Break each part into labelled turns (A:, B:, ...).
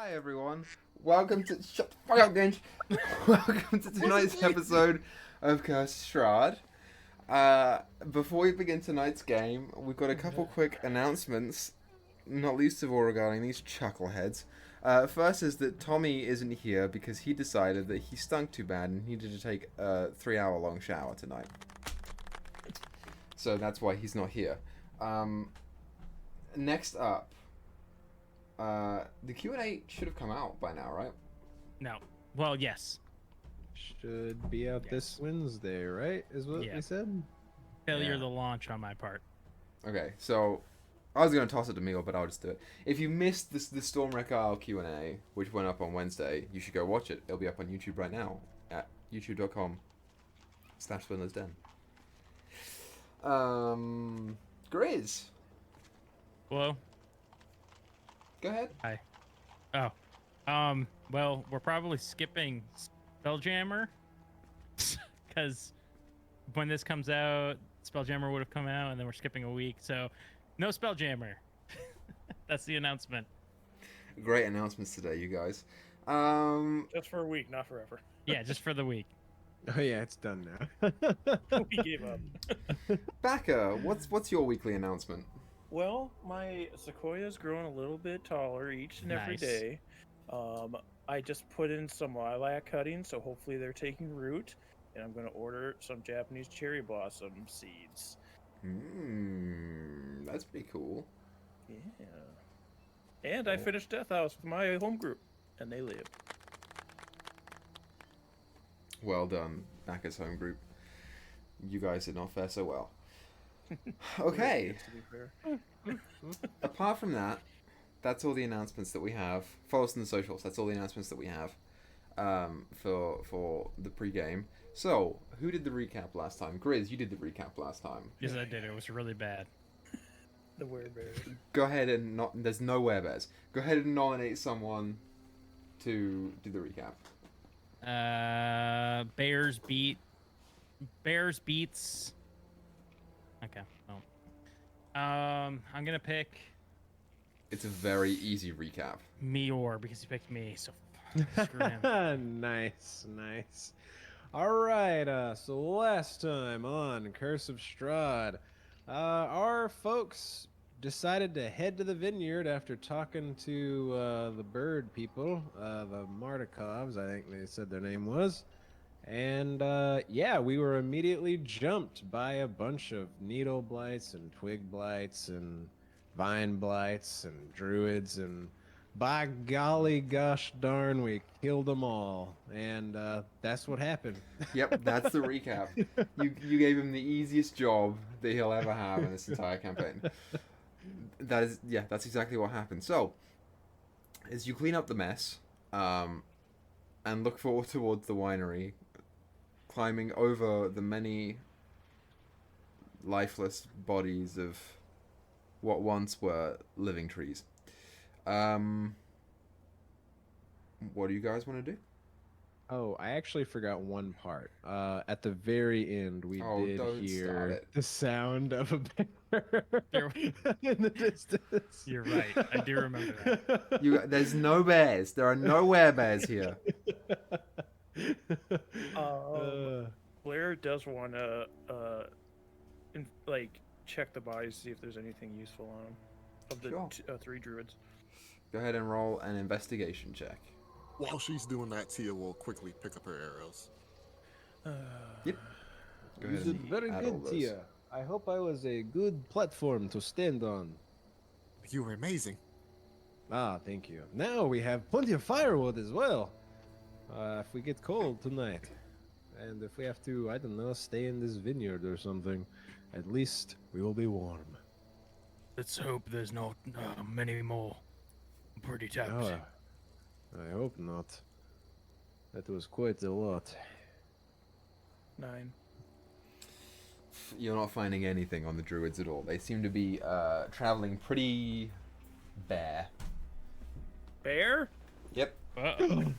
A: Hi everyone. Welcome to shut the fuck up, Genj. Welcome to tonight's episode of Curse of Strahd. Before we begin tonight's game, we've got a couple quick announcements, not least of all regarding these chuckleheads. First is that Tommy isn't here because he decided that he stunk too bad and needed to take a 3-hour-long shower tonight. So that's why he's not here. Next up, the Q&A should have come out by now, right?
B: No. Well, yes.
C: Should be out this Wednesday, right? Is what
B: Yeah.
C: they said?
B: Failure
A: Yeah.
B: to launch on my part.
A: Okay, so I was going to toss it to Meyore, but I'll just do it. If you missed the Stormwreck Isle Q&A, which went up on Wednesday, you should go watch it. It'll be up on YouTube right now at youtube.com/SwindlersDen. Grizz,
B: Hello?
A: go ahead.
B: Hi. Oh. Well, we're probably skipping Spelljammer. Because when this comes out, Spelljammer would have come out, and then we're skipping a week. So, no Spelljammer. That's the announcement.
A: Great announcements today, you guys.
D: Just for a week, not forever.
B: Yeah, just for the week.
C: Oh yeah, it's done now.
D: We gave up.
A: Baka, what's your weekly announcement?
D: Well, my sequoia's growing a little bit taller each and every
B: Nice.
D: day. I just put in some lilac cuttings, so hopefully they're taking root. And I'm going to order some Japanese cherry blossom seeds.
A: That's pretty cool.
D: Yeah. And I
A: Cool.
D: finished Death House with my home group, and they live.
A: Well done, Baka's home group. You guys did not fare so well. Okay.
D: To be fair.
A: Apart from that, that's all the announcements that we have. Follow us on the socials. That's all the announcements that we have for the pre-game. So, who did the recap last time? Grizz, you did the recap last time.
B: Yes, I did. It was really bad.
D: The werebear.
A: Go ahead and there's no werebears. Go ahead and nominate someone to do the recap.
B: Bears beats. Okay. Oh. I'm gonna pick
A: It's a very easy recap.
B: Meyore because he picked me. So screw him.
C: Nice. All right. So last time on Curse of Strahd, our folks decided to head to the vineyard after talking to the bird people, the Martikovs, I think they said their name was. And yeah, we were immediately jumped by a bunch of needle blights and twig blights and vine blights and druids, and by golly gosh darn, we killed them all. And that's what happened.
A: Yep, that's the recap. You gave him the easiest job that he'll ever have in this entire campaign. That's exactly what happened. So, as you clean up the mess, and look forward towards the winery, climbing over the many lifeless bodies of what once were living trees. What do you guys want to do?
C: Oh, I actually forgot one part. At the very end, we did
A: don't start
C: hear
A: it.
C: the sound of a bear
B: There-
C: in the distance.
B: You're right. I do remember that.
A: There's no bears. There are no werebears here.
D: Blair does want to, check the bodies, see if there's anything useful on them. Of the
A: Sure.
D: 3 druids.
A: Go ahead and roll an investigation check.
E: While she's doing that, Tia will quickly pick up her arrows.
A: Yep. Go
C: You
A: ahead
C: did
A: and
C: very
A: add all
C: good,
A: those.
C: Tia. I hope I was a good platform to stand on.
E: You were amazing.
C: Ah, thank you. Now we have plenty of firewood as well. If we get cold tonight, and if we have to, I don't know, stay in this vineyard or something, at least we will be warm.
B: Let's hope there's not many more. I'm pretty tapped.
C: Oh, I hope not. That was quite a lot.
D: 9.
A: You're not finding anything on the druids at all. They seem to be traveling pretty bare.
D: Bear?
A: Yep.
B: Uh-oh.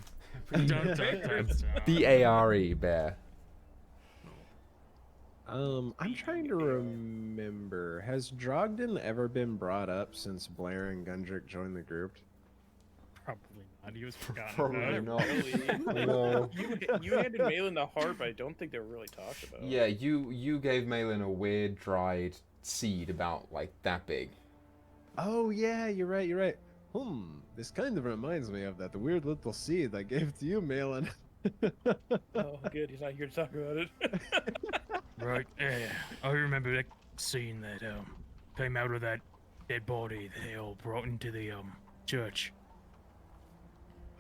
B: Don't.
A: B-A-R-E, bare.
C: I'm trying to remember. Has Drogden ever been brought up since Blair and Gundrick joined the group?
B: Probably not. He was forgotten
A: Probably
B: about.
A: not.
D: Really?
A: No.
D: You handed Malin the harp, but I don't think they were really talked about.
A: Yeah, you gave Malin a weird dried seed about like that big.
C: Oh yeah, you're right. You're right. This kind of reminds me of that weird little seed I gave to you, Malin.
D: Oh, good. He's not here to talk about it.
B: Right. Yeah. I remember that scene that came out of that dead body they all brought into the church.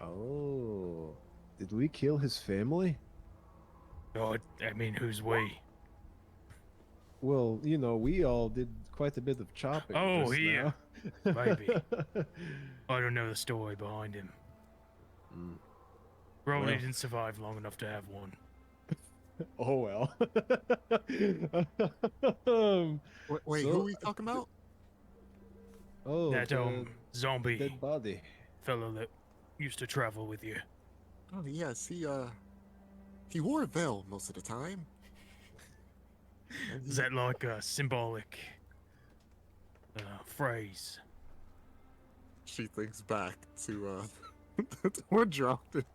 C: Oh, did we kill his family?
B: Oh, I mean, who's we?
C: Well, we all did quite a bit of chopping.
B: Oh,
C: just
B: yeah.
C: now.
B: Maybe. I don't know the story behind him.
C: Mm.
B: Probably
C: Well.
B: didn't survive long enough to have one.
C: Oh well.
E: Wait,
C: So-
E: who are we talking about?
C: Oh,
B: That
C: the
B: zombie
C: dead body.
B: fellow that used to travel with you.
E: Oh yes, he wore a veil most of the time. And
B: Is that like a symbolic phrase?
E: She thinks back to the door dropped it,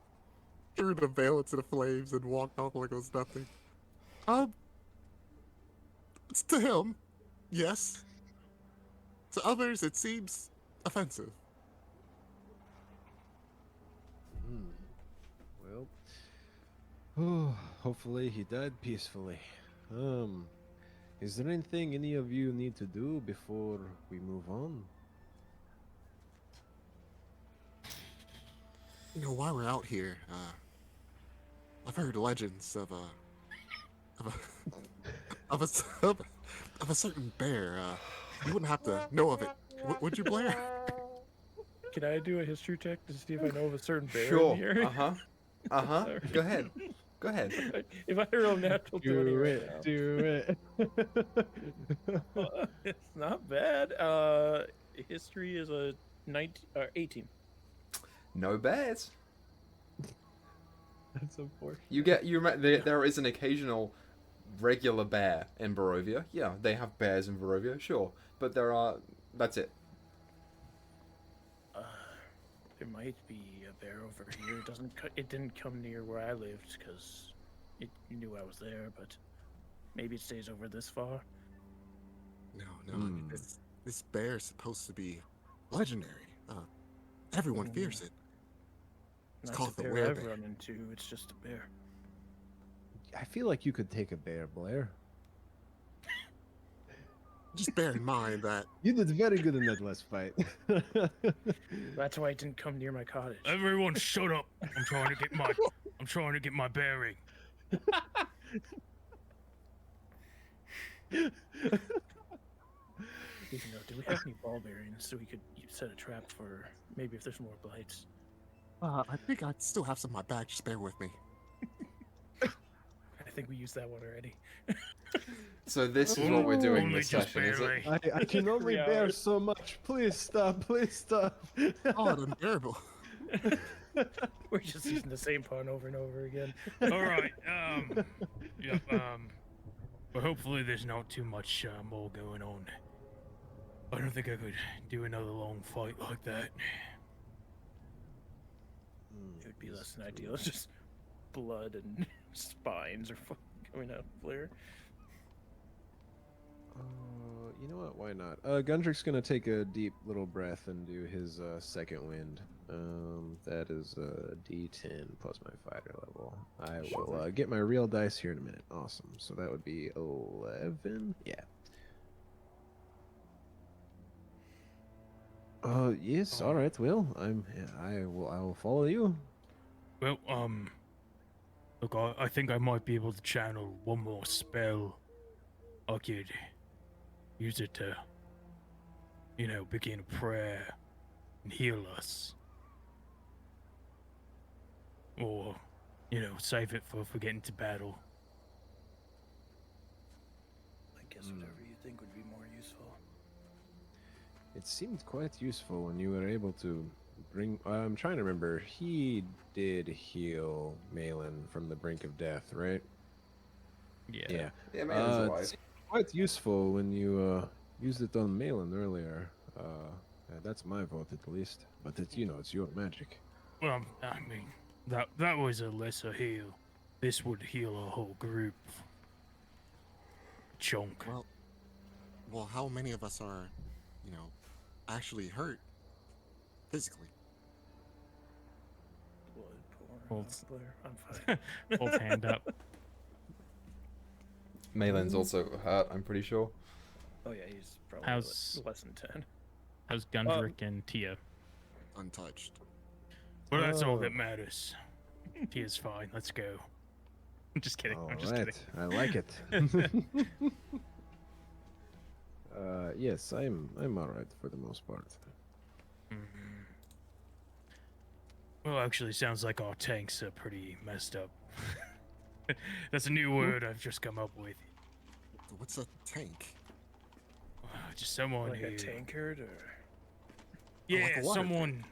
E: threw the veil into the flames, and walked off like it was nothing. It's to him, yes. To others, it seems offensive.
C: Well, hopefully he died peacefully. Is there anything any of you need to do before we move on?
E: While we're out here, I've heard legends of of a certain bear. You wouldn't have to know of it, would you, Blair?
D: Can I do a history check to see if I know of a certain bear
A: Sure.
D: in here?
A: Sorry. Go ahead. Go ahead.
D: If I roll natural 20
C: Do
D: right
C: it, do it.
D: it's not bad. History is a 18.
A: No bears.
C: That's unfortunate.
A: You remember there is an occasional regular bear in Barovia. Yeah, they have bears in Barovia, sure, but that's it.
D: There might be a bear over here. It didn't come near where I lived because it knew I was there, but maybe it stays over this far.
E: No. I mean, this bear is supposed to be legendary. Everyone fears it. It's
D: Not
E: called
D: the
E: the
D: bear I've
E: werebear.
D: run into. It's just a bear.
C: I feel like you could take a bear, Blair.
E: Just bear in mind that
C: You did very good in that last fight.
D: That's why it didn't come near my cottage.
B: Everyone, shut up! I'm trying to get my bearing.
D: Do we have any ball bearings so we could set a trap for maybe if there's more blights?
E: I think I still have some in my bag. Just bear with me.
D: I think we used that one already.
A: So this is what we're doing
B: Only
A: this
B: just
A: session, is it?
B: barely.
C: I can only
D: 3
C: bear
D: hours.
C: so much. Please stop. Please stop.
E: Oh, it's unbearable.
D: We're just using the same pun over and over again.
B: All right. Yep. But hopefully there's not too much more going on. I don't think I could do another long fight like that.
D: It would be less than ideal. It's just blood and spines are coming out of Blair.
C: You know what? Why not? Gundrick's gonna take a deep little breath and do his second wind. That is a D10 plus my fighter level. I will get my real dice here in a minute. Awesome. So that would be 11. Yeah. Yes. All right. Well, I will follow you.
B: Well, look, I think I might be able to channel one more spell. I could use it to, begin a prayer and heal us. Or, save it for if we get into battle.
D: I guess whatever you think would be more useful.
C: It seemed quite useful when you were able to bring. I'm trying to remember. He did heal Malin from the brink of death, right? Yeah.
A: Yeah, man, it's alive.
C: It's quite useful when you used it on Malin earlier. That's my vote at least. But it's it's your magic.
B: Well, I mean, that was a lesser heal. This would heal a whole group. Chunk.
E: Well, how many of us are, actually hurt physically?
D: Blood pouring
B: Holds-
D: off Blair. I'm fine.
B: Holds hand up.
A: Malin's also hurt, I'm pretty sure.
D: Oh yeah, he's probably
B: How's-
D: less than 10.
B: How's Gundrick and Tia?
E: Untouched.
B: Well, that's all
C: Oh.
B: that matters. Tia's fine. Let's go. I'm just kidding.
C: All
B: I'm just
C: right,
B: kidding.
C: I like it. Yes, I'm all right for the most part.
B: Mhm. Well, actually, sounds like our tanks are pretty messed up. That's a new word I've just come up with.
E: What's a tank?
B: Just someone
D: Like
B: who,
D: a tankard or
B: yeah,
E: like a water tank.
B: someone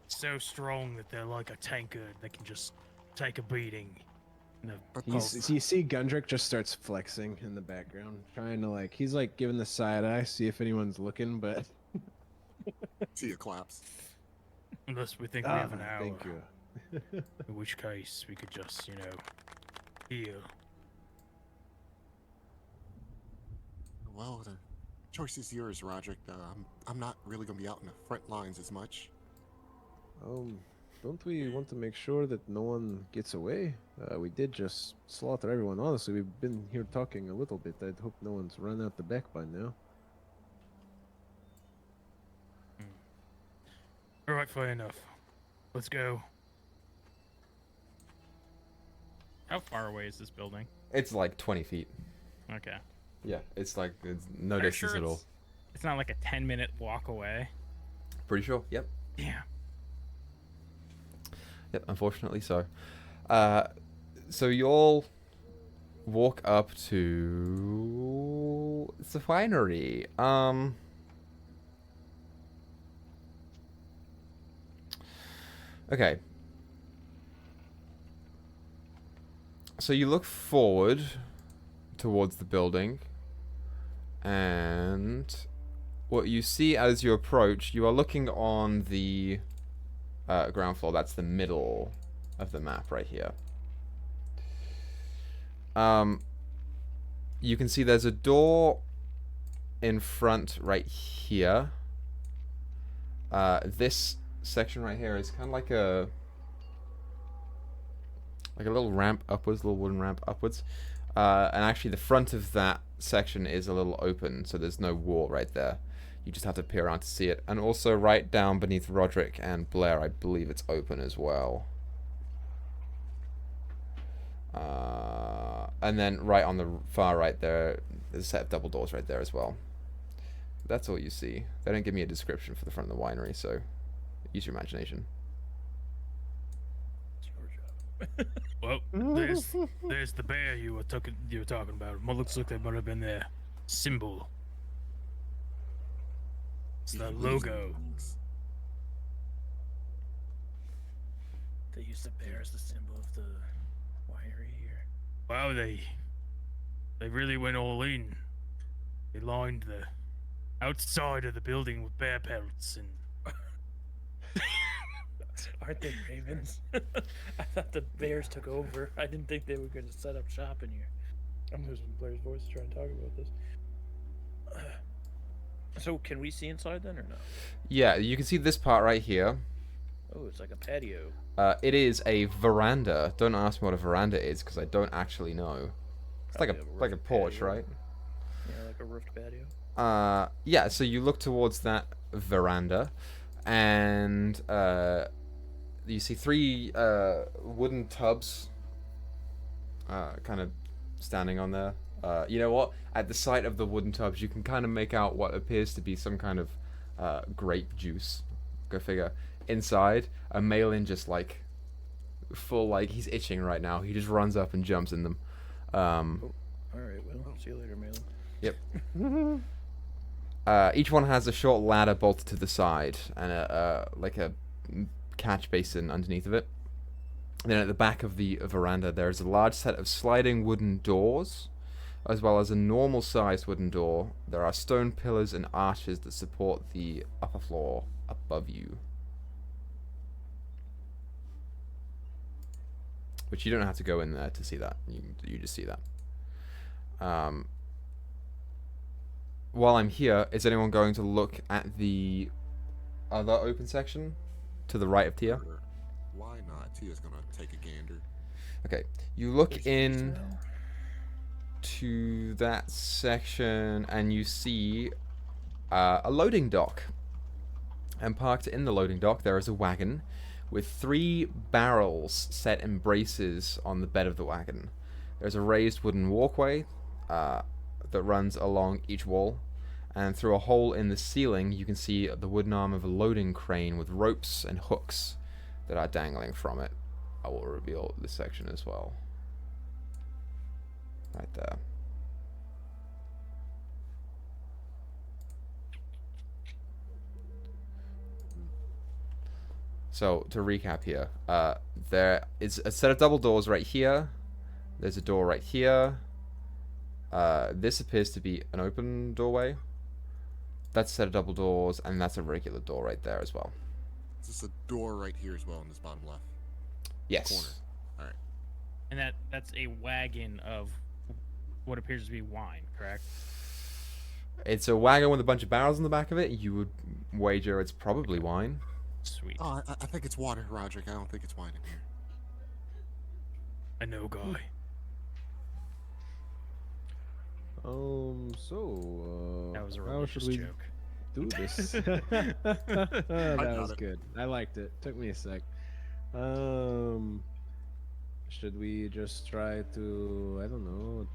B: so strong that they're like a tankard. They can just take a beating. And
E: But
C: You see Gundrick just starts flexing in the background, trying to he's giving the side eye, see if anyone's looking, but
E: see it collapse.
B: unless we think we have an hour,
C: thank you.
B: in which case we could just, heal.
E: Well, the choice is yours, Roderick. I'm not really gonna be out in the front lines as much.
C: Don't we want to make sure that no one gets away? We did just slaughter everyone. Honestly, we've been here talking a little bit. I'd hope no one's run out the back by now.
B: All right, fair enough. Let's go. How far away is this building?
A: It's like 20 feet.
B: Okay.
A: Yeah, it's like it's no
B: Are you
A: distance
B: sure
A: at all.
B: It's not like a 10-minute walk away.
A: Pretty sure. Yep.
B: Yeah.
A: Yep. Unfortunately, so. So you all walk up to the winery. Okay. So you look forward towards the building, and what you see as you approach, you are looking on the ground floor. That's the middle of the map right here. You can see there's a door in front right here. This section right here is kind of like a little ramp upwards, little wooden ramp upwards. And actually the front of that section is a little open, so there's no wall right there. You just have to peer around to see it. And also right down beneath Roderick and Blair, I believe it's open as well. And then right on the far right there, there's a set of double doors right there as well. That's all you see. They don't give me a description for the front of the winery, so use your imagination.
D: it's your job.
B: Well, there's the bear you were talking about. Well, looks like that might have been their symbol. It's the logo.
D: They use the bear as the symbol of the winery here.
B: Wow, they really went all in. They lined the outside of the building with bear pelts and
D: Aren't they ravens? I thought the bears took over. I didn't think they were going to set up shop in here. I'm losing Blair's voice trying to talk about this. So can we see inside then or no?
A: Yeah, you can see this part right here.
D: Oh, it's like a patio.
A: It is a veranda. Don't ask me what a veranda is, because I don't actually know. It's like
D: Probably
A: a
D: a
A: like a
D: roofed
A: porch,
D: patio.
A: right?
D: Yeah, like a roofed patio.
A: Yeah, so you look towards that veranda, and you see three wooden tubs kind of standing on there. You know what? At the sight of the wooden tubs, you can kind of make out what appears to be some kind of grape juice. Go figure. Inside, a Malin just like full, like he's itching right now. He just runs up and jumps in them.
D: All right, well, see you later, Malin.
A: Yep. Each one has a short ladder bolted to the side and like a catch basin underneath of it. And then at the back of the veranda, there is a large set of sliding wooden doors as well as a normal-sized wooden door. There are stone pillars and arches that support the upper floor above you. Which you don't have to go in there to see that. You just see that. While I'm here, is anyone going to look at the other open section to the right of Tia?
E: Sure. Why not? Tia's gonna take a gander.
A: Okay, you look in to that section and you see a loading dock. And parked in the loading dock, there is a wagon with 3 barrels set in braces on the bed of the wagon. There's a raised wooden walkway that runs along each wall, and through a hole in the ceiling you can see the wooden arm of a loading crane with ropes and hooks that are dangling from it. I will reveal this section as well. Right there. So, to recap here, there is a set of double doors right here. There's a door right here. This appears to be an open doorway. That's a set of double doors, and that's a regular door right there as well.
E: Is this a door right here as well in this bottom left
A: Yes.
E: corner? All right.
B: And that's a wagon of what appears to be wine, correct?
A: It's a wagon with a bunch of barrels in the back of it. You would wager it's probably wine.
B: Sweet.
E: Oh, I think it's water, Roderick. I don't think it's wine in here.
B: I know, guy. That was a
C: how should
B: religious
C: we
B: joke.
C: do this? That
E: got
C: was
E: it.
C: good. I liked it. Took me a sec. Should we just try to, I don't know,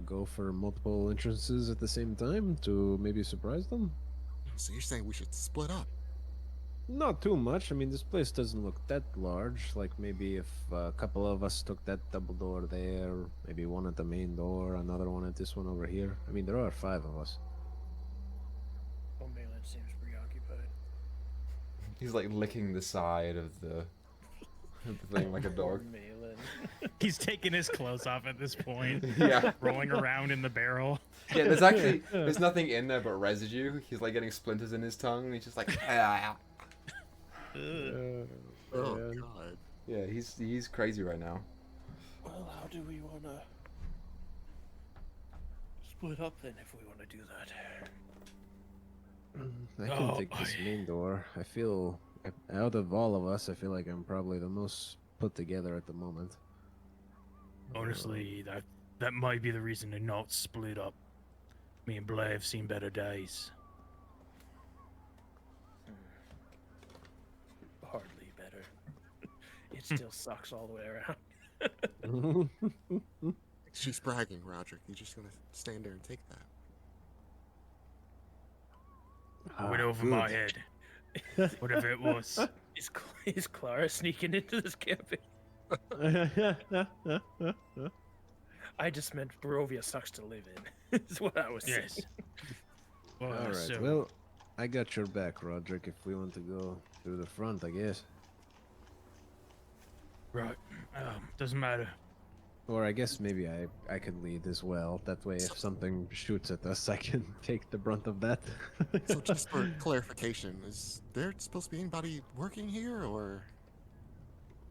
C: go for multiple entrances at the same time to maybe surprise them?
E: So you're saying we should split up?
C: Not too much. I mean, this place doesn't look that large. Like maybe if a couple of us took that double door there, maybe one at the main door, another one at this one over here. I mean, there are 5 of us.
D: Oh, Malin seems preoccupied.
A: He's like licking the side of the thing like a dog.
D: Malin.
B: He's taking his clothes off at this point.
A: Yeah.
B: Rolling around in the barrel.
A: Yeah, there's nothing in there but residue. He's like getting splinters in his tongue, and he's just like, ah.
C: Oh,
E: Oh
C: man.
E: God.
A: Yeah, he's crazy right now.
D: Well, how do we want to split up then if we want to do that?
C: I can take this main door. I feel, out of all of us, I feel like I'm probably the most put together at the moment.
B: Honestly, that might be the reason to not split up. Me and Blair have seen better days.
D: Hardly better. It still sucks all the way around.
E: She's bragging, Roderick. You're just gonna stand there and take that.
B: Went over my head. Whatever it was.
D: Is Clara sneaking into this camping? I just meant Barovia sucks to live in. Is what I was saying.
B: Yes. Well,
C: All right.
B: so-
C: Well, I got your back, Roderick. If we want to go through the front, I guess.
B: Right. Doesn't matter.
C: Or I guess maybe I could lead as well. That way, if something shoots at us, I can take the brunt of that.
E: So just for clarification, is there supposed to be anybody working here, or?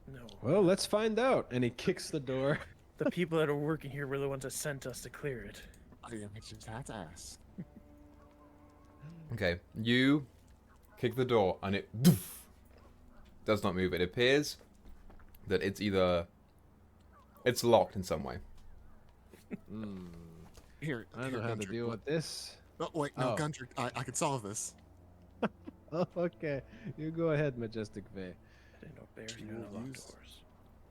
D: No.
C: Well, let's find out. And he kicks the door.
D: The people that are working here were the ones that sent us to clear it.
E: I just had to ask.
A: Okay, you kick the door, and it does not move. It appears that it's locked in some way.
E: Here,
C: I don't
E: here,
C: know how to
E: Gundry,
C: deal
E: look.
C: with this.
E: Oh wait, no,
C: Oh.
E: Gundry, I can solve this.
C: Oh, okay. You go ahead, Majestic Fae.
D: I didn't know bears
E: She
D: knew
E: will
D: to lock
E: use-
D: doors.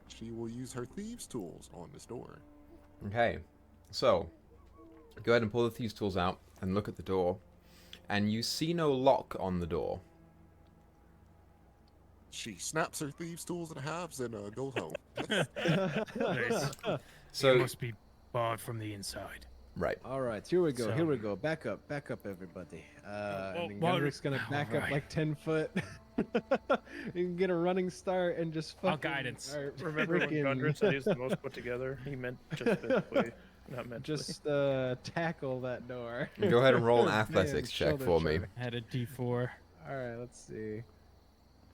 E: She will use her thieves' tools on this door.
A: Okay, so go ahead and pull the thieves' tools out and look at the door, and you see no lock on the door.
E: She snaps her thieves' tools in halves and goes home.
B: Nice.
A: So
B: It must be barred from the inside.
A: right,
C: All right, here we go.
B: So-
C: Here we go. Back up, everybody. And then
B: well,
C: Gundryk's gonna back up
B: alright.
C: like 10 foot. You can get a running start and just
B: I'll
C: fucking
B: guidance.
C: start
D: Remember when
C: freaking-
D: Gundry said he was the most put together? He meant just physically. Not mentally.
C: just tackle that door.
A: Go ahead and roll an
C: Man,
A: athletics check
C: shoulder
A: for me.
C: charge.
B: I had a D4.
C: All right, let's see.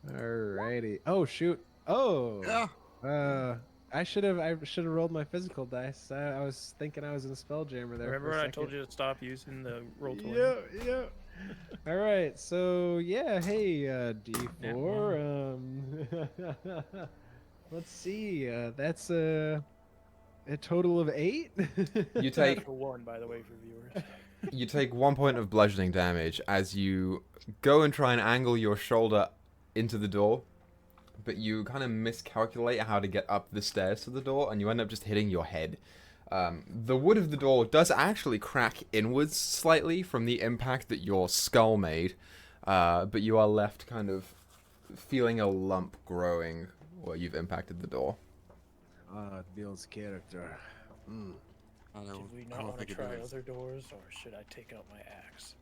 C: Alrighty. Oh shoot. Oh.
E: Yeah.
C: I should have rolled my physical dice. I was thinking I was in Spelljammer there.
D: Remember
C: for a
D: when I
C: second.
D: told you to stop using the roll 20?
C: Yeah, yeah. All right, so yeah, hey, D4. Let's see. That's a total of 8.
A: You take
D: For one, by the way, for viewers.
A: you take 1 point of bludgeoning damage as you go and try and angle your shoulder into the door, but you kind of miscalculate how to get up the stairs to the door, and you end up just hitting your head. The wood of the door does actually crack inwards slightly from the impact that your skull made, but you are left kind of feeling a lump growing where you've impacted the door.
C: It builds character.
E: I
D: Did
E: don't,
D: we
E: I
D: not
E: don't
D: want to
E: think
D: try
E: it is.
D: other doors, or should I take out my axe?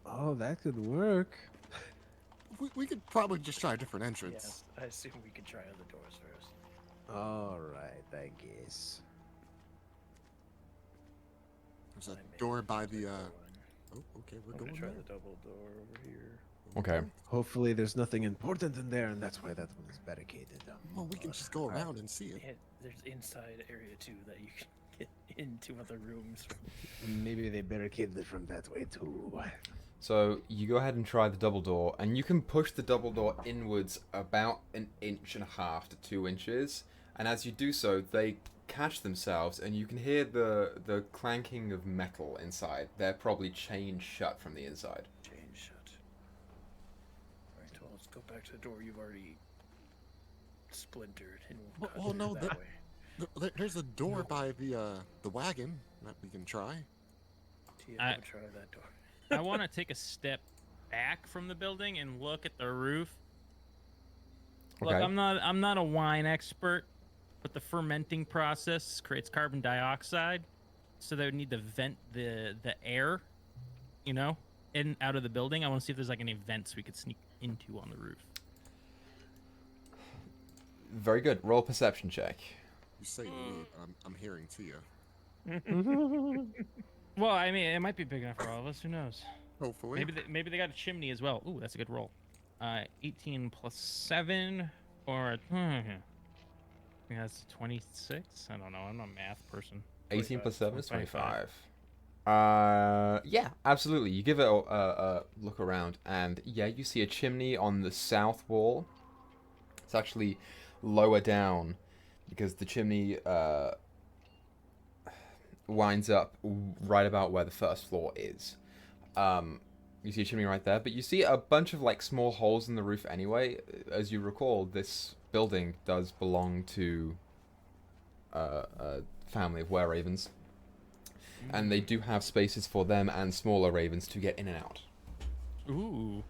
C: Oh, that could work.
E: We could probably just try a different entrance.
D: Yes, I assume we could try other doors first.
C: All right, I guess.
E: There's a
D: I may
E: door
D: have
E: by
D: to
E: the
D: go in.
E: Oh, okay, we're
D: I'm gonna
E: going
D: try
E: there.
D: the double door over here.
A: Okay.
C: Hopefully, there's nothing important in there, and that's why that one is barricaded.
E: Well, we can just go around and see it.
D: Yeah, there's inside area too that you can get into other rooms.
C: Maybe they barricaded it from that way too.
A: So you go ahead and try the double door, and you can push the double door inwards about 1.5 inches to 2 inches, and as you do so, they catch themselves, and you can hear the clanking of metal inside. They're probably chained shut from the inside.
D: Chain shut. Alright, well, let's go back to the door you've already splintered and we'll cut
E: Well,
D: through
E: no,
D: that
E: that-
D: way.
E: There's a door by the wagon that we can try.
D: Tia,
B: I-
D: go try that door.
B: I want to take a step back from the building and look at the roof. Look,
A: Okay.
B: I'm not a wine expert, but the fermenting process creates carbon dioxide, so they would need to vent the air, in out of the building. I want to see if there's like any vents we could sneak into on the roof.
A: Very good. Roll a perception check.
E: You say we, I'm hearing Tia.
B: Well, I mean, it might be big enough for all of us. Who knows?
E: Hopefully.
B: Maybe they got a chimney as well. Ooh, that's a good roll. 18 plus 7, or I think that's 26. I don't know. I'm not a math person.
A: 18 plus 7 is
B: 25.
A: 25. Yeah, absolutely. You give it a look around, and yeah, you see a chimney on the south wall. It's actually lower down because the chimney winds up right about where the first floor is. You see a chimney right there, but you see a bunch of like small holes in the roof anyway. As you recall, this building does belong to a family of were-ravens. And they do have spaces for them and smaller ravens to get in and out.
B: Ooh,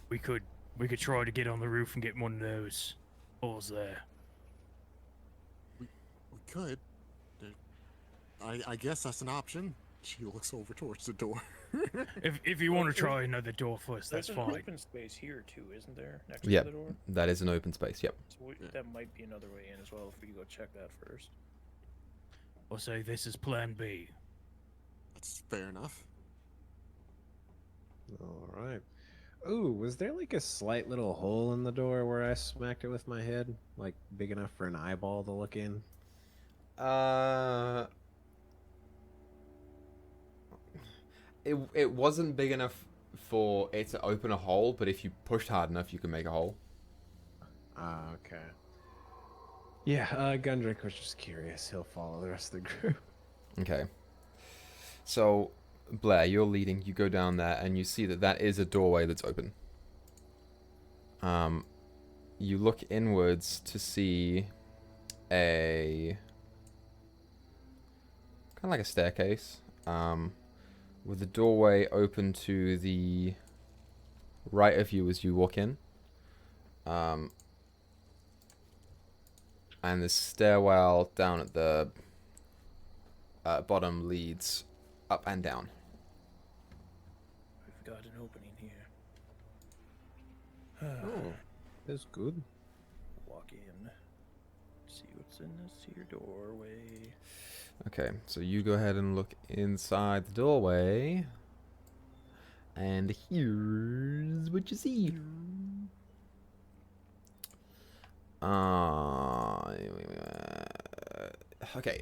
B: we could try to get on the roof and get one of those holes there.
E: We could. I guess that's an option. She looks over towards the door.
B: If you want to try another door first, that's
D: There's an
B: fine.
D: open space here too, isn't there? Next
A: Yep.
D: to the door.
A: That is an open space, yep.
D: So that might be another way in as well if we go check that first.
B: I'll say this is Plan B.
E: That's fair enough.
C: All right. Ooh, was there like a slight little hole in the door where I smacked it with my head? Like big enough for an eyeball to look in?
A: It wasn't big enough for it to open a hole, but if you pushed hard enough, you can make a hole.
C: Ah, okay. Yeah, Gundrick was just curious. He'll follow the rest of the group.
A: Okay. So, Blair, you're leading. You go down there, and you see that that is a doorway that's open. You look inwards to see a kind of like a staircase, with the doorway open to the right of you as you walk in. And the stairwell down at the bottom leads up and down.
D: We've got an opening here.
C: Oh, that's good.
D: Walk in. see what's in this here doorway.
A: Okay, so you go ahead and look inside the doorway. And here's what you see. Okay,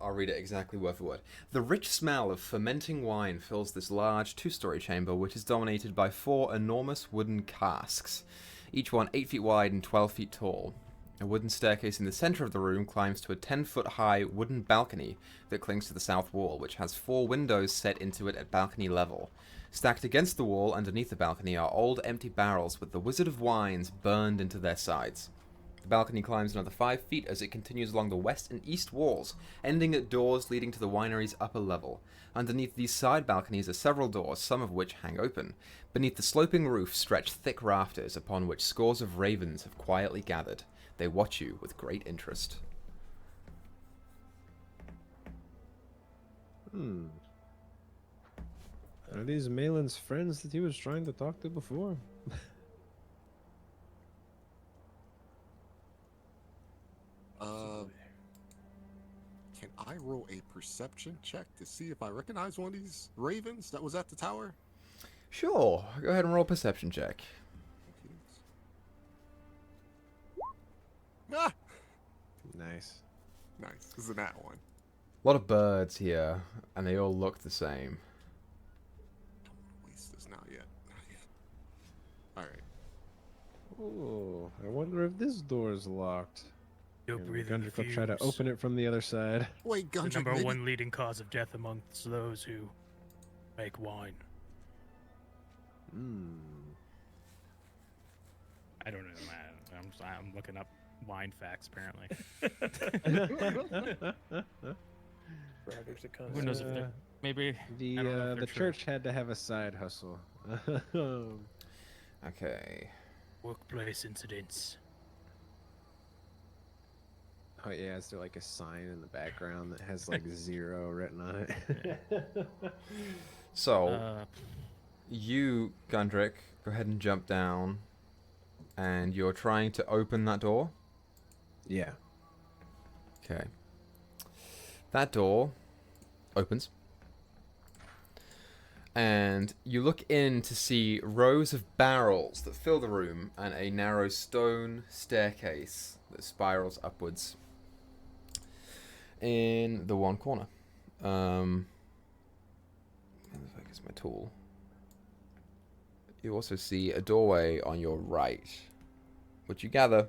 A: I'll read it exactly word for word. The rich smell of fermenting wine fills this large two-story chamber, which is dominated by 4 enormous wooden casks, each one 8 feet wide and 12 feet tall. A wooden staircase in the center of the room climbs to a 10-foot-high wooden balcony that clings to the south wall, which has 4 windows set into it at balcony level. Stacked against the wall underneath the balcony are old empty barrels with the Wizard of Wines burned into their sides. The balcony climbs another 5 feet as it continues along the west and east walls, ending at doors leading to the winery's upper level. Underneath these side balconies are several doors, some of which hang open. Beneath the sloping roof stretch thick rafters upon which scores of ravens have quietly gathered. They watch you with great interest.
C: Are these Malin's friends that he was trying to talk to before?
E: Can I roll a perception check to see if I recognize one of these ravens that was at the tower?
A: Sure, go ahead and roll a perception check.
E: Ah!
C: Nice.
E: Nice. This is that one.
A: A lot of birds here, and they all look the same.
E: Don't want to waste this now yet. Not yet. Alright.
C: Oh, I wonder if this door is locked.
D: You're
C: And
D: breathing the
C: Gundrick will try to
D: fumes.
C: open it from the other side.
E: Wait,
D: The
E: Gundrick,
D: number
E: maybe...
D: one leading cause of death amongst those who make wine.
B: I don't know, man. I'm looking up wine facts, apparently.
D: Braggers that cause
B: Who knows if they're... Maybe... I don't know if
C: The
B: they're
C: church had to have a side hustle.
A: Okay.
D: workplace incidents.
C: Oh yeah, is there like a sign in the background that has like 0 written on it?
A: So, you, Gundrick, go ahead and jump down. And you're trying to open that door?
C: Yeah.
A: Okay. That door opens. And you look in to see rows of barrels that fill the room and a narrow stone staircase that spirals upwards in the one corner. Where the fuck is my tool? You also see a doorway on your right, which you gather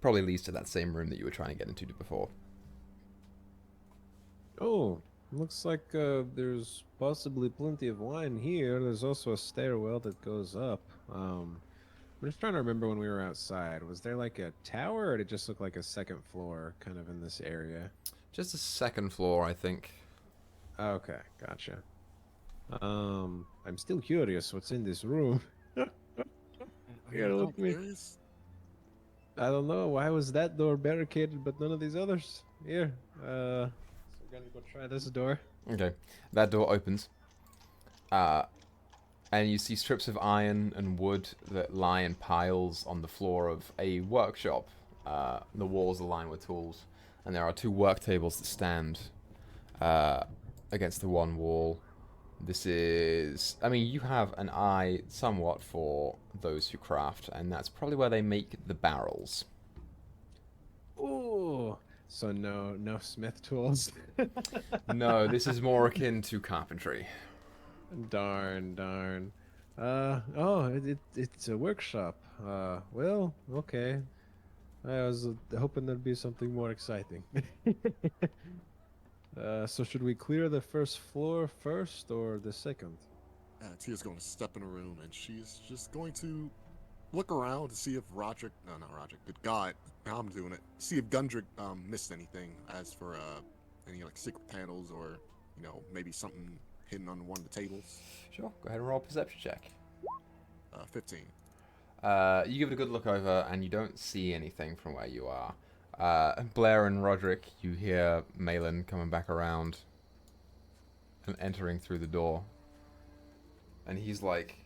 A: probably leads to that same room that you were trying to get into before.
C: Oh, looks like there's possibly plenty of wine here. There's also a stairwell that goes up. I'm just trying to remember when we were outside. Was there like a tower, or did it just look like a second floor kind of in this area?
A: Just a second floor, I think.
C: Okay, gotcha. I'm still curious what's in this room. You gotta look at me.
E: Curious?
C: I don't know. Why was that door barricaded but none of these others? Here. So we're gonna go try this door.
A: Okay, that door opens. And you see strips of iron and wood that lie in piles on the floor of a workshop. The walls are lined with tools. And there are 2 work tables that stand against the one wall. This is... I mean, you have an eye somewhat for those who craft, and that's probably where they make the barrels.
C: Ooh. So no smith tools.
A: No, this is more akin to carpentry.
C: Darn. It's a workshop. Well, okay. I was hoping there'd be something more exciting. So should we clear the first floor first or the second?
E: Tia's going to step in a room and she's just going to look around to see if Roderick, no, not Roderick, good God, how I'm doing it. See if Gundrick missed anything as for any like secret panels or, you know, maybe something hidden on one of the tables.
A: Sure, go ahead and roll a perception check.
E: 15.
A: You give it a good look over, and you don't see anything from where you are. Blair and Roderick, you hear Malin coming back around and entering through the door. And he's like...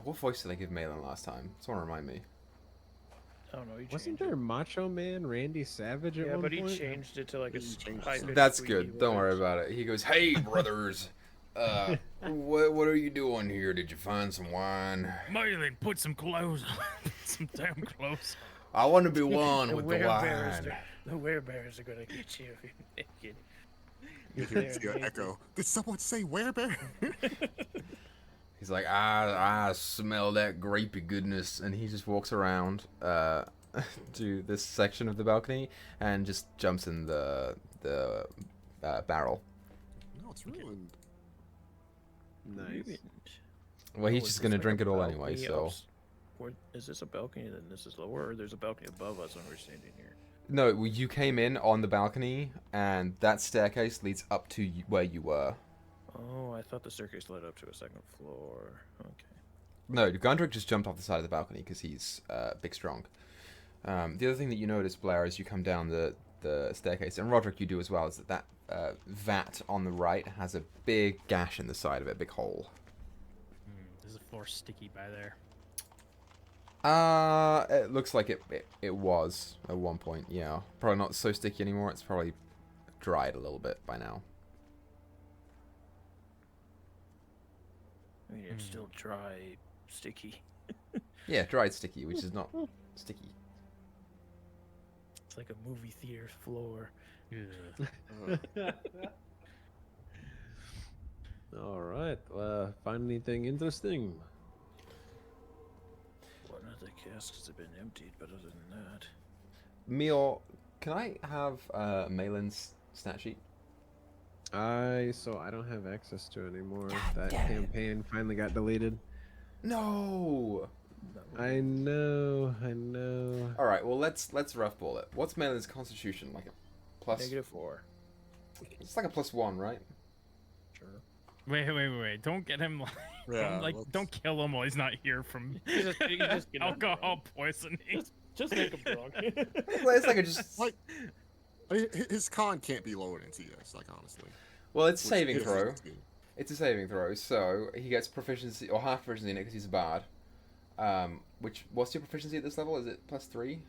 A: What voice did I give Malin last time? Someone remind me.
D: I don't know. He
C: Wasn't
D: changed
C: there
D: it.
C: Macho Man Randy Savage at
D: Yeah,
C: one
D: but he
C: point?
D: changed it to like a
E: He changed
D: high
E: it.
D: pitched.
A: That's good. Don't worry about it. He goes, "Hey, brothers, what are you doing here? Did you find some wine?
B: Merlin, put some clothes on. Some damn clothes.
A: I want to be one
D: The
A: with the
D: werebears,
A: wine."
D: the werebears are gonna get you if you're naked.
E: You hear the echo. Did someone say werebear?
A: He's like, I smell that grapey goodness, and he just walks around to this section of the balcony and just jumps in the barrel.
E: No, it's ruined.
C: Nice.
A: Well, he's just gonna drink it all anyway. So
D: Is this a balcony? Then this is lower, or there's a balcony above us when we're standing here.
A: no, well, you came in on the balcony, and that staircase leads up to where you were.
D: Oh, I thought the staircase led up to a second floor. Okay.
A: No, Gundrick just jumped off the side of the balcony because he's big strong. The other thing that you notice, Blair, as you come down the staircase, and Roderick, you do as well, is that vat on the right has a big gash in the side of it, a big hole.
B: There's a floor sticky by there.
A: It looks like it was at one point, yeah. Probably not so sticky anymore, it's probably dried a little bit by now.
D: I mean, it's still dry, sticky.
A: Yeah, dried sticky, which is not sticky.
D: It's like a movie theater floor.
C: All right. Find anything interesting?
D: One of the casks have been emptied, but other than that,
A: Meyore, can I have Malin's stat sheet?
C: So I don't have access to it anymore. That campaign finally got deleted.
A: No.
C: I know.
A: All right, well let's roughball it. What's Malin's constitution like? A plus?
D: -4.
A: It's like a +1, right?
D: Sure.
B: Wait. Don't get him
E: Yeah,
B: don't kill him while he's not here from
D: You just get him
B: alcohol poisoning.
D: Just make him drunk.
A: Well, it's like a just.
E: like his con can't be lowered into this. Like honestly.
A: Well, it's a
E: Which
A: saving
E: is
A: throw.
E: good.
A: It's a saving throw, so he gets proficiency or half proficiency in it because he's a bard. What's your proficiency at this level? Is it +3?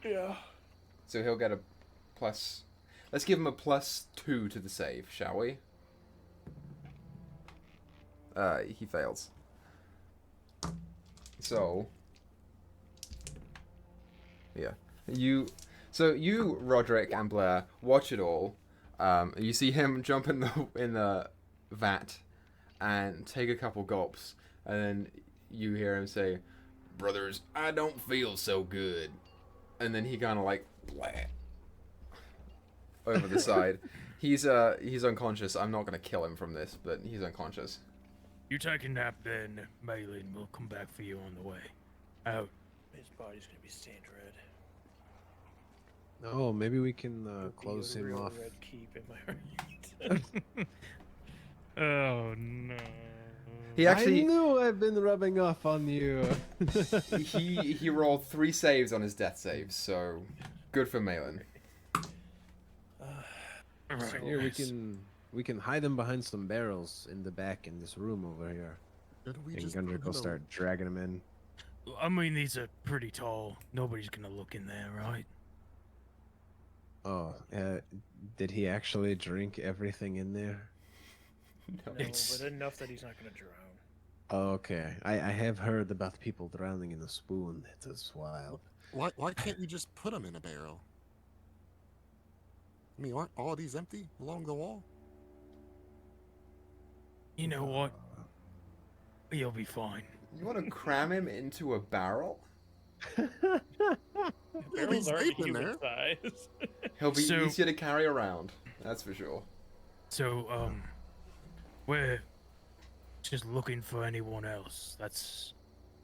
D: Yeah.
A: So he'll get a plus. Let's give him a +2 to the save, shall we? He fails. So, yeah, you, Roderick and Blair, watch it all. You see him jump in the vat and take a couple gulps, and then you hear him say, "Brothers, I don't feel so good," and then he kind of like bleh, over the side. He's unconscious. I'm not gonna kill him from this, but he's unconscious.
B: You take a nap then, Malin. We'll come back for you on the way. Out.
D: His body's gonna be stained red.
C: Oh, maybe we can
D: It'll be
C: close
D: a
C: him
D: real
C: off.
D: Red keep in my heart.
B: Oh no.
A: He actually
C: I knew I've been rubbing off on you.
A: he rolled 3 saves on his death saves, so good for Malin.
B: Alright,
C: Here
B: guys.
C: we can hide them behind some barrels in the back in this room over here.
E: Or do we
C: And
E: just
C: Gundrick
E: put
C: will
E: him in
C: start dragging them in.
B: I mean, these are pretty tall. Nobody's gonna look in there, right?
C: Oh, did he actually drink everything in there?
A: No.
D: No,
B: It's-
D: but enough that he's not gonna drown.
C: Oh, okay. I have heard about people drowning in a spoon. It is wild.
E: Why can't we just put him in a barrel? I mean, aren't all these empty along the wall?
B: You know what? You'll be fine.
A: You want to cram him into a barrel?
E: Barrel's deep in there.
D: size.
A: He'll be
B: So-
A: easier to carry around. That's for sure.
B: So, we're just looking for anyone else. That's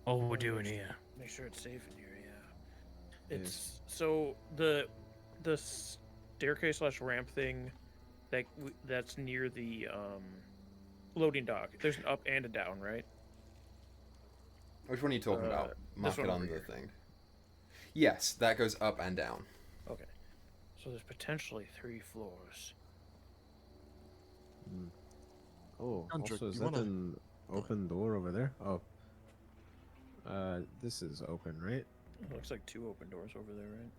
B: all we're doing here.
D: Make sure it's safe in here. Yeah. It's so the staircase / ramp thing that's near the loading dock. There's an up and a down, right?
A: Which one are you talking about? Mark
D: this one
A: it on
D: over
A: the
D: here.
A: thing. Yes, that goes up and down.
D: Okay. So there's potentially 3 floors.
C: Oh,
E: Gundrick,
C: also, is
E: you
C: that
E: wanna-
C: an open door over there? Oh. This is open, right?
D: It looks like 2 open doors over there, right?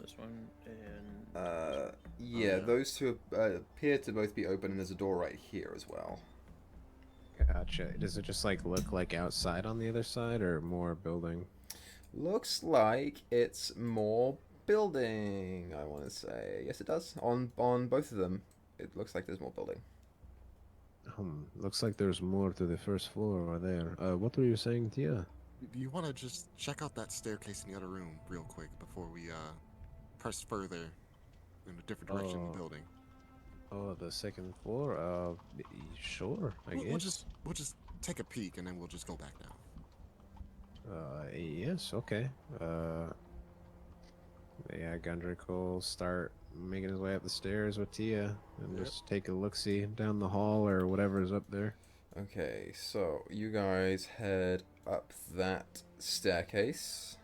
D: This one and
A: Yeah,
E: yeah.
A: those two appear to both be open, and there's a door right here as well.
C: Gotcha. Does it just like look like outside on the other side or more building?
A: Looks like it's more building, I want to say. Yes, it does. On both of them, it looks like there's more building.
C: Looks like there's more to the first floor over there. What were you saying, Tia?
E: Do you want to just check out that staircase in the other room real quick before we press further in a different direction in the
C: Oh.
E: building?
C: Oh, the second floor? Sure, I
E: We'll,
C: guess.
E: we'll just take a peek and then we'll just go back down.
C: Yes, okay. Yeah, Gundrick will start making his way up the stairs with Tia and
E: Yep.
C: just take a look-see down the hall or whatever is up there.
A: Okay, so you guys head up that staircase.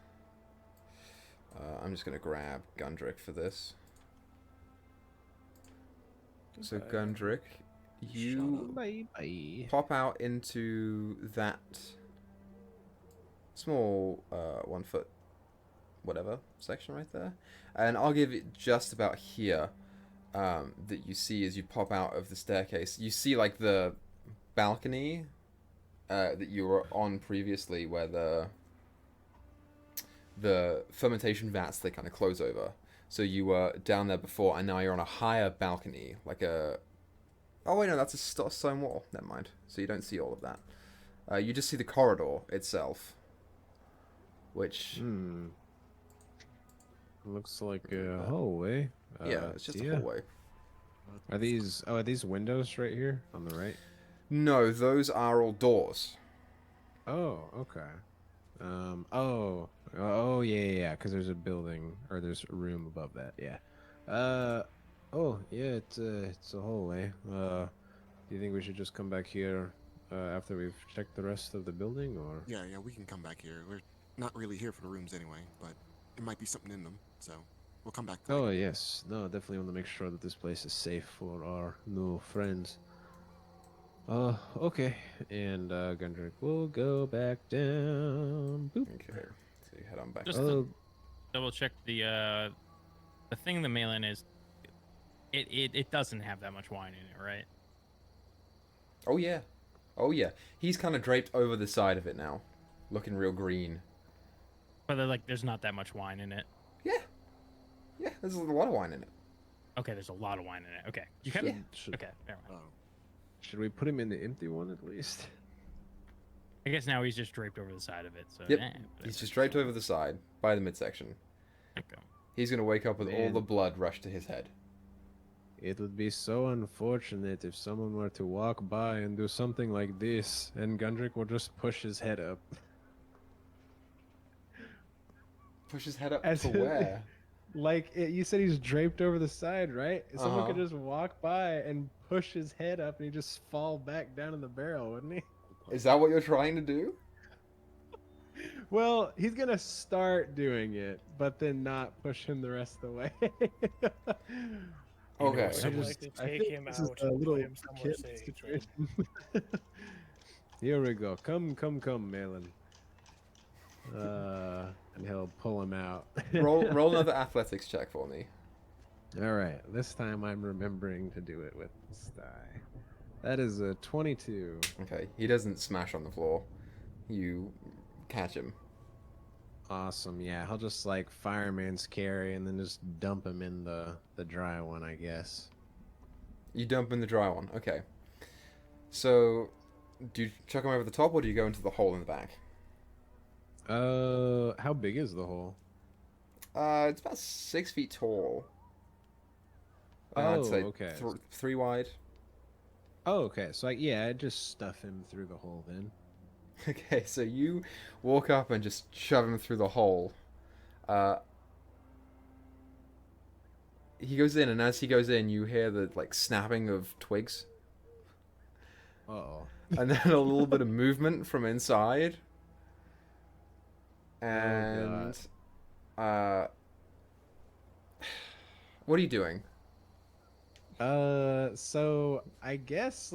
A: I'm just gonna grab Gundrick for this. So
D: Okay.
A: Gundrick, you
C: Bye-bye.
A: pop out into that small 1 foot whatever section right there, and I'll give it just about here that you see as you pop out of the staircase. You see like the balcony that you were on previously, where the fermentation vats, they kind of close over. So you were down there before, and now you're on a higher balcony, like a... Oh wait, no, that's a stone wall. Never mind. So you don't see all of that. You just see the corridor itself, which...
C: Looks like a hallway.
A: yeah, it's just
C: Tia?
A: a hallway.
C: Are these windows right here on the right?
A: No, those are all doors.
C: Oh, okay. Yeah, because there's a building or there's a room above that. Yeah. Oh, yeah, it's a hallway. Do you think we should just come back here after we've checked the rest of the building, or?
E: Yeah, we can come back here. We're not really here for the rooms anyway, but it might be something in them, so we'll come back later.
C: Oh, yes. No, definitely want to make sure that this place is safe for our new friends. Okay. And Gundrick will go back down. Boop.
A: Okay, so you head on back.
B: Just
C: Oh,
B: double check the thing in the mail-in is it doesn't have that much wine in it, right?
A: Oh yeah. Oh yeah. He's kind of draped over the side of it now, looking real green.
B: But there's not that much wine in it.
A: Yeah. Yeah, there's a lot of wine in it.
B: Okay, there's a lot of wine in it. Okay, you kept
C: should,
B: okay. Never mind.
E: Oh,
C: should we put him in the empty one at least?
B: I guess now he's just draped over the side of it. So
A: Yep.
B: whatever.
A: He's just draped over the side by the midsection.
B: Okay.
A: He's gonna wake up with all
C: Man.
A: the blood rush to his head.
C: It would be so unfortunate if someone were to walk by and do something like this, and Gundrick will just push his head up.
A: Push his head up
C: As
A: to
C: if-
A: where?
C: You said he's draped over the side, right? Someone could
A: Uh-huh.
C: just walk by and push his head up, and he'd just fall back down in the barrel, wouldn't he?
A: Is that what you're trying to do?
C: Well, he's gonna start doing it, but then not push him the rest of the way.
A: Okay.
D: So
C: I
D: like
C: just-
D: to
C: I
D: take
C: think
D: him
C: this is
D: out
C: a
D: and
C: little
D: put him somewhere
C: kid
D: safe. Right?
C: situation. Here we go. Come, Malin. And he'll pull him out.
A: roll another athletics check for me.
C: All right. This time I'm remembering to do it with this die. That is a 22.
A: Okay, he doesn't smash on the floor. You catch him.
C: Awesome. Yeah, he'll just like fireman's carry and then just dump him in the dry one, I guess.
A: You dump in the dry one. Okay. So, do you chuck him over the top, or do you go into the hole in the back?
C: How big is the hole?
A: It's about 6 feet tall. I'd
C: Oh,
A: say
C: okay.
A: 3 wide.
C: Oh, okay. So I'd just stuff him through the hole then.
A: Okay, so you walk up and just shove him through the hole. He goes in, and as he goes in, you hear the snapping of twigs,
C: Uh-oh.
A: and then a little bit of movement from inside.
C: Oh,
A: And
C: God.
A: what are you doing?
C: So I guess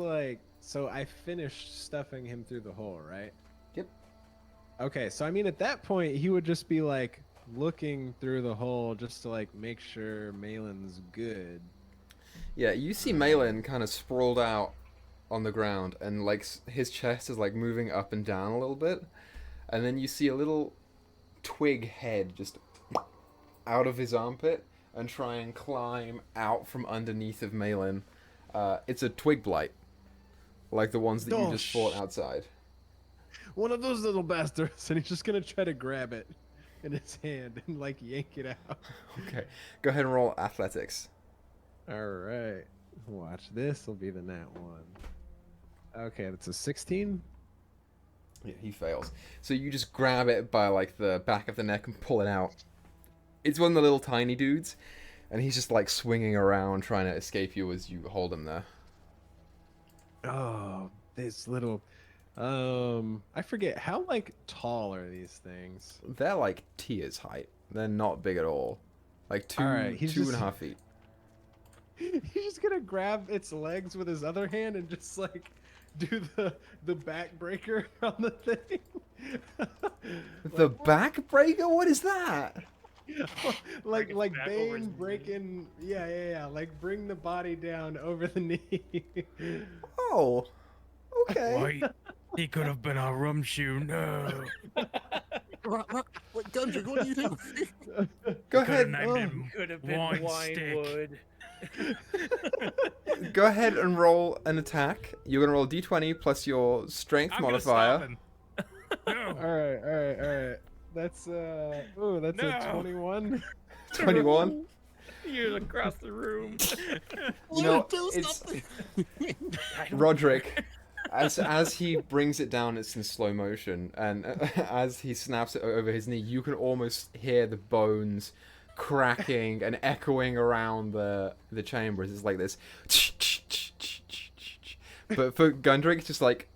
C: so I finished stuffing him through the hole, right?
A: Yep.
C: Okay, so I mean, at that point, he would just be like looking through the hole just to like make sure Malin's good.
A: Yeah, you see Malin kind of sprawled out on the ground, and like his chest is like moving up and down a little bit, and then you see a little twig head just out of his armpit and try and climb out from underneath of Malin. It's a twig blight, like the ones that you just fought outside.
C: One of those little bastards, and he's just gonna try to grab it in his hand and like yank it out.
A: Okay, go ahead and roll athletics.
C: All right, watch this. Will be the nat one. Okay, that's a 16.
A: Yeah, he fails. So you just grab it by like the back of the neck and pull it out. It's one of the little tiny dudes, and he's just like swinging around trying to escape you as you hold him there.
C: Oh, this little. I forget how like tall are these things?
A: They're like Tia's height. They're not big at all. Like two,
C: All right, he's
A: two and a
C: just-
A: half feet.
C: He's just gonna grab its legs with his other hand and just like do the backbreaker on the thing.
A: The backbreaker? What is that?
C: like
D: Break its back over his
C: Bane
D: knee.
C: breaking, yeah, like bring the body down over the knee.
A: Oh, okay.
B: Wait, he could have been a rum shoe. No.
E: What, Gundry, what are you doing?
A: Go
B: Could have
A: ahead.
B: named him
D: Could have been
B: Wine
D: Winewood.
A: Go ahead and roll an attack. You're gonna roll a d20 plus your strength
B: I'm gonna stop
A: modifier.
B: him. No.
C: all right. That's that's
B: No.
C: a 21.
A: 21.
D: You're across the room.
A: You know,
E: do
A: it's
E: something.
A: Roderick. As he brings it down, it's in slow motion, and as he snaps it over his knee, you can almost hear the bones cracking and echoing around the chambers. It's like this. But for Gundrick, it's just like,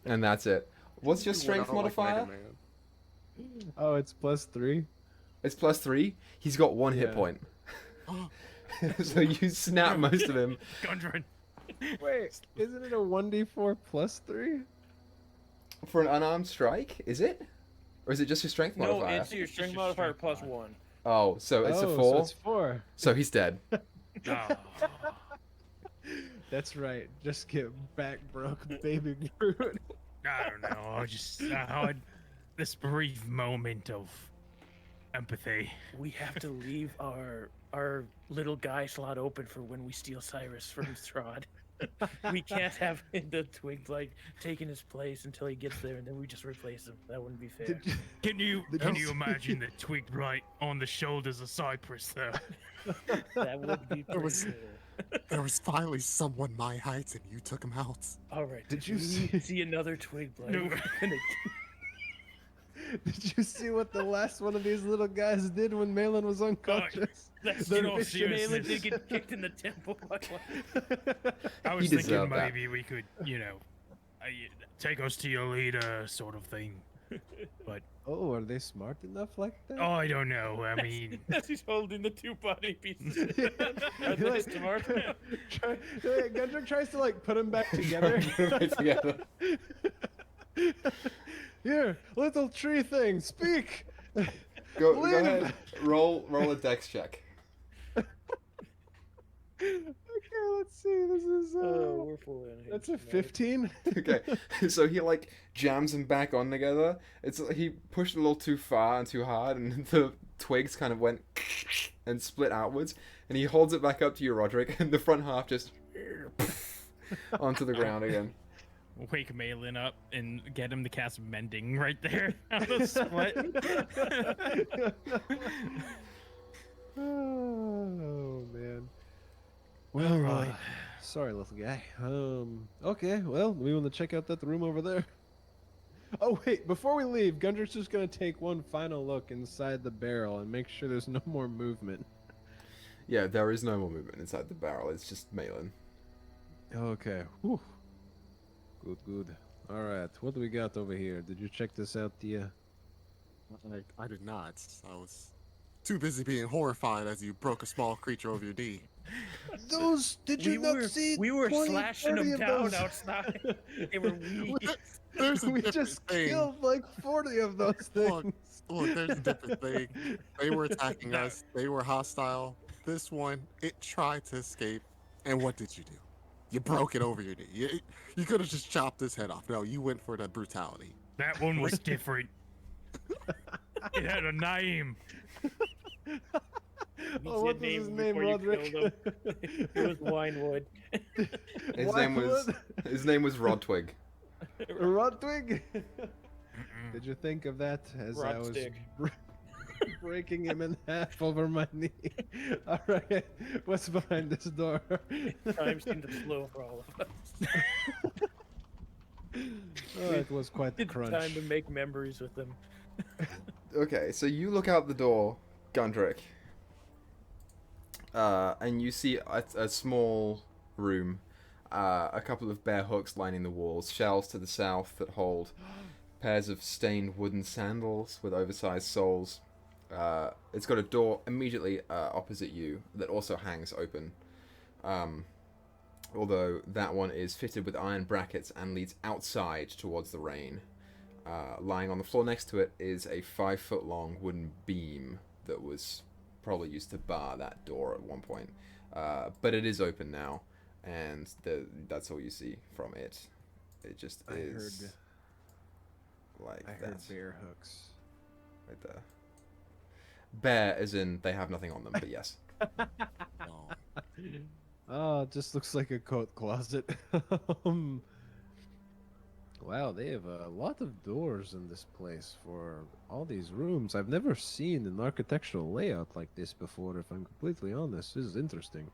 A: and that's it. What's your strength
E: Went out like Mega
A: modifier?
E: Man.
C: Oh, it's +3.
A: It's +3. He's got 1 hit
C: Yeah.
A: point. So you snap most of him.
B: Gundren.
C: Wait, isn't it a 1d4 +3?
A: For an unarmed strike, is it? Or is it just your strength
D: No,
A: modifier?
D: it's your
B: It's
D: strength
B: your
D: modifier
B: strength
D: +1.
A: Oh, so it's a
C: Oh,
A: 4?
C: So it's 4.
A: So he's dead.
B: Oh.
C: That's right. Just get back broke, baby Groot.
B: I don't know. I just this brief moment of empathy.
D: We have to leave our little guy slot open for when we steal Cyrus from Strahd. We can't have the twig blight taking his place until he gets there, and then we just replace him. That wouldn't be fair.
B: Can you
C: Did
B: can
C: you
B: you
C: see-
B: imagine the twig blight on the shoulders of Cypress though?
D: That would be
E: There was-
D: pretty cool.
E: There was finally someone my height, and you took him out.
D: All right.
C: Did you
D: we
C: see-
D: see another twig blight?
B: No.
D: We're gonna
C: Did you see what the last one of these little guys did when Malin was unconscious?
D: That's
C: The
B: in all
C: vicious-
D: Malin
B: seriousness.
D: did get kicked in the temple. by one.
B: I was
A: He
B: thinking
A: deserved that.
B: maybe we could, take us to your leader, sort of thing.
C: Oh, are they smart enough like that?
B: Oh, I don't know. I mean,
D: As he's holding the two body pieces. Are
C: You're
D: they
C: like-
D: smart?
C: Gundrick tries to like put them back together.
A: Right together.
C: Here, little tree thing, speak.
A: Go
C: Live.
A: ahead. Roll a dex check.
C: Okay, let's see. This is
D: Oh, we're fully unhinged
C: that's a
D: tonight.
C: 15.
A: Okay, so he like jams them back on together. It's he pushed a little too far and too hard, and the twigs kind of went and split outwards. And he holds it back up to you, Roderick, and the front half just onto the ground again.
B: wake Malin up and get him to cast mending right there on the split.
C: Oh man. Well,
B: Alright.
C: sorry, little guy. Okay. Well, we want to check out that room over there. Oh wait, before we leave, Gundrick's just gonna take one final look inside the barrel and make sure there's no more movement.
A: Yeah, there is no more movement inside the barrel. It's just Malin.
C: Okay. Whew. Good. All right. What do we got over here? Did you check this out, Tia?
E: I did not. I was too busy being horrified as you broke a small creature over your knee.
C: Those, did you not see
D: we were
C: 20,
D: slashing
C: 30
D: them
C: of
D: down
C: those?
D: outside. They were weak.
E: There's a
C: We
E: different
C: just
E: thing.
C: killed like 40 of those
E: Look,
C: things.
E: look, there's a different thing. They were attacking us. They were hostile. This one, it tried to escape. And what did you do? You broke it over your knee. You could have just chopped his head off. No, you went for the brutality.
B: That one was different. It had a name.
C: Oh, what was his name,
D: before you
C: Roderick?
D: killed him. It was Winewood.
A: His name was Rodtwig.
C: Rodwig? Did you think of that as I was
D: Rodstick.
C: breaking him in half over my knee? All right, what's behind this door?
D: Time seemed to slow for all of us.
C: Oh, it was quite the
D: It's
C: crunch.
D: time to make memories with them.
A: Okay, so you look out the door, Gundrick, and you see a small room, a couple of bare hooks lining the walls, shelves to the south that hold pairs of stained wooden sandals with oversized soles. It's got a door immediately opposite you that also hangs open, although that one is fitted with iron brackets and leads outside towards the rain. Lying on the floor next to it is a 5-foot-long wooden beam that was probably used to bar that door at one point. But it is open now, and that's all you see from it. It just is like
C: I
A: that.
C: heard bear hooks.
A: Right there. Bare as in they have nothing on them, but yes.
E: Oh,
C: Oh, it just looks like a coat closet. Wow, they have a lot of doors in this place for all these rooms. I've never seen an architectural layout like this before, if I'm completely honest. This is interesting.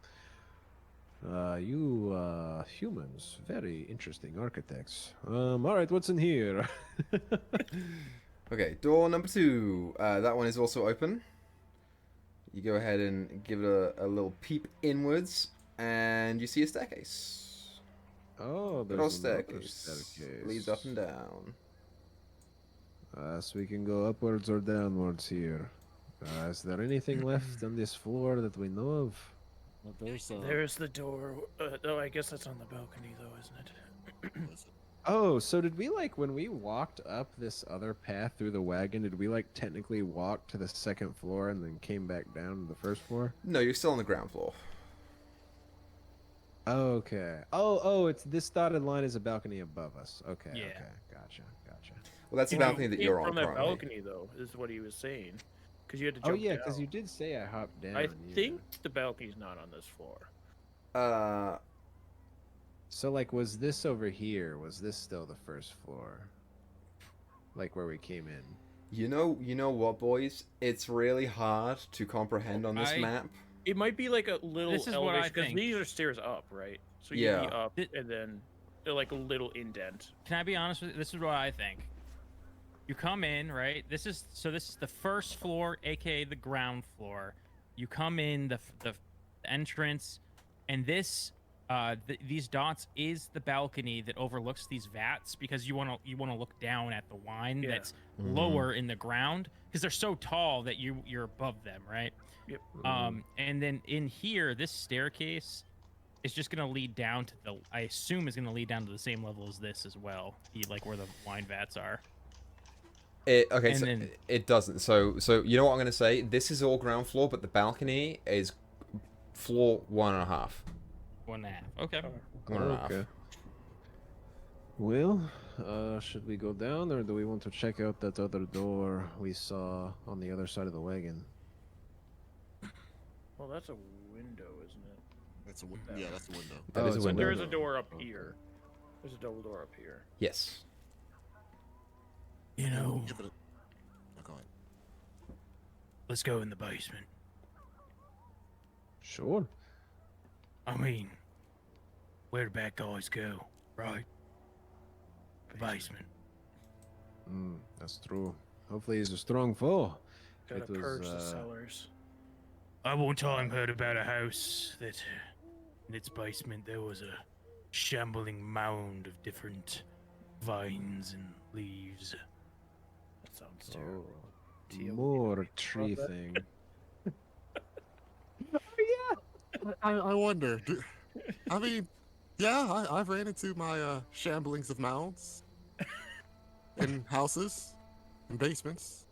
C: You humans, very interesting architects. All right, what's in here?
A: Okay, door number 2. That one is also open. You go ahead and give it a little peep inwards, and you see a staircase.
C: Oh,
A: Little
C: there's another
A: staircase. Leads up and down.
C: So we can go upwards or downwards here. Is there anything left on this floor that we know of?
E: well,
D: There's the door. Oh, I guess that's on the balcony, though, isn't it?
C: Oh, so did we when we walked up this other path through the wagon, did we technically walk to the second floor and then came back down to the first floor?
A: No, you're still on the ground floor.
C: Okay. Oh, it's this dotted line is a balcony above us. Okay.
B: Yeah.
C: Okay. Gotcha.
A: Well, that's the
D: You
A: balcony that
D: came
A: you're on
D: from that
A: currently.
D: balcony, though, is what he was saying. Because you had to
C: Oh
D: jump
C: yeah,
D: down.
C: because you did say I hopped down.
D: I
C: yeah.
D: think the balcony's not on this floor.
C: So was this over here? Was this still the first floor? Where we came in?
A: You know what, boys? It's really hard to comprehend on this map.
D: It might be like a little
B: This is what I
D: elevation, because
B: think.
D: these are stairs up, right? So you'd
A: Yeah.
D: be up, and then like a little indent.
B: Can I be honest with you? This is what I think. You come in, right? This is the first floor, aka the ground floor. You come in the entrance, and these dots is the balcony that overlooks these vats, because you want to look down at the wine that's lower in the ground, because they're so tall that you're above them, right?
D: Yep.
B: And then in here, this staircase is just gonna lead down to I assume is gonna lead down to the same level as this as well, where the wine vats are.
A: It doesn't. So you know what I'm gonna say? This is all ground floor, but the balcony is floor 1.5.
B: 1.5. Okay.
A: 1.5.
C: Okay. Well, should we go down, or do we want to check out that other door we saw on the other side of the wagon?
D: Well, that's a window, isn't it?
E: that's a yeah, that's a window.
A: That is a
C: it's
A: window.
D: There is a
C: window.
D: door up
C: Okay.
D: here. There's a double door up here.
A: Yes.
B: You know,
E: Give it a... Oh, go ahead.
B: let's go in the basement.
C: Sure.
B: I mean, where the bad guys go, right? The basement.
C: That's true. Hopefully he's a strong foe.
D: Gotta
C: It was,
D: purge the cellars.
B: I one time heard about a house that in its basement there was a shambling mound of different vines and leaves.
D: That sounds
C: Oh,
D: terrible. Teal.
C: more tree thing.
E: I wonder. I mean, yeah, I've ran into my shamblings of mounds in houses and basements.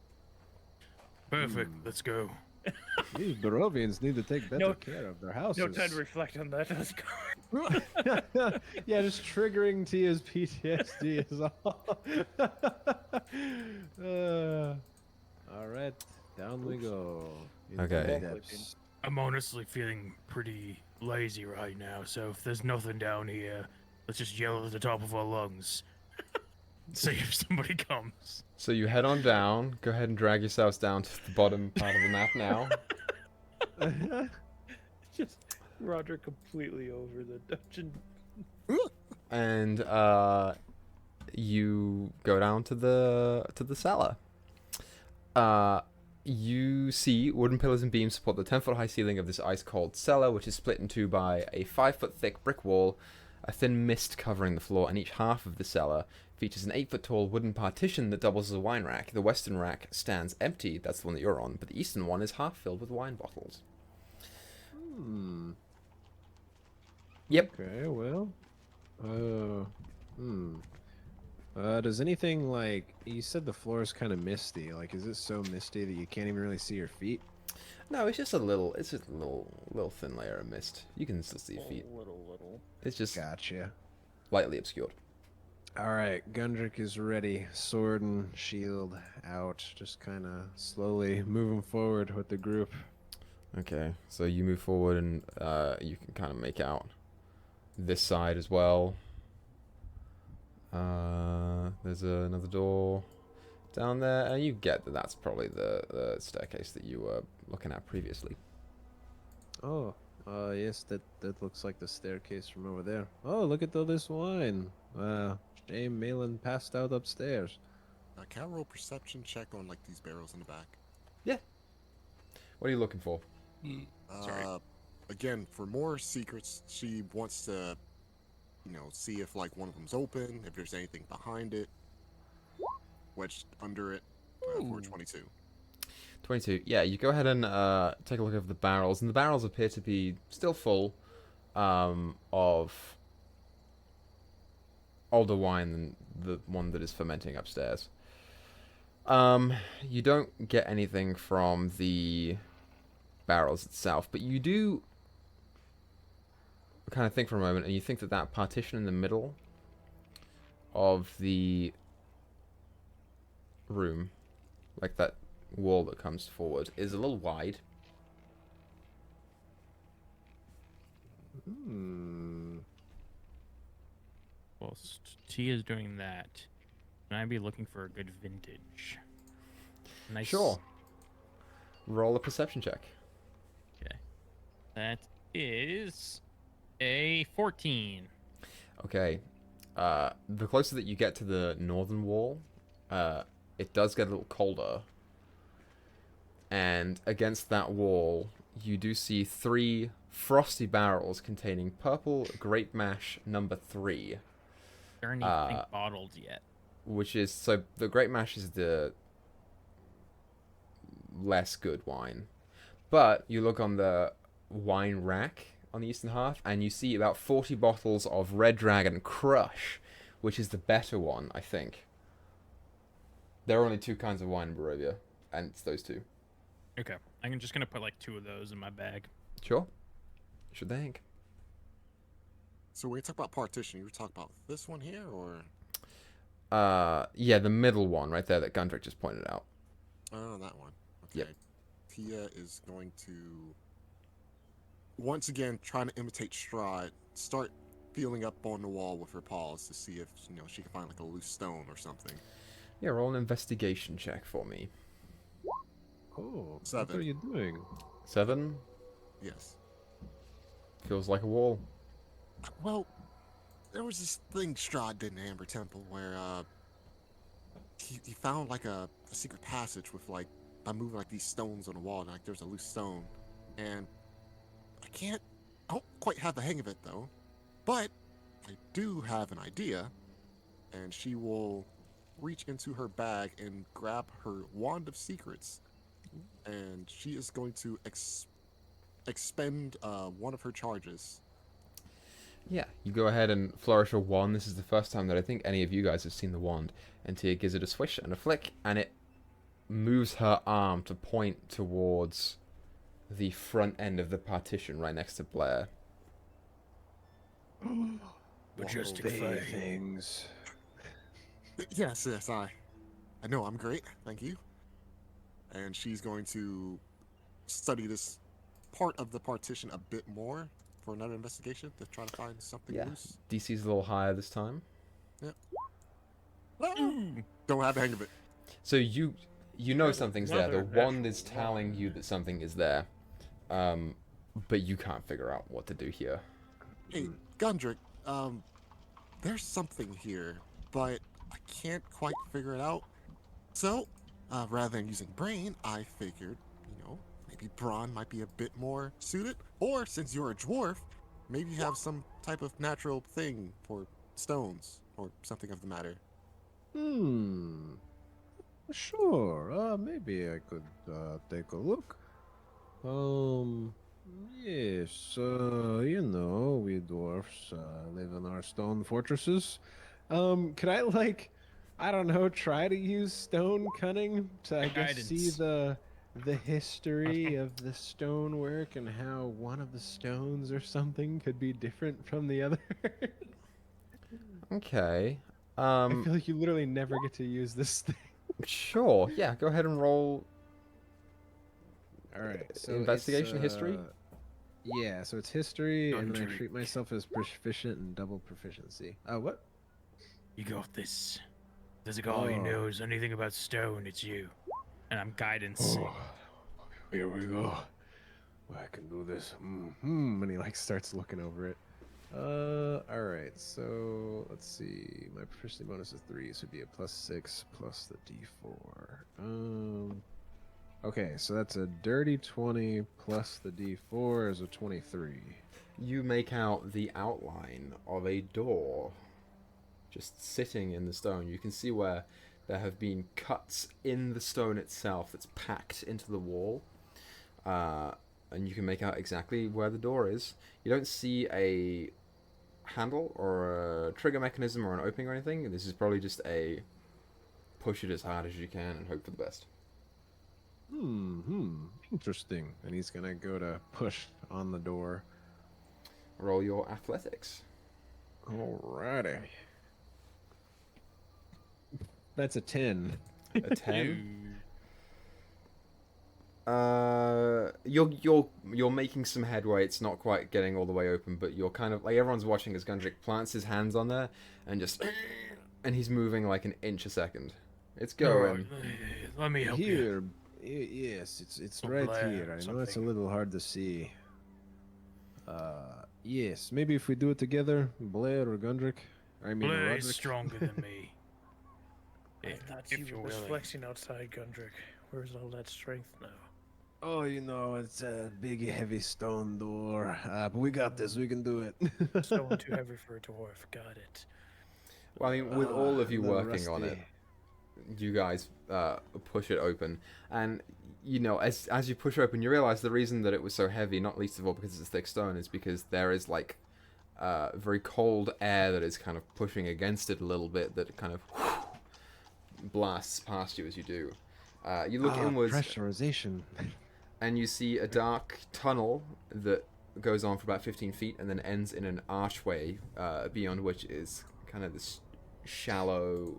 B: Perfect. Let's go.
C: These Barovians need to take better
D: No-
C: care of their
D: No
C: houses.
D: time to reflect on that. Let's go.
C: Yeah, just triggering Tia's PTSD is all. All right, down we go. into
A: Okay.
C: the depths.
B: I'm honestly feeling pretty lazy right now, so if there's nothing down here, let's just yell at the top of our lungs. See if somebody comes.
A: So you head on down. Go ahead and drag yourselves down to the bottom part of the map now.
D: Just Roger completely over the dungeon.
A: And you go down to the cellar. You see wooden pillars and beams support the 10-foot high ceiling of this ice-cold cellar, which is split in two by a 5-foot thick brick wall, a thin mist covering the floor, and each half of the cellar features an 8-foot tall wooden partition that doubles as a wine rack. The western rack stands empty, that's the one that you're on, but the eastern one is half filled with wine bottles.
C: Hmm.
A: Yep.
C: Okay, well. Does anything like you said the floor is kind of misty? Like, is it so misty that you can't even really see your feet?
A: No, it's just a little thin layer of mist. You can still see your feet.
D: Little.
A: It's just
C: Gotcha.
A: lightly obscured.
C: All right, Gundrick is ready, sword and shield out, just kind of slowly moving forward with the group.
A: Okay, so you move forward and you can kind of make out this side as well. There's another door down there, and you get that that's probably the staircase that you were looking at previously.
C: Oh, yes, that looks like the staircase from over there. Oh, look at all this wine. Shame Malin passed out upstairs.
E: Can I roll perception check on like these barrels in the back?
A: What are you looking for?
B: Sorry.
E: Again, for more secrets, she wants to, see if like one of them's open, if there's anything behind it, wedged under it. For 22.
A: 22. Yeah, you go ahead and take a look at the barrels, and the barrels appear to be still full of older wine than the one that is fermenting upstairs. You don't get anything from the barrels itself, but you do kind of think for a moment, and you think that that partition in the middle of the room, like that wall that comes forward, is a little wide.
B: Whilst Tia's doing that, can I be looking for a good vintage? Nice.
A: Sure. Roll a perception check.
B: Okay. That is a 14.
A: Okay. The closer that you get to the northern wall, it does get a little colder. And against that wall, you do see 3 frosty barrels containing purple grape mash number 3.
B: There aren't anything bottled yet.
A: Which is, so the grape mash is the less good wine. But you look on the wine rack on the eastern half, and you see about 40 bottles of Red Dragon Crush, which is the better one, I think. There are only 2 kinds of wine in Barovia, and it's those 2.
B: Okay. I'm just going to put like 2 of those in my bag.
A: Sure. Should think.
E: So when you talk about partition, you were talking about this one here, or?
A: Yeah, the middle one right there that Gundrick just pointed out.
E: Oh, that one. Okay.
A: Yep.
E: Tia is going to, once again, trying to imitate Strahd, start feeling up on the wall with her paws to see if, she can find like a loose stone or something.
A: Yeah, roll an investigation check for me.
C: Oh,
E: 7.
C: what are you doing?
A: 7?
E: Yes.
A: Feels like a wall.
E: Well, there was this thing Strahd did in Amber Temple where he found like a secret passage with like, by moving like these stones on the wall, like there's a loose stone, and I don't quite have the hang of it though, but I do have an idea. And she will reach into her bag and grab her wand of secrets, and she is going to expend one of her charges.
A: Yeah, you go ahead and flourish a wand. This is the first time that I think any of you guys have seen the wand. And Tia gives it a swish and a flick, and it moves her arm to point towards the front end of the partition right next to Blair.
D: Majestic
C: Obey
D: Fae.
C: things.
E: Yes, I know I'm great, thank you. And she's going to study this part of the partition a bit more for another investigation to try to find something
A: Yeah,
E: loose.
A: DC's a little higher this time.
E: Yep. Don't have the hang of it.
A: So you know something's there. The
D: Another
A: wand is
D: natural
A: telling
D: one.
A: you that something is there. But you can't figure out what to do here.
E: Hey, Gundrick, there's something here, but I can't quite figure it out. So, rather than using brain, I figured, maybe brawn might be a bit more suited. Or, since you're a dwarf, maybe you have some type of natural thing for stones or something of the matter.
C: Sure. Maybe I could take a look. Yes. We dwarfs live in our stone fortresses. Could I I don't know, try to use stone cunning to I guess see
B: Guidance.
C: the history of the stonework and how one of the stones or something could be different from the other?
A: Okay.
C: I feel like you literally never get to use this thing.
A: Sure. Yeah, go ahead and roll
C: All right, so
A: investigation
C: it's,
A: history.
C: Yeah, so it's history, and then I
D: Gundrick.
C: treat myself as proficient in double proficiency. What?
B: You got this. There's a guy who
C: Oh.
B: knows anything about stone. It's you. And I'm guidance.
C: Here we go. I can do this. And he starts looking over it. All right. So let's see. My proficiency bonus is 3, so it'd be a +6 plus the D4. Okay, so that's a dirty 20 plus the D4 is a 23.
A: You make out the outline of a door just sitting in the stone. You can see where there have been cuts in the stone itself that's packed into the wall. And you can make out exactly where the door is. You don't see a handle or a trigger mechanism or an opening or anything. This is probably just a push it as hard as you can and hope for the best.
C: Interesting. And he's gonna go to push on the door.
A: Roll your athletics.
C: Alrighty. That's a 10.
A: A 10.
B: Ew.
A: You're making some headway. It's not quite getting all the way open, but you're kind of like everyone's watching as Gundrick plants his hands on there and just and he's moving like an inch a second. It's going.
B: Alright, let me help you.
C: Here. Yes, it's
B: Or
C: right
B: Blair
C: here.
B: or
C: I know it's a
B: something.
C: little hard to see. Yes, maybe if we do it together, Blair or Gundrick. I mean,
B: Blair
C: Roderick.
B: is stronger than me.
D: I thought
B: if
D: you
B: you're
D: were
B: willing.
D: flexing outside, Gundrick. Where's all that strength now?
C: Oh, it's a big, heavy stone door. But we got this. We can do it.
D: Stone too heavy for a dwarf. Got it.
A: Well, I mean, with all of you
C: a little
A: working on it,
C: rusty.
A: you guys push it open, and as you push open, you realize the reason that it was so heavy, not least of all because it's thick stone, is because there is very cold air that is kind of pushing against it a little bit, that kind of blasts past you as you do. You look inwards,
C: Pressurization.
A: and you see a dark tunnel that goes on for about 15 feet and then ends in an archway, beyond which is kind of this shallow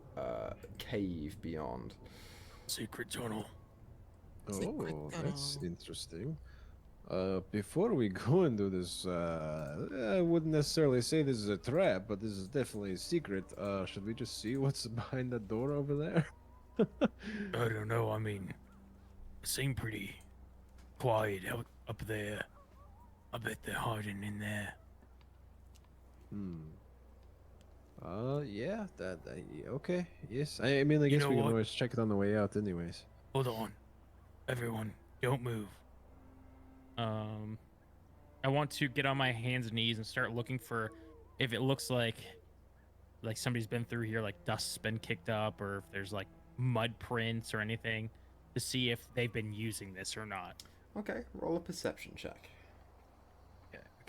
A: cave beyond.
B: Secret tunnel.
C: Oh, that's interesting. Before we go into this, I wouldn't necessarily say this is a trap, but this is definitely a secret. Should we just see what's behind that door over there?
B: I don't know. I mean, it seemed pretty quiet out up there. I bet they're hiding in there.
C: Yeah, okay, yes. I mean, I guess
B: know
C: we can
B: what?
C: always check it on the way out, anyways.
B: Hold on, everyone, don't move. I want to get on my hands and knees and start looking for if it looks like somebody's been through here, like dust's been kicked up, or if there's like mud prints or anything, to see if they've been using this or not.
A: Okay, roll a perception check.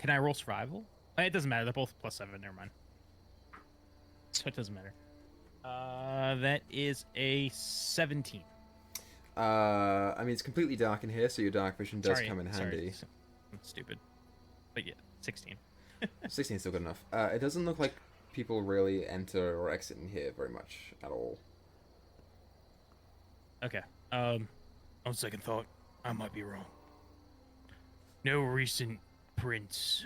B: Can I roll survival? It doesn't matter. They're both +7. Never mind. So it doesn't matter. That is a 17.
A: I mean, it's completely dark in here, so your dark vision does
B: Sorry,
A: come in handy.
B: Sorry. I'm stupid. But yeah, 16.
A: 16 is still good enough. It doesn't look like people really enter or exit in here very much at all.
B: Okay. On second thought, I might be wrong. No recent prints.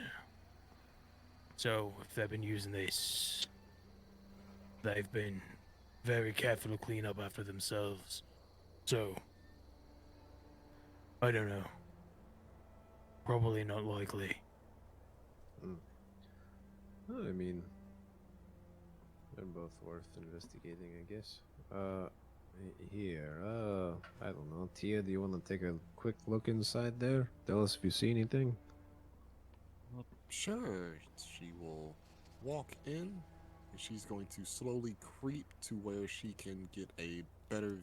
B: So if they've been using this, they've been very careful to clean up after themselves. So I don't know. Probably not likely.
C: Well, I mean, they're both worth investigating, I guess. Here, I don't know. Tia, do you want to take a quick look inside there? Tell us if you see anything.
E: Sure. She will walk in, and she's going to slowly creep to where she can get a better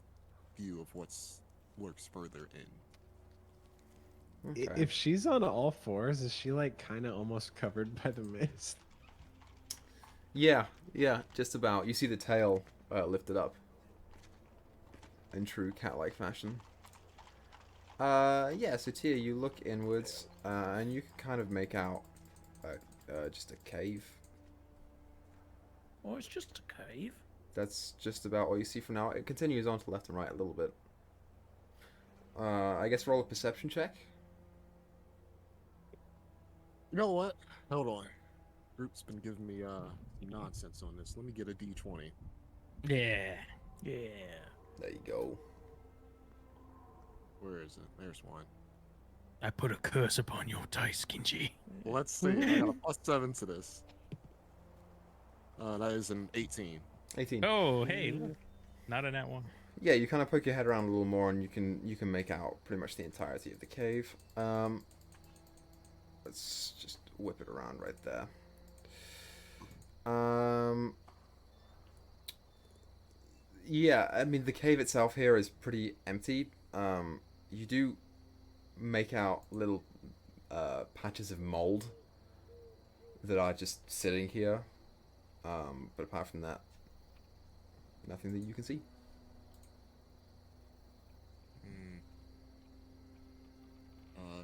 E: view of what's lurks further in.
A: Okay.
C: If she's on all fours, is she like kind of almost covered by the mist?
A: Yeah, just about. You see the tail lifted up in true cat-like fashion. Yeah, so Tia, you look inwards, and you can kind of make out just a cave.
D: Oh, it's just a cave.
A: That's just about all you see for now. It continues on to the left and right a little bit. I guess roll a perception check.
E: You know what? Hold on. Group's been giving me nonsense on this. Let me get a D20.
B: Yeah.
D: Yeah.
A: There you go.
E: Where is it? There's one.
B: I put a curse upon your dice, Kinji.
E: Let's see. I got a +7 to this. That is an 18.
A: 18.
B: Oh, hey. Look. Not a nat one.
A: Yeah, you kind of poke your head around a little more, and you can make out pretty much the entirety of the cave. Let's just whip it around right there. Yeah, I mean the cave itself here is pretty empty. You do make out little patches of mold that are just sitting here. But apart from that, nothing that you can see.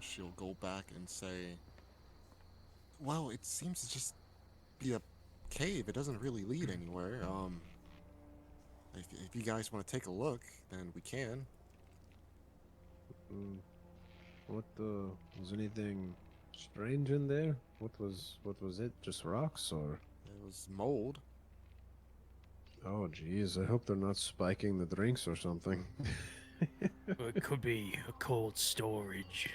E: She'll go back and say, well, it seems to just be a cave. It doesn't really lead anywhere. If you guys want to take a look, then we can.
C: Was anything strange in there? What was it? Just rocks or?
E: It was mold.
C: Oh geez, I hope they're not spiking the drinks or something.
B: It could be a cold storage.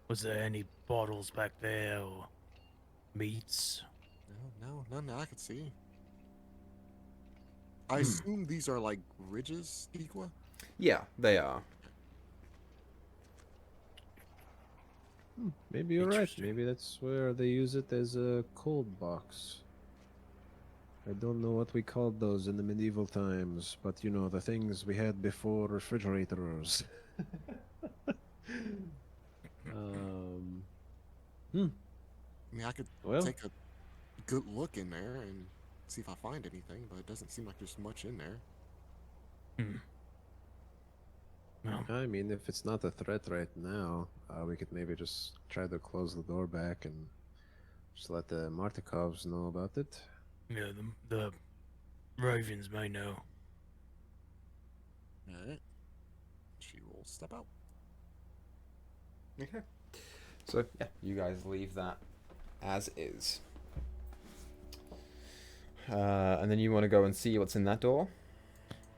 B: Was there any bottles back there or meats?
E: No, none that I could see. I assume these are like ridges, Equa?
A: Yeah, they are.
C: Maybe you're right. Maybe that's where they use it as a cold box. I don't know what we called those in the medieval times, but you know, the things we had before refrigerators.
E: I mean, I could take a good look in there and see if I find anything, but it doesn't seem like there's much in there.
B: No.
C: I mean, if it's not a threat right now, we could maybe just try to close the door back and just let the Martikovs know about it.
B: Yeah, the Ravens may know.
E: Alright. She will step out.
A: Okay. So, yeah, you guys leave that as is. And then you want to go and see what's in that door?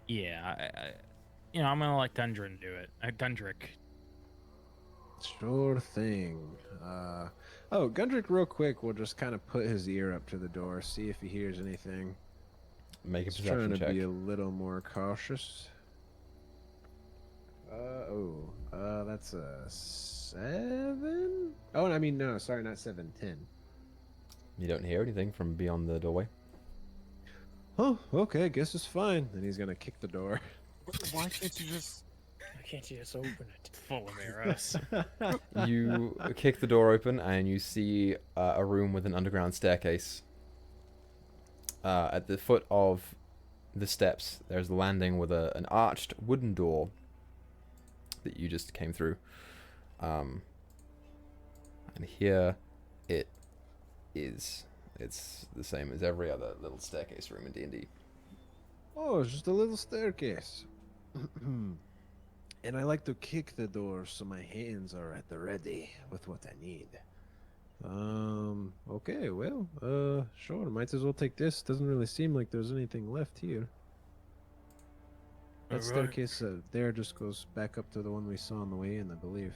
B: Yeah, I'm gonna let Gundren do it. Gundrick.
C: Sure thing. Gundrick, real quick, will just kind of put his ear up to the door, see if he hears anything.
A: Make a
C: He's trying
A: perception
C: to
A: check.
C: be a little more cautious. That's a 7? Oh, I mean, no, sorry, not 7, 10.
A: You don't hear anything from beyond the doorway?
C: Oh, okay, guess it's fine. Then he's gonna kick the door.
E: Why can't you just
D: can't you just open it?
B: Full of arrows.
A: You kick the door open and you see a room with an underground staircase. At the foot of the steps, there's a landing with an arched wooden door that you just came through. And here it is. It's the same as every other little staircase room in D&D.
C: Oh, it's just a little staircase. And I like to kick the door so my hands are at the ready with what I need. Okay, well, sure, might as well take this. Doesn't really seem like there's anything left here. That
B: Alright.
C: staircase there just goes back up to the one we saw on the way in, I believe.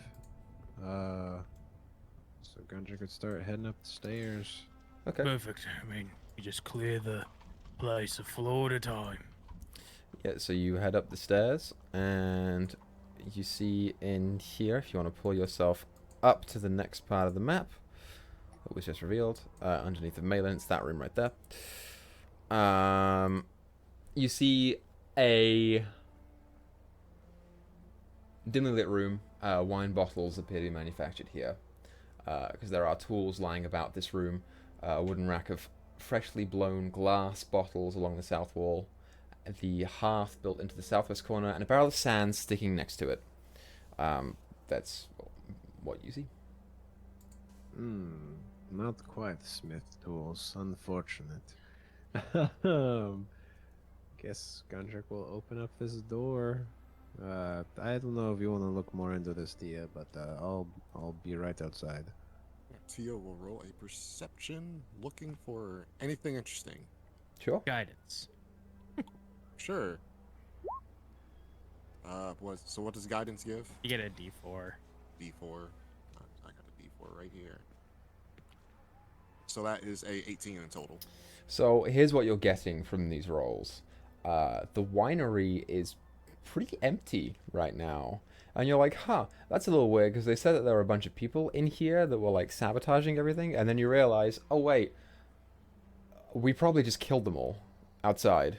C: So Gunja could start heading up the stairs.
A: Okay.
B: Perfect. I mean, you just clear the place a floor at a time.
A: Yeah, so you head up the stairs, and you see in here, if you want to pull yourself up to the next part of the map that was just revealed, underneath the Malin, it's that room right there. You see a dimly lit room. Wine bottles appear to be manufactured here, because there are tools lying about this room. A wooden rack of freshly blown glass bottles along the south wall, the hearth built into the southwest corner, and a barrel of sand sticking next to it. That's what you see.
C: Not quite smith tools, unfortunate. Guess Gondrick will open up this door. I don't know if you want to look more into this, Tia, but I'll be right outside.
E: Tia will roll a perception, looking for anything interesting.
A: Sure.
B: Guidance.
E: Sure. So what does guidance give?
B: You get a D4.
E: D4. I got a D4 right here. So that is a 18 in total.
A: So here's what you're getting from these rolls. The winery is pretty empty right now. And you're like, huh, that's a little weird, because they said that there were a bunch of people in here that were, like, sabotaging everything, and then you realize, oh, wait, we probably just killed them all outside.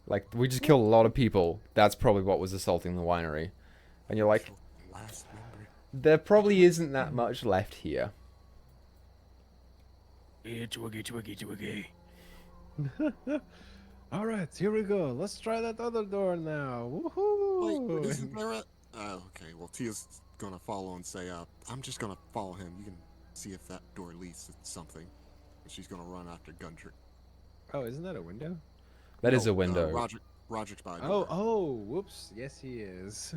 A: Like, we just killed a lot of people. That's probably what was assaulting the winery. And you're like,
E: Last member.
A: there probably isn't that much left here.
B: Twiggy, twiggy, twiggy.
C: All right, here we go. Let's try that other door now. Woohoo!
E: Wait, isn't there a... okay, well, Tia's gonna follow and say, I'm just gonna follow him. You can see if that door leads to something. And she's gonna run after Gundrick.
C: Oh, isn't that a window?
A: That is a window.
E: Roderick's by a
C: Oh,
E: door.
C: whoops. Yes, he is.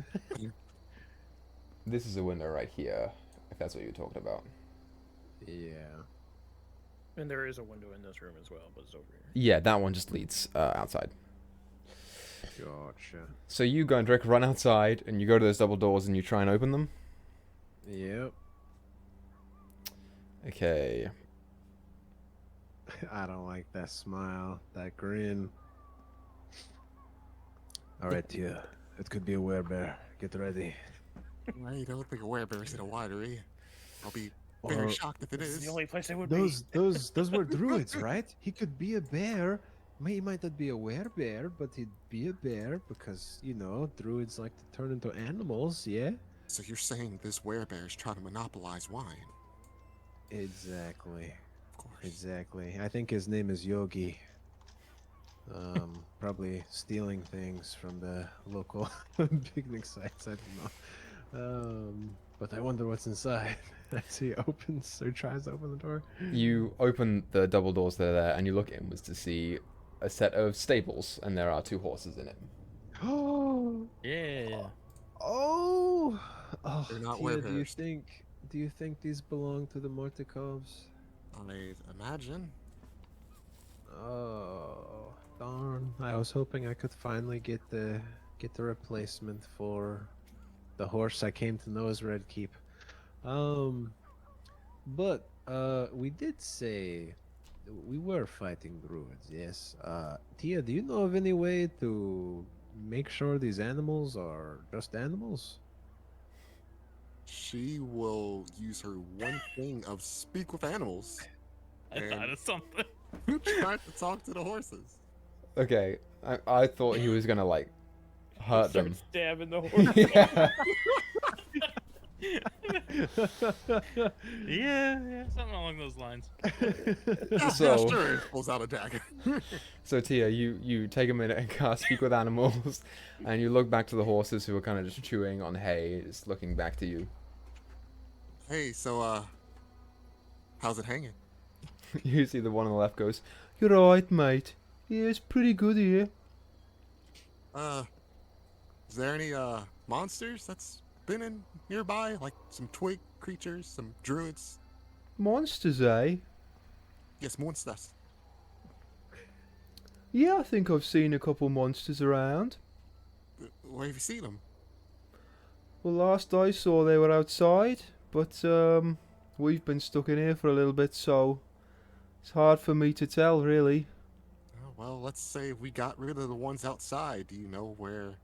A: This is a window right here, if that's what you're talking about.
C: Yeah.
D: And there is a window in this room as well, but it's over here.
A: Yeah, that one just leads outside.
C: Gotcha.
A: So you, Gundrick, run outside, and you go to those double doors, and you try and open them.
C: Yep.
A: Okay.
C: I don't like that smile, that grin. All right, Tia. It could be a werebear. Get ready.
E: Hey, don't think a werebear's in a winery. I'll be very shocked if it
D: This is
E: is.
D: the only place I would
C: Those were druids, right? He could be a bear. He might not be a werebear, but he'd be a bear because, you know, druids like to turn into animals, yeah?
E: So you're saying this werebear's trying to monopolize wine?
C: Exactly.
E: Of course.
C: Exactly. I think his name is Yogi. Probably stealing things from the local picnic sites. I don't know. But I wonder what's inside. As he opens or tries to open the door.
A: You open the double doors that are there, and you look inwards to see a set of stables, and there are 2 horses in it.
C: Oh,
B: Yeah.
C: oh,
E: They're not
C: Tia,
E: werebears.
C: do you think these belong to the Mortikovs?
E: I'd imagine.
C: Oh, darn! I was hoping I could finally get the replacement for the horse I came to know as Red Keep. But we did say we were fighting druids, yes. Tia, do you know of any way to make sure these animals are just animals?
E: She will use her one thing of speak with animals.
B: I thought of something.
E: Try to talk to the horses.
A: Okay, I thought he was gonna, like, hurt
D: Start
A: them.
D: stabbing the horse.
A: Yeah.
B: Yeah, something along those lines.
E: Yeah,
A: So-
E: sure. Pulls out a dagger.
A: So Tia, you take a minute and cast Speak with Animals, and you look back to the horses who are kind of just chewing on hay, just looking back to you.
E: Hey, so how's it hanging?
A: You see the one on the left goes, "You're right, mate. Yeah, it's pretty good here."
E: Is there any monsters that's been in nearby, like some twig creatures, some druids?
A: Monsters, eh?
E: Yes, monsters.
A: Yeah, I think I've seen a couple monsters around.
E: Where have you seen them?
A: Well, last I saw they were outside, but we've been stuck in here for a little bit, so it's hard for me to tell, really.
E: Oh, well, let's say we got rid of the ones outside. Do you know where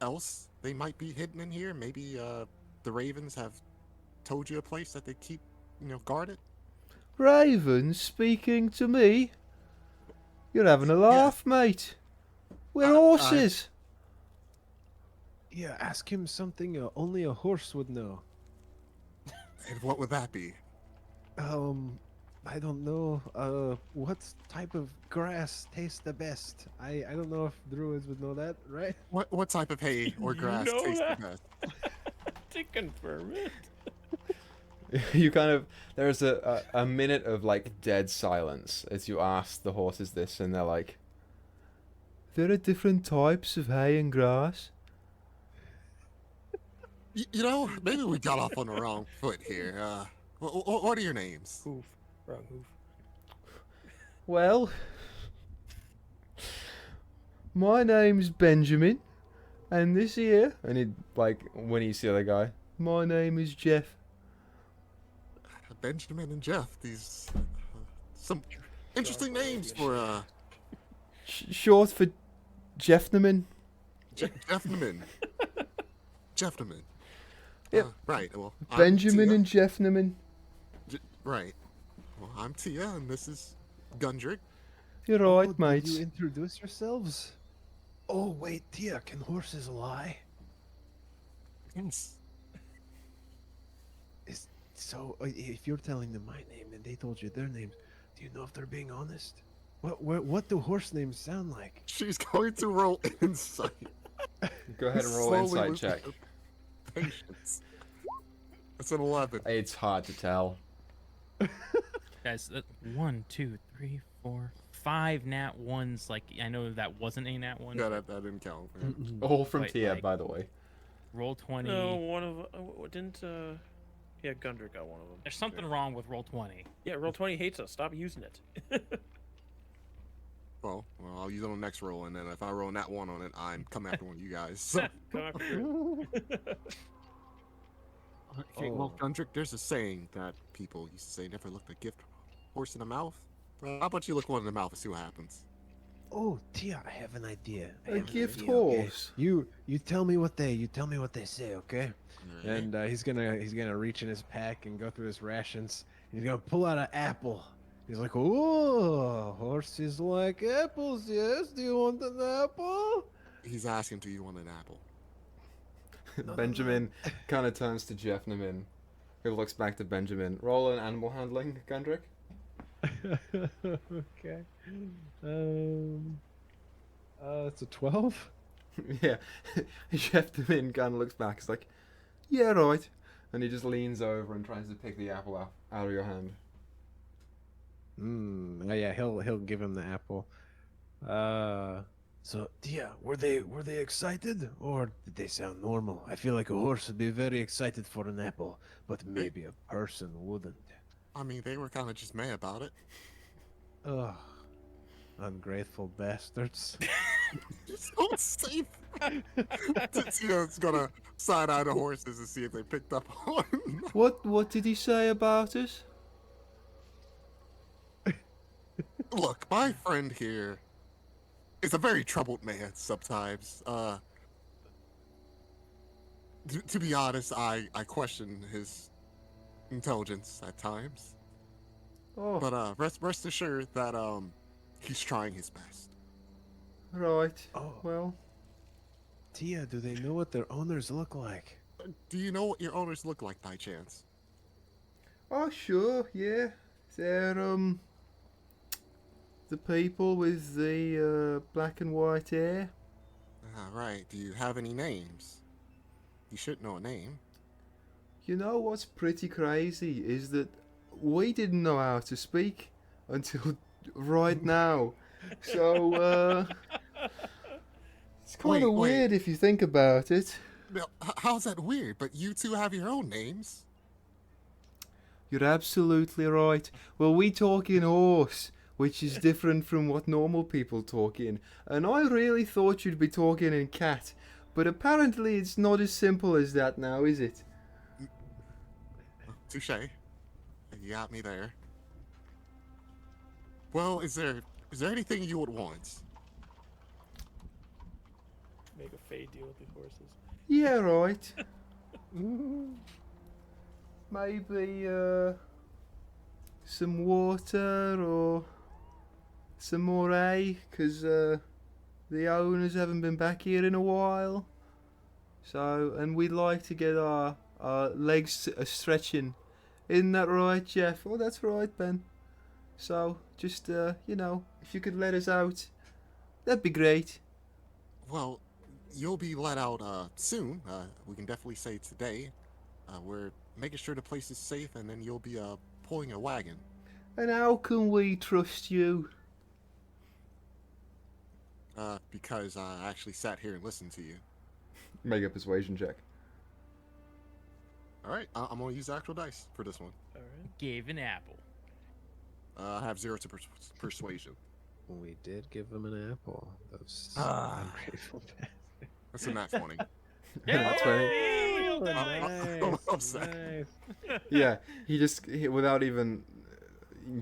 E: else they might be hidden in here? Maybe the ravens have told you a place that they keep, guarded?
A: Ravens speaking to me? You're having a laugh, mate. We're horses.
C: Yeah, ask him something only a horse would know.
E: And what would that be?
C: I don't know. What type of grass tastes the best? I don't know if druids would know that, right?
E: What type of hay or
D: You
E: grass
D: know
E: tastes
D: that?
E: the best?
D: To confirm it.
A: You kind of there's a minute of like dead silence as you ask the horses this, and they're like, "There are different types of hay and grass."
E: Maybe we got off on the wrong foot here. What are your names?
D: Hoof. Wrong hoof.
A: Well, my name's Benjamin, and this here, and he like when you see the other guy, my name is Jeff.
E: Benjamin and Jeff. These some interesting names for
A: Short for Jeffnaman.
E: Jeffnaman. Jeffnaman.
A: Yep.
E: Right. Well, I'm
A: Benjamin
E: Tia.
A: and Jeffnaman.
E: Right. Well, I'm Tia, and this is Gundrick.
A: You're
C: Oh,
A: right,
C: did
A: mate.
C: you introduce yourselves? Oh, wait, Tia, can horses lie?
E: Yes.
C: So, if you're telling them my name and they told you their names, do you know if they're being honest? What do horse names sound like?
E: She's going to roll insight.
A: Go ahead and roll
E: Slowly
A: insight
E: losing
A: check.
E: her Patience. It's an 11.
A: It's hard to tell.
B: Guys, 1, 2, 3, 4, 5 nat ones. Like, I know that wasn't a nat one.
E: Yeah, that didn't count.
A: All from
B: Wait,
A: Tia,
B: like-
A: by the way.
B: Roll 20.
D: No, one of didn't. Yeah, Gundrick got one of them.
B: There's something wrong with roll 20.
D: Yeah, roll 20 hates us. Stop using it.
E: Well, I'll use it on the next roll, and then if I roll that one on it, I'm coming after one of you guys. So.
D: Come after it.
E: Okay, well,
C: Oh.
E: Gundrick, there's a saying that people used to say, never look the gift horse in the mouth. Well, how about you look one in the mouth and see what happens?
C: Oh, Tia, I have an idea. I
A: A
C: have an
A: gift
C: idea, okay?
A: horse.
C: You tell me what they say, okay?
E: Alright.
C: And he's gonna reach in his pack and go through his rations. He's gonna pull out an apple. He's like, "Oh, horses like apples, yes? Do you want an apple?"
E: He's asking, do you want an apple?
A: Benjamin kind of turns to Jeffnaman, who looks back to Benjamin. Roll an animal handling, Gundrick.
C: Okay. It's a 12.
A: Yeah. Jeffnaman kind of looks back. He's like, "Yeah, right." And he just leans over and tries to pick the apple out of your hand.
C: Oh yeah, he'll give him the apple. So Tia, were they excited or did they sound normal? I feel like a horse would be very excited for an apple, but maybe a person wouldn't.
E: I mean, they were kind of just mad about it.
C: Ugh, ungrateful bastards.
E: Just don't say that. Tia's gonna side-eye the horses and see if they picked up on.
A: What did he say about us?
E: Look, my friend here is a very troubled man sometimes. To be honest, I question his intelligence at times.
A: Oh,
E: But rest assured that he's trying his best.
A: right.
C: Oh,
A: Well,
C: Tia, do they know what their owners look like?
E: Do you know what your owners look like by chance?
A: Oh, sure, yeah. They're, the people with the black and white hair.
E: Right. Do you have any names? You should know a name.
A: You know what's pretty crazy is that we didn't know how to speak until right now. So, it's kind of
E: Wait.
A: weird if you think about it.
E: Now, how's that weird? But you two have your own names.
A: You're absolutely right. Well, we talk in horse, which is different from what normal people talk in. And I really thought you'd be talking in cat. But apparently it's not as simple as that now, is it?
E: Touche. You got me there. Well, is there anything you would want?
D: Make a fey deal with these horses.
A: Yeah, right. Maybe some water or some more hay, because the owners haven't been back here in a while. So, and we'd like to get our legs stretching. Isn't that right, Jeff? Oh, that's right, Ben. So, just, you know, if you could let us out, that'd be great.
E: Well, you'll be let out soon. We can definitely say today. We're making sure the place is safe, and then you'll be pulling a wagon.
A: And how can we trust you?
E: Because I actually sat here and listened to you.
A: Make a persuasion check.
E: All right, I'm gonna use actual dice for this one.
D: All right.
B: Gave an apple.
E: I have 0 to persuasion.
C: We did give them an apple. Those ungrateful bastards.
E: That's a nat 20.
A: That's funny.
B: Yay!
C: Oh,
E: I'm upset.
C: nice.
A: Yeah, without even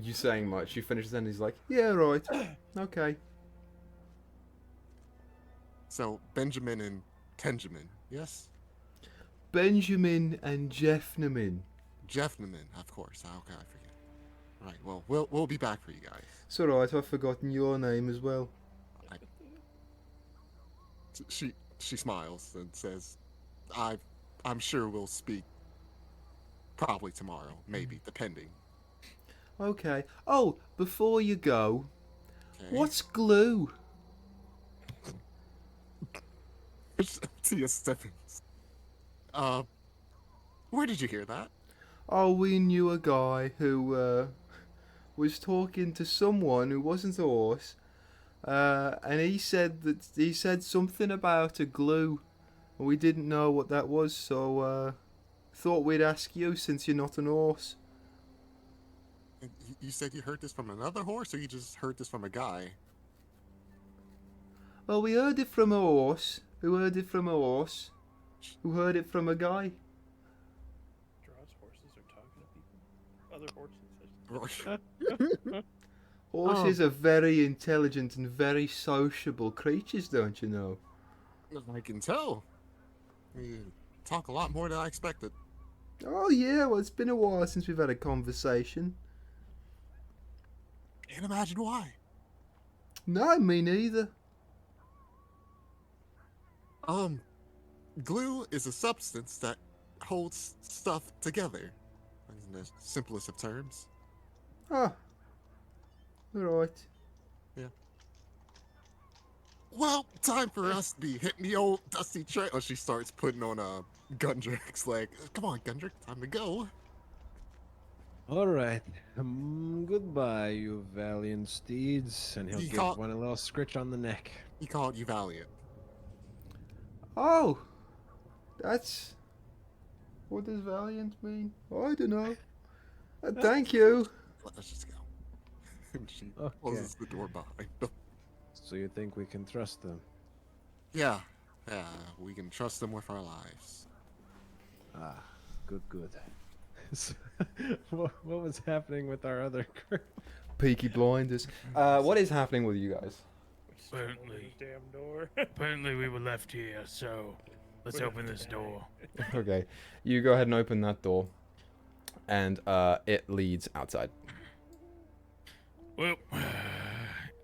A: you saying much, you finish it and he's like, yeah, right. Okay.
E: So, Benjamin and Tenjamin, yes?
A: Benjamin and Jeffnamin.
E: Jeffnamin, of course. How could I forget? Right, well, we'll be back for you guys.
A: It's alright, I've forgotten your name as well.
E: She smiles and says, I'm sure we'll speak probably tomorrow, maybe, depending.
A: Okay. Oh, before you go,
E: Okay.
A: what's glue?
E: Tia Stephens. Where did you hear that?
A: Oh, we knew a guy who was talking to someone who wasn't a horse, and he said something about a glue. We didn't know what that was, so thought we'd ask you since you're not an horse.
E: You said you heard this from another horse, or you just heard this from a guy?
A: Well, we heard it from a horse, who heard it from a horse, who heard it from a guy.
D: Draw's horses are talking to people. Other horses.
A: Horses are very intelligent and very sociable creatures, don't you know?
E: I can tell. You talk a lot more than I expected.
A: Oh yeah, well it's been a while since we've had a conversation.
E: Can't imagine why.
A: No, me neither.
E: Glue is a substance that holds stuff together. In the simplest of terms.
A: Ah, right.
E: Yeah. Well, time for us to be hitting the old dusty trail. Oh, she starts putting on Gundrick's leg. Come on, Gundrick, time to go.
C: All right. Goodbye, you valiant steeds. And he'll
E: You
C: give
E: caught-
C: one a little scritch on the neck.
E: He called you valiant.
A: Oh, that's... What does valiant mean? I don't know. Thank you.
E: Let's just go. And she
C: Okay.
E: closes the door behind them.
C: So you think we can trust them?
E: Yeah, we can trust them with our lives.
C: Ah, good. So, what was happening with our other crew?
A: Peaky Blinders. What is happening with you guys?
B: Apparently.
D: Damn door.
B: Apparently we were left here, so let's open this door.
A: Okay, you go ahead and open that door, and it leads outside.
B: Well,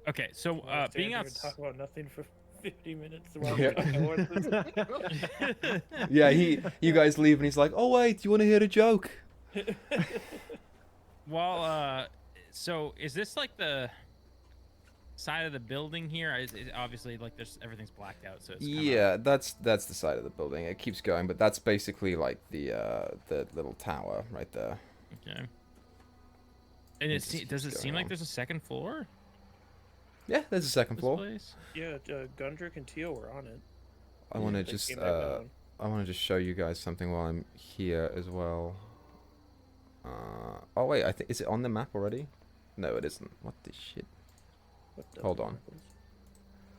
B: okay, so being
D: Stand here and
B: outside.
D: talk about nothing for 50 minutes. While
A: Yeah.
D: we're going this.
A: Yeah, you guys leave and he's like, "Oh wait, do you want to hear a joke?"
B: Well, so is this like the side of the building here? Obviously, like everything's blacked out, so it's
A: Yeah, that's the side of the building. It keeps going, but that's basically like the little tower right there.
B: Okay. And
A: It just
B: does
A: keeps
B: it seem
A: going
B: like
A: on.
B: there's a second floor?
A: Yeah, there's a second
B: This
A: floor.
B: place?
D: Yeah, Gundrick and Teal were on it.
A: I want to
D: They
A: just
D: came back down.
A: I want to just show you guys something while I'm here as well. Oh wait, I think is it on the map already? No, it isn't. What the shit?
D: What the
A: Hold on.
D: fuck?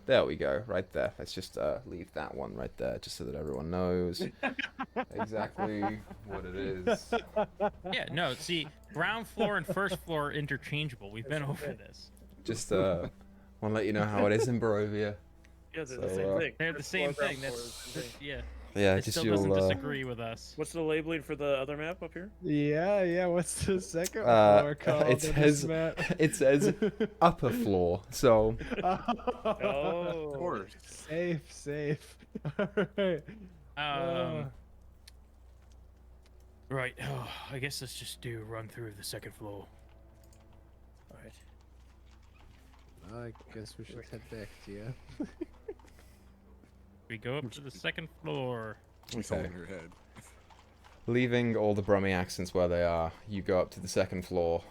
A: There we go, right there. Let's just leave that one right there, just so that everyone knows exactly what it is.
B: Yeah, no, see, ground floor and first floor are interchangeable. We've been over this.
A: Just want to let you know how it is in Barovia.
D: Yeah, they're
A: So,
D: the same thing.
B: They're the
D: First
B: same
D: floor, ground
B: thing.
D: floor is the same thing.
B: Yeah.
A: Yeah,
B: It
A: just
B: still doesn't
A: you'll.
B: disagree with us.
D: What's the labeling for the other map up here?
C: Yeah. What's the second floor called?
A: It
C: in
A: says
C: this map?
A: it says upper floor. So
D: Oh,
E: Of course.
C: Safe. Alright.
B: Right. Oh, I guess let's just do run through the second floor.
D: all right.
C: I guess we should head back to you.
B: We go up to the second floor.
E: He's holding her head.
A: leaving all the Brummy accents where they are, you go up to the second floor.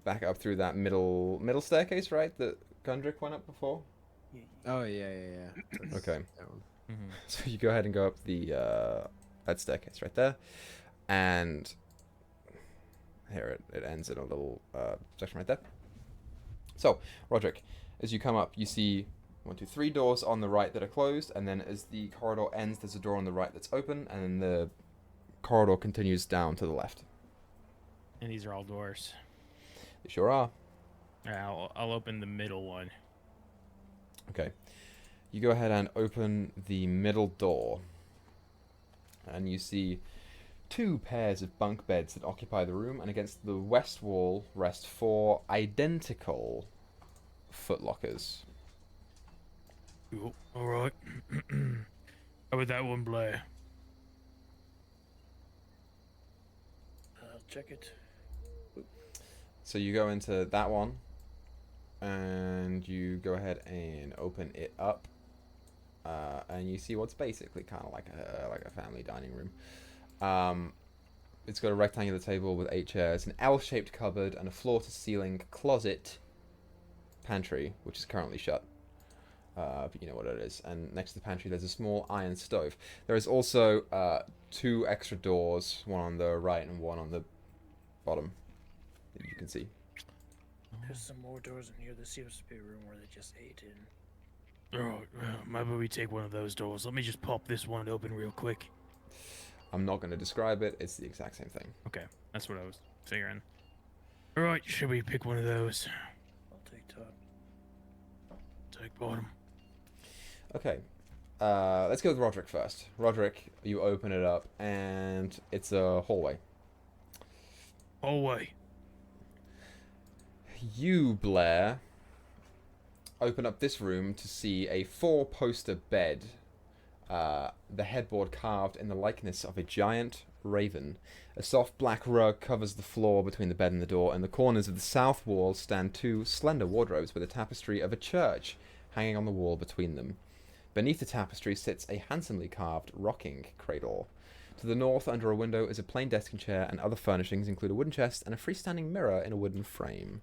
A: Back up through that middle staircase, right? That Gundrick went up before.
C: Oh yeah. That's
A: Okay.
C: that one.
B: Mm-hmm.
A: So you go ahead and go up the that staircase right there, and here it ends in a little section right there. So, Roderick, as you come up, you see 1, 2, 3 doors on the right that are closed, and then as the corridor ends, there's a door on the right that's open, and then the corridor continues down to the left.
B: And these are all doors.
A: You sure are.
B: I'll open the middle one.
A: Okay. You go ahead and open the middle door, and you see 2 pairs of bunk beds that occupy the room, and against the west wall rest 4 identical footlockers.
B: Cool. All right. How would that one play?
D: I'll check it.
A: So you go into that one, and you go ahead and open it up, and you see what's basically kind of like a family dining room. It's got a rectangular table with 8 chairs, an L-shaped cupboard, and a floor-to-ceiling closet pantry, which is currently shut. But you know what it is. And next to the pantry, there's a small iron stove. There is also 2 extra doors, one on the right and one on the bottom, that you can see.
D: There's some more doors in here. There seems to be a room where they just ate in.
B: Alright, maybe we take one of those doors. Let me just pop this one open real quick.
A: I'm not going to describe it. It's the exact same thing.
B: Okay, that's what I was figuring. Alright, should we pick one of those?
D: I'll take top.
B: Take bottom.
A: Okay. Let's go with Roderick first. Roderick, you open it up, and it's a hallway.
B: Hallway.
A: You, Blair, open up this room to see a 4-poster bed. The headboard carved in the likeness of a giant raven. A soft black rug covers the floor between the bed and the door. In the corners of the south wall stand 2 slender wardrobes with a tapestry of a church hanging on the wall between them. Beneath the tapestry sits a handsomely carved rocking cradle. To the north, under a window, is a plain desk and chair, and other furnishings include a wooden chest and a freestanding mirror in a wooden frame.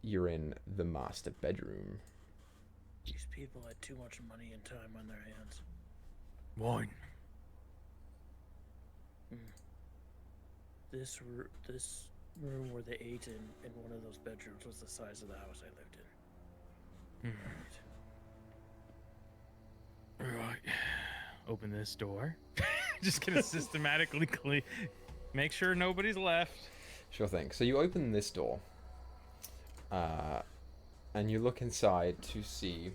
A: You're in the master bedroom.
D: These people had too much money and time on their hands.
B: Wine.
D: This room where they ate in one of those bedrooms was the size of the house I lived in.
B: Alright. Open this door. Just gonna systematically make sure nobody's left.
A: Sure thing. So you open this door, and you look inside to see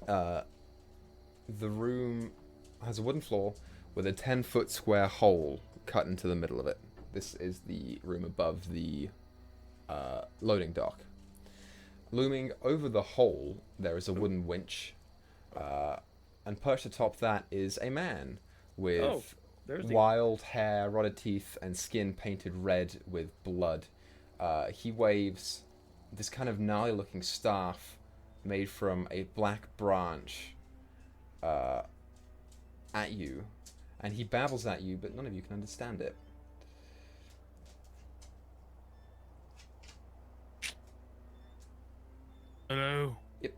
A: the room has a wooden floor with a 10-foot square hole cut into the middle of it. This is the room above the loading dock. Looming over the hole, there is a wooden winch, and perched atop that is a man with
D: Oh, there's the
A: wild hair, rotted teeth, and skin painted red with blood. He waves this kind of gnarly-looking staff made from a black branch at you, and he babbles at you, but none of you can understand it.
B: Hello.
A: Yep.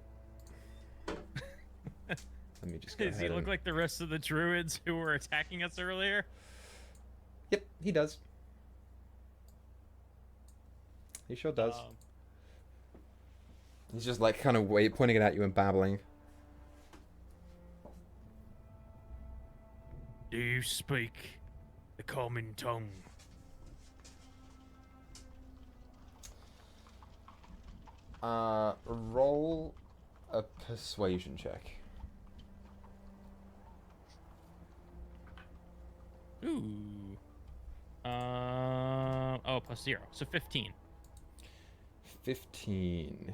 A: Let me just go
B: Does he
A: ahead
B: look
A: and...
B: like the rest of the druids who were attacking us earlier?
A: Yep, he does. He sure does. He's just like kind of pointing it at you and babbling.
B: Do you speak the common tongue?
A: Roll a persuasion check.
B: Ooh. Oh, plus 0. So 15.
A: 15.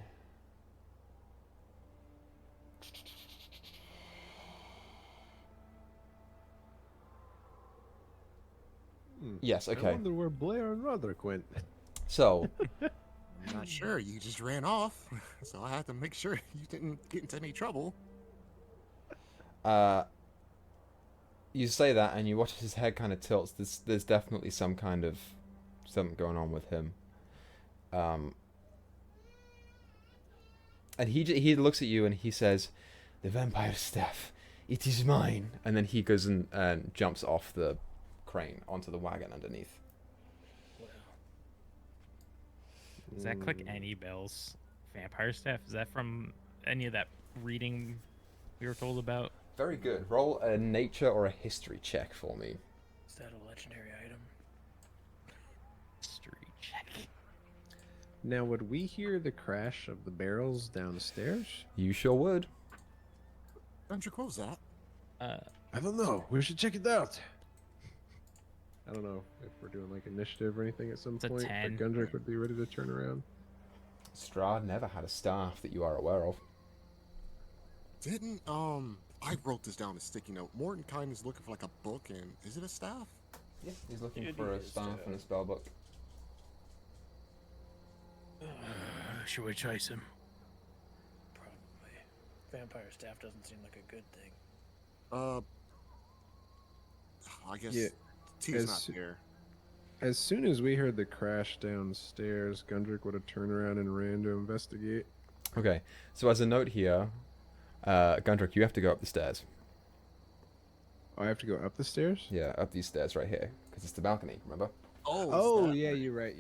A: Yes,
C: I
A: okay.
C: wonder where Blair and Roderick went.
A: So,
E: I'm not sure. You just ran off, so I had to make sure you didn't get into any trouble.
A: you say that and you watch his head kind of tilts. There's definitely some kind of something going on with him. And he looks at you and he says, "The vampire staff, it is mine." And then he goes and jumps off the crane onto the wagon underneath.
B: Does that click any bells? Vampire staff? Is that from any of that reading we were told about?
A: Very good. Roll a nature or a history check for me.
D: Is that a legendary item?
B: History check.
C: Now, would we hear the crash of the barrels downstairs?
A: You sure would.
E: Don't you close that?
C: I don't know. We should check it out. I don't know if we're doing like initiative or anything at some
B: It's a
C: point.
B: 10.
C: But Gundrick would be ready to turn around.
A: Strahd never had a staff that you are aware of.
E: Didn't I wrote this down a sticky note. Mordenkainen is looking for like a book, and is it a staff?
A: Yeah, he's looking
D: It
A: for a
D: is,
A: staff and a spell book.
B: Should we chase him?
D: Probably. Vampire staff doesn't seem like a good thing.
E: I guess
C: Yeah,
E: T's
C: as-
E: not here.
C: As soon as we heard the crash downstairs, Gundrick would have turned around and ran to investigate.
A: Okay, so as a note here, Gundrick, you have to go up the stairs.
C: Oh, I have to go up the stairs?
A: Yeah, up these stairs right here, because it's the balcony, remember?
C: Oh, yeah, you're right.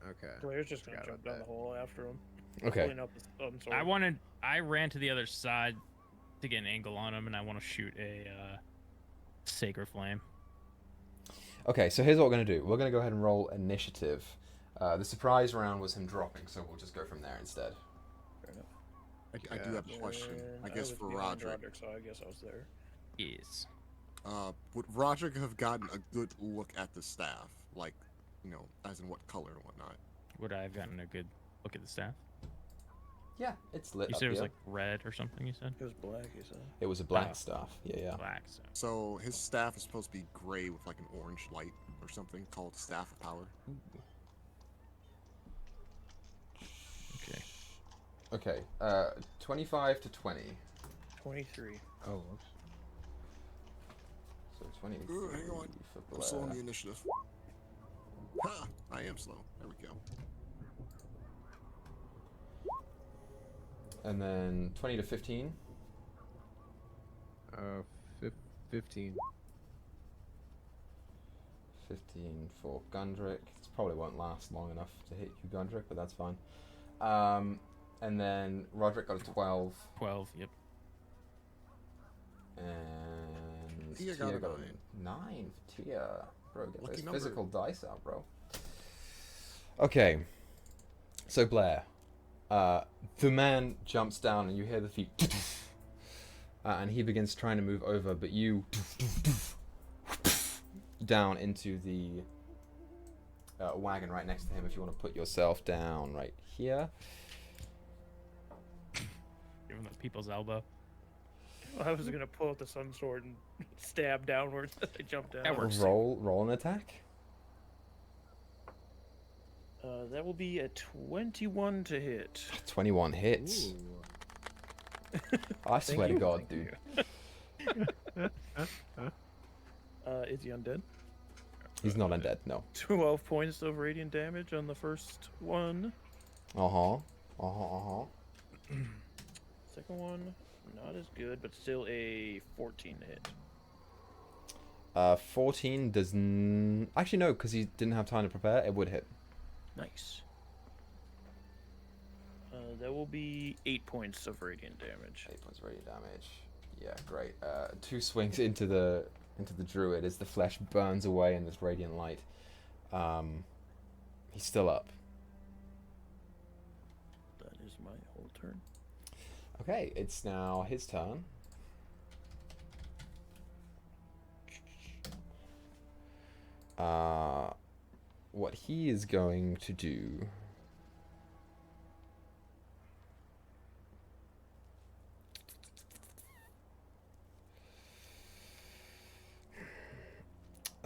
C: Okay.
D: Blair's just gonna
C: Forgot
D: jump
C: about
D: down
C: that.
D: the hole after him.
A: Okay.
D: Pulling up his sword.
B: I ran to the other side to get an angle on him, and I want to shoot a sacred flame.
A: Okay, so here's what we're going to do. We're going to go ahead and roll initiative. The surprise round was him dropping, so we'll just go from there instead.
D: Fair enough.
E: I do have a question. I guess
D: was
E: for
D: behind
E: Roderick.
D: so I guess I was there.
B: Yes.
E: Would Roderick have gotten a good look at the staff? Like, you know, as in what color and whatnot?
B: Would I have gotten a good look at the staff?
A: Yeah, it's lit
B: You
A: up
B: said it was
A: here.
B: like red or something, you said?
D: It was black, you said.
A: It was a black
B: Oh.
A: staff. Yeah.
B: Black, so.
E: So his staff is supposed to be gray with like an orange light or something called Staff of Power.
B: Okay.
A: Okay, 25 to 20.
D: 23.
C: Oh, whoops.
A: So 20
E: Hang on. I'm slow on the initiative. Ha! I am slow. There we go.
A: And then 20 to 15.
C: 15.
A: 15 for Gundrick. This probably won't last long enough to hit you, Gundrick, but that's fine. And then Roderick got a 12.
B: 12, yep.
A: And
E: Tia
A: Tia
E: got a
A: got a 9 for Tia. Bro, get
E: Lucky
A: those
E: number.
A: physical dice out, bro. Okay. So Blair. The man jumps down and you hear the feet. And he begins trying to move over, but you down into the wagon right next to him if you want to put yourself down right here.
B: Give him the people's elbow.
D: I was gonna pull out the sun sword and stab downwards as I jumped down.
B: That works.
A: Roll an attack.
D: That will be a 21 to hit.
A: 21 hits.
C: Ooh.
A: I swear to
D: you.
A: God,
D: Thank
A: dude.
D: Is he undead?
A: He's not undead, no.
D: 12 points of radiant damage on the first one. Second one, not as good, but still a 14 to hit.
A: 14 does actually no, because he didn't have time to prepare. It would hit.
D: Nice. That will be 8 points of radiant damage.
A: 8 points of radiant damage. Yeah, great. 2 swings into the druid as the flesh burns away in this radiant light. He's still up.
D: That is my whole turn.
A: Okay, it's now his turn. What he is going to do...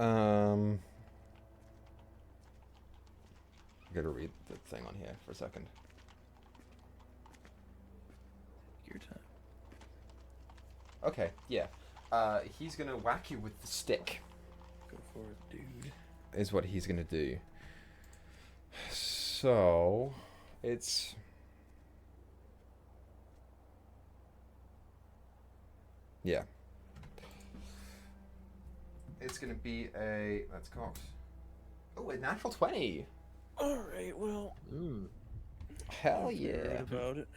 A: I gotta read the thing on here for a second.
D: Your time.
A: Okay, yeah. He's gonna whack you with the stick.
D: Go for it, dude.
A: Is what he's gonna do. So, it's... Yeah. It's gonna be a... That's cocked. Oh, a natural 20!
D: Alright, well...
A: Hell yeah.
D: Right about it.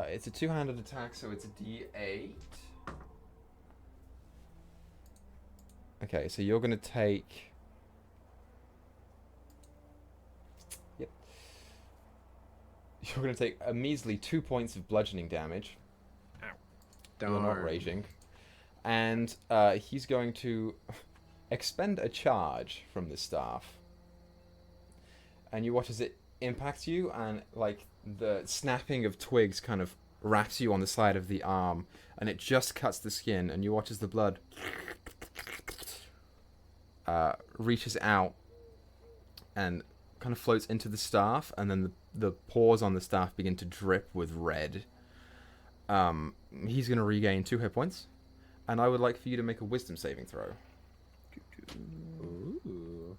A: It's a two-handed attack, so it's a D8. Okay, so you're gonna take... Yep. You're gonna take a measly 2 points of bludgeoning damage.
C: Ow.
A: You're not raging. And he's going to expend a charge from the staff. And you watch as it impacts you, and like the snapping of twigs kind of wraps you on the side of the arm, and it just cuts the skin, and you watch as the blood reaches out and kind of floats into the staff, and then the pores on the staff begin to drip with red. He's going to regain 2 hit points. And I would like for you to make a wisdom saving throw.
C: Ooh.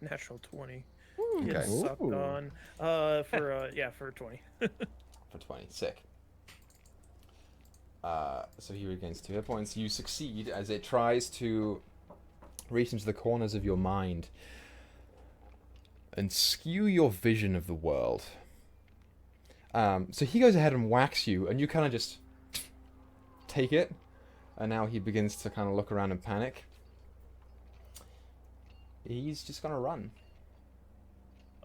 D: Natural 20.
A: Okay.
D: Get sucked
C: Ooh.
D: on. For 20.
A: For 20. Sick. So he regains 2 hit points. You succeed as it tries to reach into the corners of your mind and skew your vision of the world. So he goes ahead and whacks you, and you kind of just take it, and now he begins to kind of look around and panic. He's just gonna run.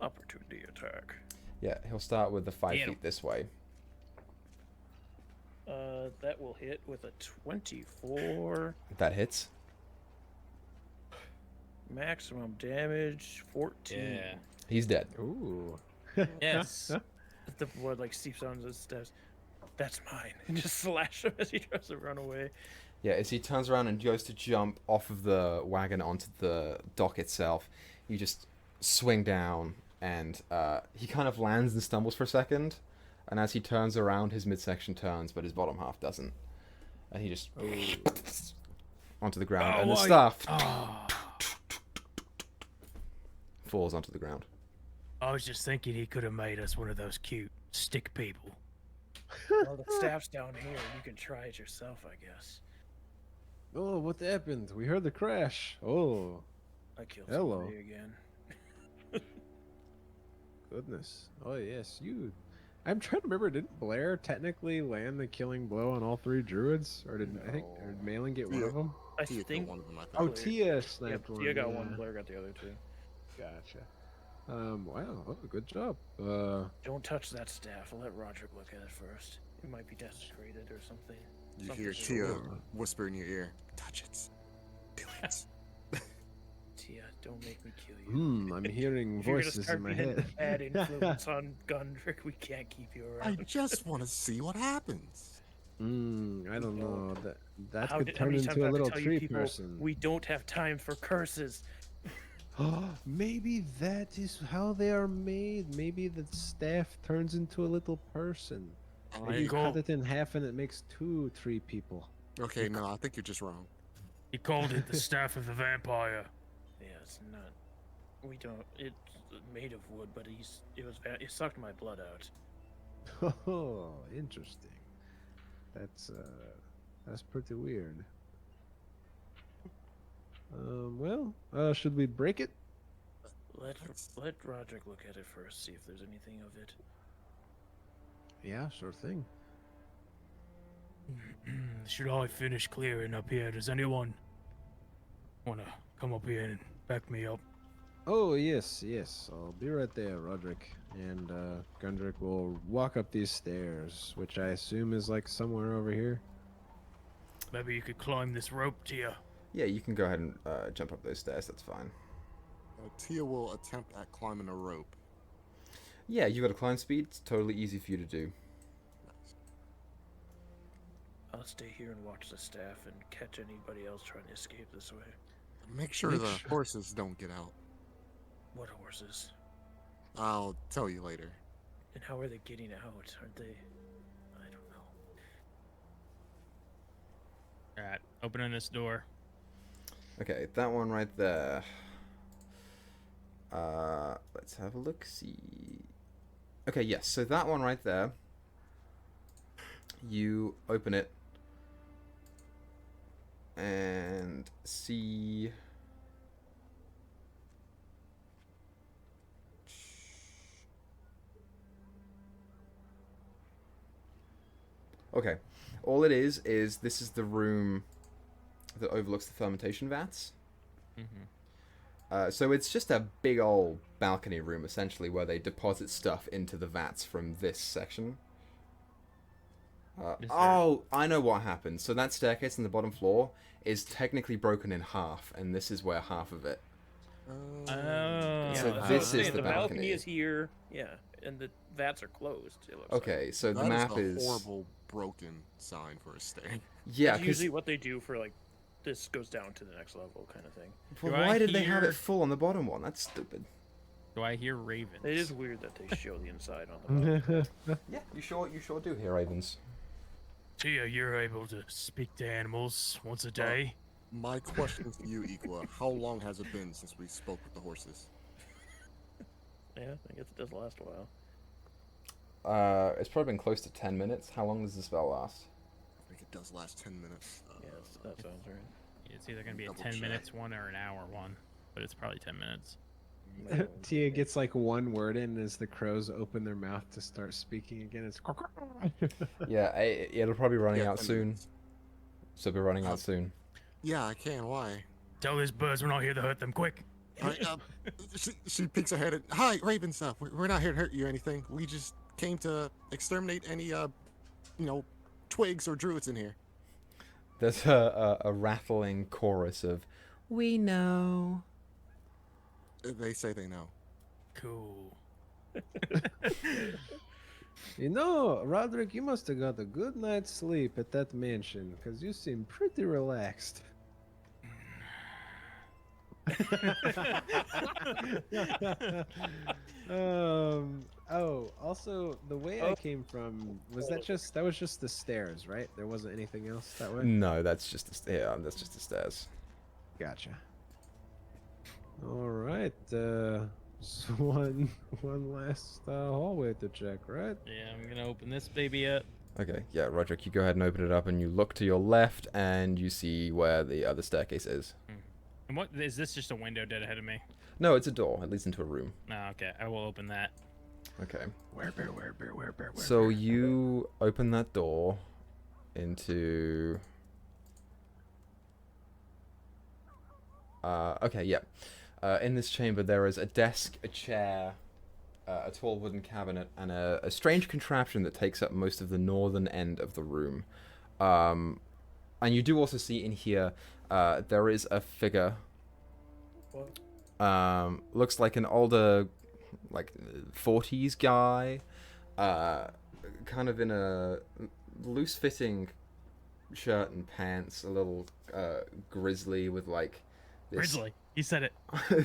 D: Opportunity attack.
A: Yeah, he'll start with the 5
B: Get him.
A: feet this way.
D: That will hit with a 24.
A: That hits.
D: Maximum damage 14.
B: Yeah.
A: He's dead.
C: Ooh.
B: Yes.
D: The blood like seeps onto his steps. That's mine. And just slash him as he tries to run away.
A: Yeah, as he turns around and goes to jump off of the wagon onto the dock itself, you just swing down, and he kind of lands and stumbles for a second, and as he turns around, his midsection turns, but his bottom half doesn't. And he just onto the ground, and the staff falls onto the ground.
B: I was just thinking he could have made us one of those cute stick people.
D: Well, the staff's down here. You can try it yourself, I guess.
C: Oh, what happened? We heard the crash. Oh,
D: I killed
C: Hello.
D: somebody again.
C: goodness. Oh, yes, you. I'm trying to remember, didn't Blair technically land the killing blow on all 3 druids? Or did I think or did Malin get one
E: Yeah.
C: of them?
D: I
E: Tia got
D: think.
E: one of them, I think.
C: Oh,
D: Blair.
C: Tia
D: Yeah,
C: snapped one.
D: Tia got
C: yeah.
D: one. Blair got the other 2.
C: Gotcha. Wow. Oh, good job.
D: Don't touch that staff. I'll let Roderick look at it first. It might be desecrated or something.
E: You hear
D: Something
E: Tia
C: sure.
E: whisper in your ear, touch it. Do it.
D: Tia, don't make me kill you.
C: I'm hearing
D: If you're gonna
C: voices
D: start
C: in my
D: being
C: head.
D: a bad influence on Gundrick, we can't keep you
E: I
D: around.
E: just want to see what happens.
C: I don't know. That
D: How
C: could turn
D: many times
C: into
D: I
C: a
D: have to
C: little
D: tell you
C: tree
D: people
C: person.
D: we don't have time for curses?
C: Maybe that is how they are made. Maybe the staff turns into a little person. Maybe you cut it in half and it makes 2 tree people.
E: Okay, no, I think you're just wrong.
B: He called it the staff of the vampire.
D: Yeah, it's not. We don't. It's made of wood, but it sucked my blood out.
C: Oh, interesting. That's pretty weird. Should we break it?
D: Let Roderick look at it first, see if there's anything of it.
C: Yeah, sure thing.
B: Should I finish clearing up here? Does anyone wanna come up here and back me up?
C: Oh, yes. I'll be right there, Roderick. And Gundrick will walk up these stairs, which I assume is like somewhere over here.
B: Maybe you could climb this rope, Tia.
A: Yeah, you can go ahead and jump up those stairs. That's fine.
E: Tia will attempt at climbing a rope.
A: Yeah, you got a climb speed. It's totally easy for you to do.
E: Nice.
D: I'll stay here and watch the staff and catch anybody else trying to escape this way.
E: Make sure the horses don't get out.
D: What horses?
E: I'll tell you later.
D: And how are they getting out? Aren't they? I don't know.
B: Alright, opening this door.
A: Okay, that one right there. Let's have a look. See. Okay, yes. So that one right there. You open it and see. Okay, all it is this is the room that overlooks the fermentation vats. So it's just a big old balcony room, essentially, where they deposit stuff into the vats from this section. Oh, I know what happened. So that staircase on the bottom floor is technically broken in half, and this is where half of it.
B: Oh.
A: So
D: Yeah,
A: this is
D: the
A: the balcony.
D: is here. Yeah, and the vats are closed. It looks
A: Okay, so the
E: That
A: map
E: is
A: is
E: a horrible broken sign for a stair.
A: yeah.
D: That's
A: 'Cause-
D: usually what they do for like this goes down to the next level kind of thing.
A: well,
B: Do I
A: why did they have
B: hear-
A: it full on the bottom one? That's stupid.
B: Do I hear ravens?
D: It is weird that they show the inside on the bottom.
A: Yeah, you sure do hear ravens.
B: Tia, you're able to speak to animals once a day.
E: My question to you, Equa, how long has it been since we spoke with the horses?
D: Yeah, I guess it does last a while.
A: It's probably been close to 10 minutes. How long does the spell last?
E: I think it does last 10 minutes.
D: Yes, that sounds right.
B: It's either gonna be a
E: Double
B: 10
E: check.
B: minutes one or an hour one, but it's probably 10 minutes.
C: Tia gets like one word in as the crows open their mouth to start speaking again. It's
A: Yeah, it'll probably be running
E: Yeah,
A: out
E: 10
A: soon.
E: minutes.
A: So it'll be running out soon.
E: Yeah, I can. Why?
B: Tell these birds we're not here to hurt them. Quick.
E: She peeks her head at. Hi, Raven stuff. We're not here to hurt you or anything. We just came to exterminate any, twigs or druids in here.
A: There's a rattling chorus of, "We know."
E: They say they know.
B: Cool.
C: You know, Roderick, you must have got a good night's sleep at that mansion, because you seem pretty relaxed. Also, the way I came from, that was just the stairs, right? There wasn't anything else that way?
A: No, that's just that's just the stairs.
C: Gotcha. All right, so one last hallway to check, right?
B: Yeah, I'm gonna open this baby up.
A: Okay, yeah, Roderick, you go ahead and open it up, and you look to your left, and you see where the other staircase is.
B: And what is this? Just a window dead ahead of me?
A: No, it's a door. It leads into a room.
B: No, okay. I will open that.
A: Okay.
C: Where?
A: So you open that door into. Okay, yeah. In this chamber, there is a desk, a chair, a tall wooden cabinet, and a strange contraption that takes up most of the northern end of the room. And you do also see in here, there is a figure
D: What?
A: Looks like an older, like 40s guy, kind of in a loose-fitting shirt and pants, a little grizzly with like this.
B: Grizzly. He said it.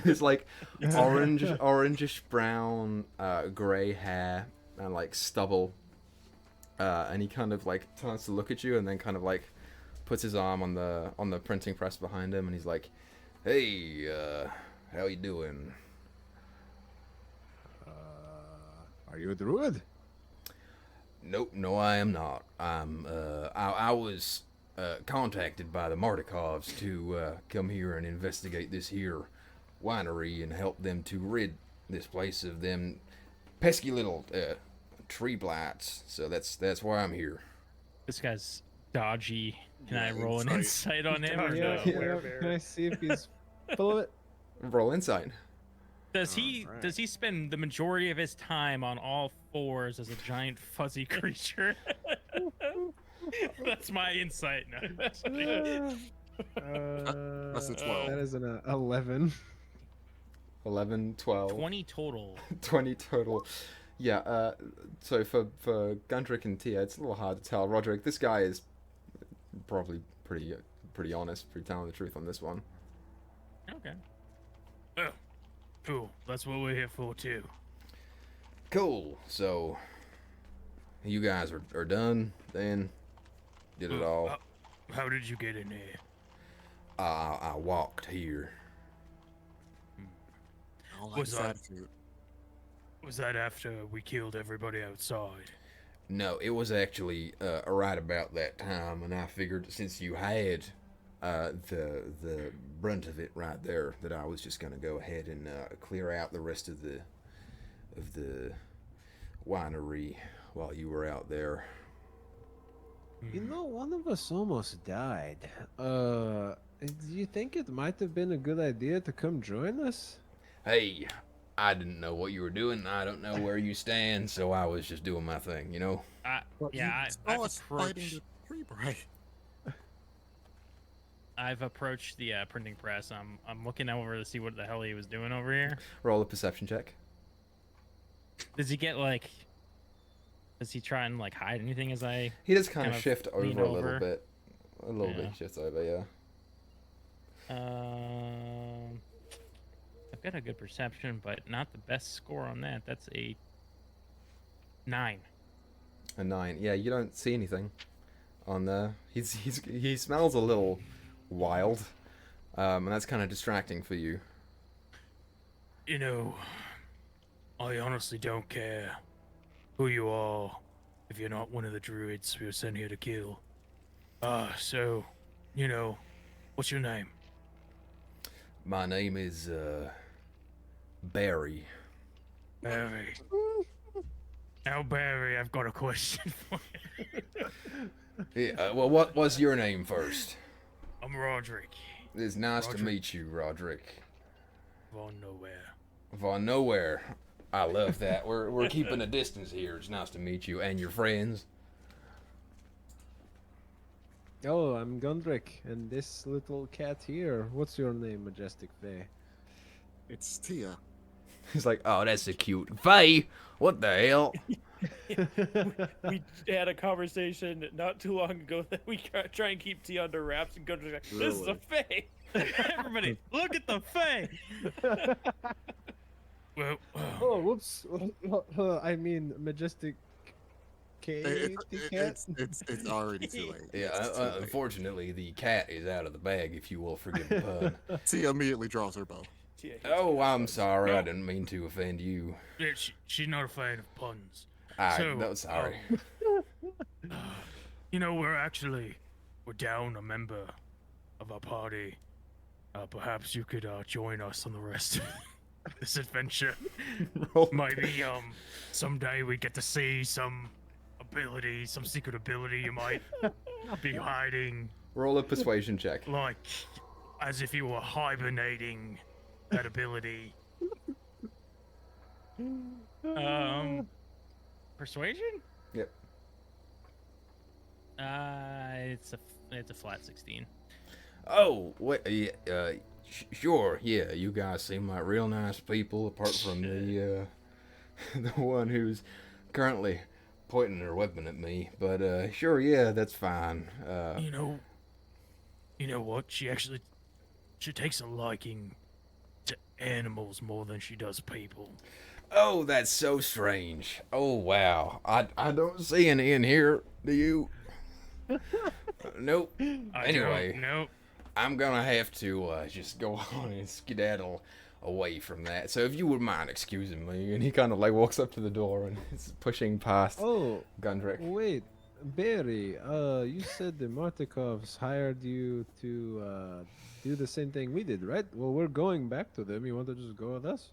A: It's like orangish brown, gray hair and like stubble, and he kind of like turns to look at you and then kind of like puts his arm on the printing press behind him and he's like, "Hey, how you doing?"
C: Are you a druid?
A: Nope, no, I am not. I was contacted by the Martikovs to come here and investigate this here winery and help them to rid this place of them pesky little tree blights. So that's why I'm here.
B: This guy's dodgy. Can I
E: Yeah,
B: roll an
E: insight.
B: insight on him? Or
D: Yeah,
B: no?
D: yeah. Werebear.
C: Can I see if he's full of it?
A: Roll insight.
B: Does he
C: Alright.
B: does he spend the majority of his time on all fours as a giant fuzzy creature? That's my insight. No, that's not it.
E: That's a 12.
C: That is an 11.
A: 11, 12,
B: 20 total.
A: 20 total. Yeah, so for Gundrick and Tia, it's a little hard to tell. Roderick, this guy is probably pretty honest, pretty telling the truth on this one.
B: Okay. Oh, cool. That's what we're here for too.
A: Cool. So, you guys are done then? Did it all?
B: How did you get in here?
A: I walked here.
E: I don't like
B: Was
E: his
B: that-
E: attitude.
B: Was that after we killed everybody outside?
A: No, it was actually right about that time, and I figured since you had the brunt of it right there, that I was just gonna go ahead and clear out the rest of the winery while you were out there.
C: You know, one of us almost died. Do you think it might have been a good idea to come join us?
A: Hey, I didn't know what you were doing. I don't know where you stand, so I was just doing my thing, you know?
B: Yeah,
E: I
B: I've
E: was fighting
B: approached.
E: the tree bright.
B: I've approached the printing press. I'm looking over to see what the hell he was doing over here.
A: Roll a perception check.
B: Does he get like? Does he try and like hide anything as I?
A: He does kind of
B: Kind of
A: shift over
B: lean
A: a little
B: over.
A: bit. A little bit
B: Yeah.
A: he shifts over, yeah.
B: I've got a good perception, but not the best score on that. That's a 9.
A: A 9. Yeah, you don't see anything on there. He smells a little wild, and that's kind of distracting for you.
B: You know, I honestly don't care who you are if you're not one of the druids we were sent here to kill. So, you know, what's your name?
A: My name is Barry.
B: Barry. Now, Barry, I've got a question for you.
A: Yeah, well, what was your name first?
B: I'm Roderick.
A: It's nice to
B: Roderick.
A: meet you, Roderick.
B: Von Nowhere.
A: Von Nowhere. I love that. We're keeping a distance here. It's nice to meet you and your friends.
C: Oh, I'm Gundrick, and this little cat here. What's your name, Majestic Fae?
E: It's Tia.
A: He's like, oh, that's a cute Faye. What the hell?
D: We had a conversation not too long ago that we try and keep tea under wraps, and go like, "This is a fae."
B: Everybody, look at the face. Well,
C: Oh, whoops. I mean, Majestic
E: It-
C: Katie cat?
E: it's already too late.
A: Yeah,
E: It's too late.
A: unfortunately, the cat is out of the bag, if you will forgive the pun.
E: Tia immediately draws her bow.
D: Tia hates
A: Oh,
D: good
A: I'm
D: bugs.
A: sorry. I
B: No.
A: didn't mean to offend you.
B: yeah, she's not a fan of puns.
A: No, sorry.
B: You know, we're down a member of our party. Perhaps you could join us on the rest of this adventure.
A: Roll-
B: Maybe someday we get to see some ability, some secret ability you might be hiding,
A: Roll a persuasion check.
B: like as if you were hibernating that ability. Persuasion?
A: Yep.
B: It's a flat 16.
A: Oh, what? Yeah, sure. Yeah, you guys seem like real nice people, apart from the the one who's currently pointing her weapon at me. But sure, yeah, that's fine.
B: You know, you know what? She takes a liking to animals more than she does people.
A: Oh, that's so strange. Oh wow, I don't see any in here. Do you? Nope.
B: I
A: Anyway.
B: don't know.
A: I'm gonna have to just go on and skedaddle away from that. So if you would mind excusing me, and he kind of like walks up to the door and is pushing past
C: Oh,
A: Gundrick.
C: wait, Barry. You said the Martikovs hired you to do the same thing we did, right? Well, we're going back to them. You want to just go with us?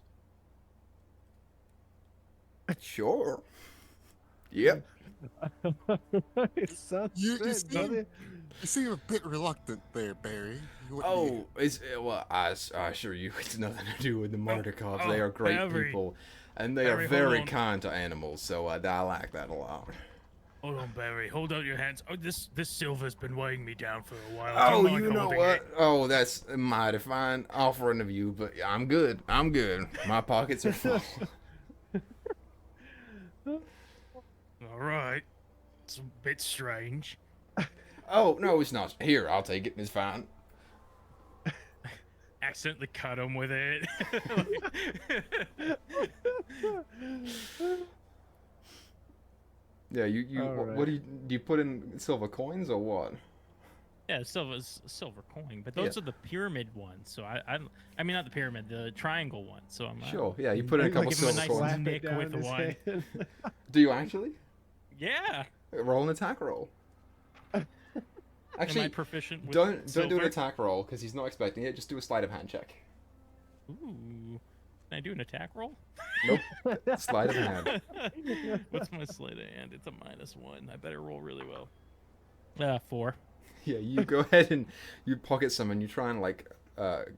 A: Sure. Yep.
C: It sounds
E: You
C: good,
E: seem,
C: buddy.
E: you seem a bit reluctant there, Barry. You wouldn't
A: Oh, it's well, I assure you, it's nothing to do with the Martikovs. They
B: oh,
A: are great
B: Barry.
A: people, and they
B: Barry,
A: are
B: hold
A: very
B: on.
A: kind to animals. So I like that a lot.
B: Hold on, Barry. Hold out your hands. Oh, this silver's been weighing me down for a while.
A: Oh,
B: Do mind
A: you know
B: holding
A: what?
B: it?
A: Oh, that's a mighty fine offering of you, but I'm good. I'm good. My pockets are full.
B: All right. It's a bit strange.
A: Oh no, it's not. Here, I'll take it. It's fine.
B: Accidentally cut him with it.
A: Yeah, you.
C: All
A: What
C: right.
A: do you put in silver coins or what?
B: Yeah, silver's a silver coin, but those
A: Yeah.
B: are the pyramid ones. So I mean not the pyramid, the triangle ones. So I'm
A: Sure. Yeah, you put in a
C: Like,
A: couple
B: give him a
A: silver
B: nice
A: coins.
B: slap.
C: slap it
B: Nick
C: down
B: with
C: in
B: the
C: his
B: one.
C: hand.
A: Do you actually
B: Yeah.
A: roll an attack roll?
B: Am I
A: Actually,
B: proficient with
A: don't do an
B: silver?
A: attack roll because he's not expecting it. Just do a sleight of hand check.
B: Ooh. Can I do an attack roll?
A: Nope. Sleight of hand.
B: What's my sleight of hand? It's a -1. I better roll really well. 4.
A: Yeah, you go ahead and you pocket some and you try and like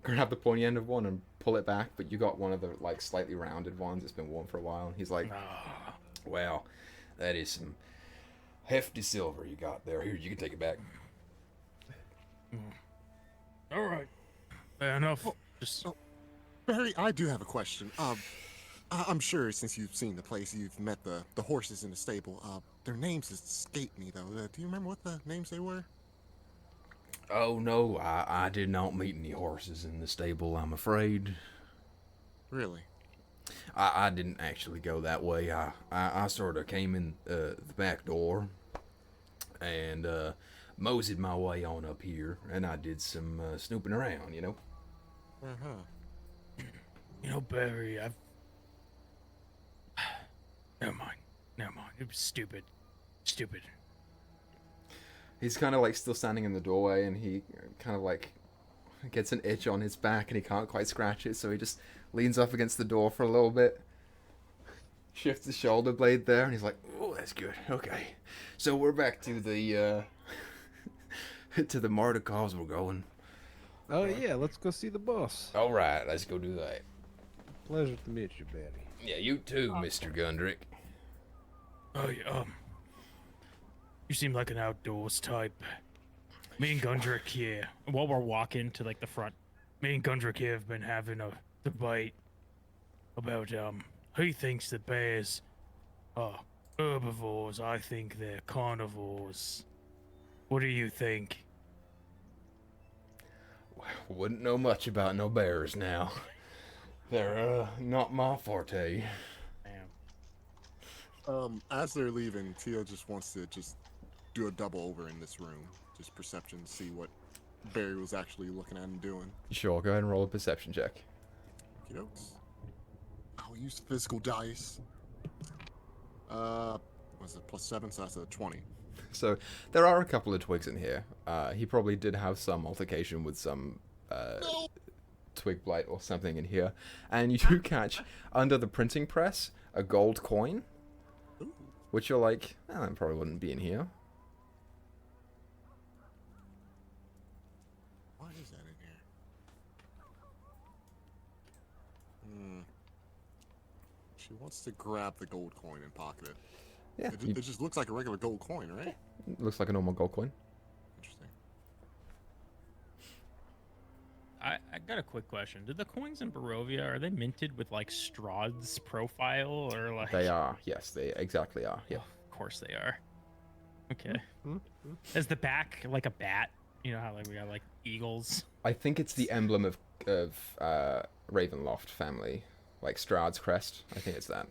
A: grab the pointy end of one and pull it back, but you got one of the like slightly rounded ones. It's been worn for a while. And he's like,
B: Ah.
A: "Wow, that is some hefty silver you got there. Here, you can take it back."
B: All right. Fair enough. Just
E: Barry, I do have a question. I'm sure since you've seen the place, you've met the horses in the stable. Their names escape me though. Do you remember what the names they were?
A: Oh no, I did not meet any horses in the stable. I'm afraid.
E: Really?
A: I didn't actually go that way. I sort of came in the back door and moseyed my way on up here, and I did some snooping around, you know.
E: Uh-huh.
B: you know, Barry, I've Never mind. It was stupid. Stupid.
A: He's kind of like still standing in the doorway, and he kind of like gets an itch on his back, and he can't quite scratch it, so he just leans up against the door for a little bit, shifts his shoulder blade there, and he's like, "Oh, that's good. Okay, so we're back to the to the Martikovs we're going.
C: Oh yeah, let's go see the boss.
A: All right, let's go do that.
C: Pleasure to meet you, Barry.
A: Yeah, you too, Mr. Gundrick.
B: Oh, yeah, you seem like an outdoors type. Me and Gundrick here, while we're walking to like the front, me and Gundrick here have been having a debate about he thinks that bears are herbivores. I think they're carnivores. What do you think?
A: Wouldn't know much about no bears now. They're not my forte.
B: Damn.
E: As they're leaving, Tio just wants to just do a double over in this room. Just perception, see what Barry was actually looking at and doing.
A: Sure, go ahead and roll a perception check.
E: Okey dokes. I'll use physical dice. Was it +7? So that's a 20.
A: So there are a couple of twigs in here. He probably did have some altercation with some twig blight or something in here. And you do catch under the printing press a gold coin,
E: Ooh.
A: which you're like, oh, that probably wouldn't be in here.
E: Why is that in here? She wants to grab the gold coin and pocket it.
A: Yeah,
E: It just looks like a regular gold coin, right?
A: looks like a normal gold coin.
E: Interesting.
B: I got a quick question. Did the coins in Barovia, are they minted with like Strahd's profile or like?
A: They are. Yes, they exactly are. Yeah.
B: Oh, of course they are. Okay.
C: Hmm?
B: Is the back like a bat? You know how like we got like eagles?
A: I think it's the emblem of Ravenloft family, like Strahd's crest. I think it's that.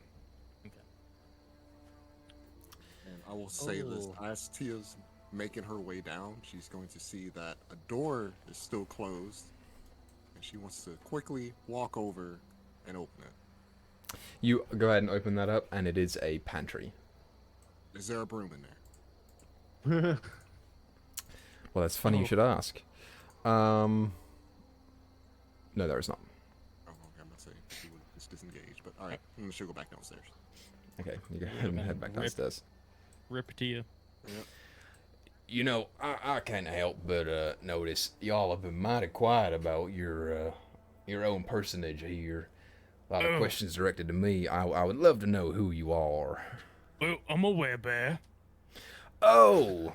E: And I will say this:
C: Oh.
E: as Tia's making her way down, she's going to see that a door is still closed, and she wants to quickly walk over and open it.
A: You go ahead and open that up, and it is a pantry.
E: Is there a broom in there?
A: Well, that's funny you should ask. No, there is not.
E: Oh, okay. I'm not saying she would just disengage, but all right, she'll go back downstairs.
A: Okay, you go ahead and head back downstairs.
B: Rip to you.
E: Yep.
A: You know, I can't help but notice y'all have been mighty quiet about your own personage here. A lot of questions directed to me. I would love to know who you are.
B: Well, I'm a werebear.
A: Oh,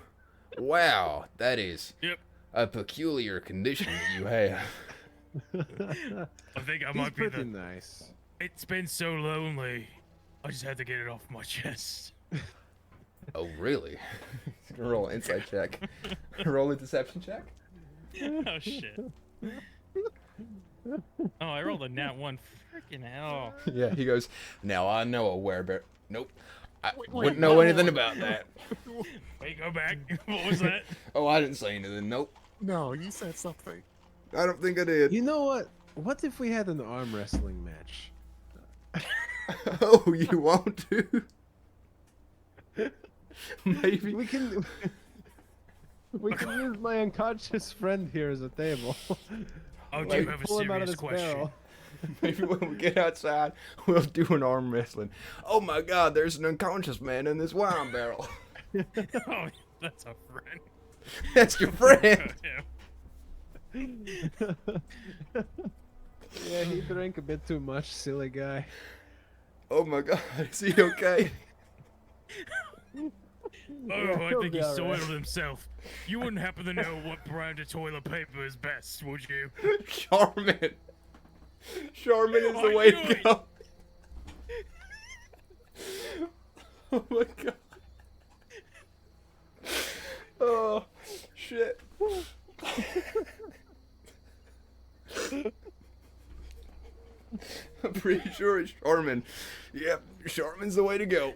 A: wow, that is
B: Yep.
A: a peculiar condition that you have.
B: I think I
C: He's
B: might be
C: pretty
B: the.
C: nice.
B: It's been so lonely. I just had to get it off my chest.
A: Oh, really? Roll an insight check. Roll a deception check.
B: Oh shit. Oh, I rolled a nat one. Freaking hell.
A: Yeah, he goes, now I know a werebear. Nope. I wouldn't know anything about that.
B: Wait, go back. What was that?
A: Oh, I didn't say anything. Nope.
E: No, you said something.
A: I don't think I did.
C: You know what? What if we had an arm wrestling match?
A: Oh, you want to? Maybe.
C: We can. We can use my unconscious friend here as a table.
B: Oh, do
A: Like,
B: you have a
C: Pull him out of
B: serious
C: this
B: question?
C: barrel.
A: Maybe when we get outside, we'll do an arm wrestling. Oh my God, there's an unconscious man in this wine barrel.
B: Oh, that's a friend.
A: That's your friend.
B: Yeah.
C: Yeah, he drank a bit too much, silly guy.
A: Oh my God, is he okay?
B: Oh,
C: Yeah,
B: I
C: he'll
B: think
C: be
B: he
C: all
B: soiled
C: right.
B: himself. You wouldn't happen to know what brand of toilet paper is best, would you?
A: Charmin. Charmin is the
B: I
A: way
B: knew
A: to
B: it.
A: go. Oh my God. Oh, shit. I'm pretty sure it's Charmin. Yep, Charmin's the way to go.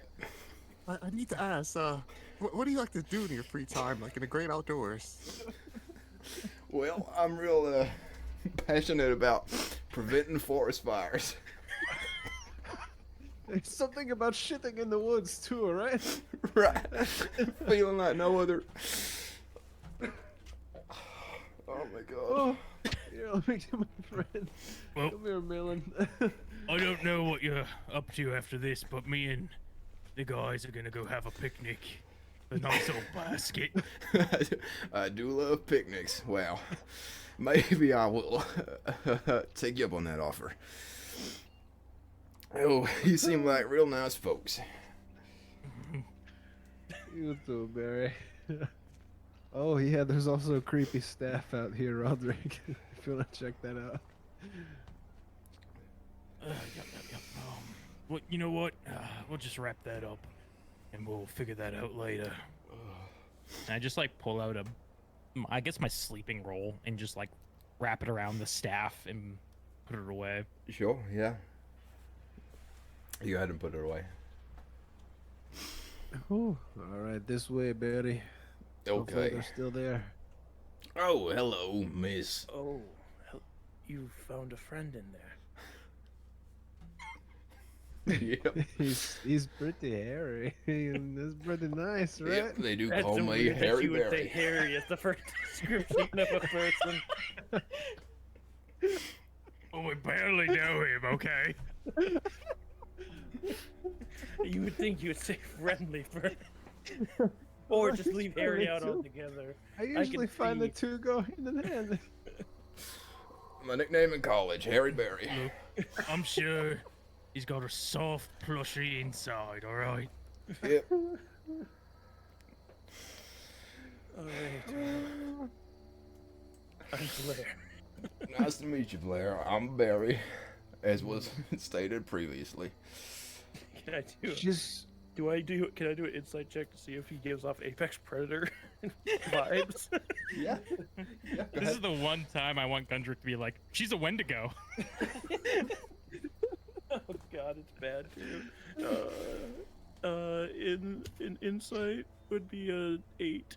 E: I need to ask, what do you like to do in your free time, like in the great outdoors?
A: Well, I'm real passionate about preventing forest fires.
C: There's something about shitting in the woods too, right?
A: Right? Feeling like no other. Oh my God.
C: Oh, here, let me get my friend.
B: Well,
C: Come here, Melon.
B: I don't know what you're up to after this, but me and the guys are gonna go have a picnic. A nice old basket.
A: I do love picnics. Wow. Maybe I will take you up on that offer. Oh, you seem like real nice folks.
C: You too, Barry. Oh yeah, there's also a creepy staff out here, Roderick. If you wanna check that out.
B: Yep. Well, you know what? We'll just wrap that up, and we'll figure that out later. And I just like pull out I guess my sleeping roll, and just like wrap it around the staff and put it away.
A: Sure, yeah. You go ahead and put it away.
C: Oh, all right, this way, Barry. Hopefully
A: Okay.
C: they're still there.
A: Oh, hello, miss.
D: Oh, you found a friend in there.
A: Yep.
C: He's pretty hairy. That's pretty nice, right?
A: Yep, they do
D: That's
A: call
D: so
A: me
D: weird that
A: Harry
D: you would say
A: Berry.
D: Harry as the first description of a person.
B: Oh, we barely know him, okay?
D: You would think you would say friendly first. Or just leave Harry out
C: Friendly too.
D: altogether.
C: I usually find the
D: see.
C: two go hand in hand.
A: My nickname in college, Harry Berry.
B: Look, I'm sure he's got a soft, plushy inside, alright?
A: Yep.
D: Alright. I'm Blair.
A: Nice to meet you, Blair. I'm Barry, as was stated previously.
D: Can I do it?
C: Just
D: Can I do an insight check to see if he gives off Apex Predator vibes?
A: Yeah. Yeah.
B: This is the one time I want Gundrick to be like, she's a Wendigo.
D: Oh god, it's bad too. In insight would be a 8.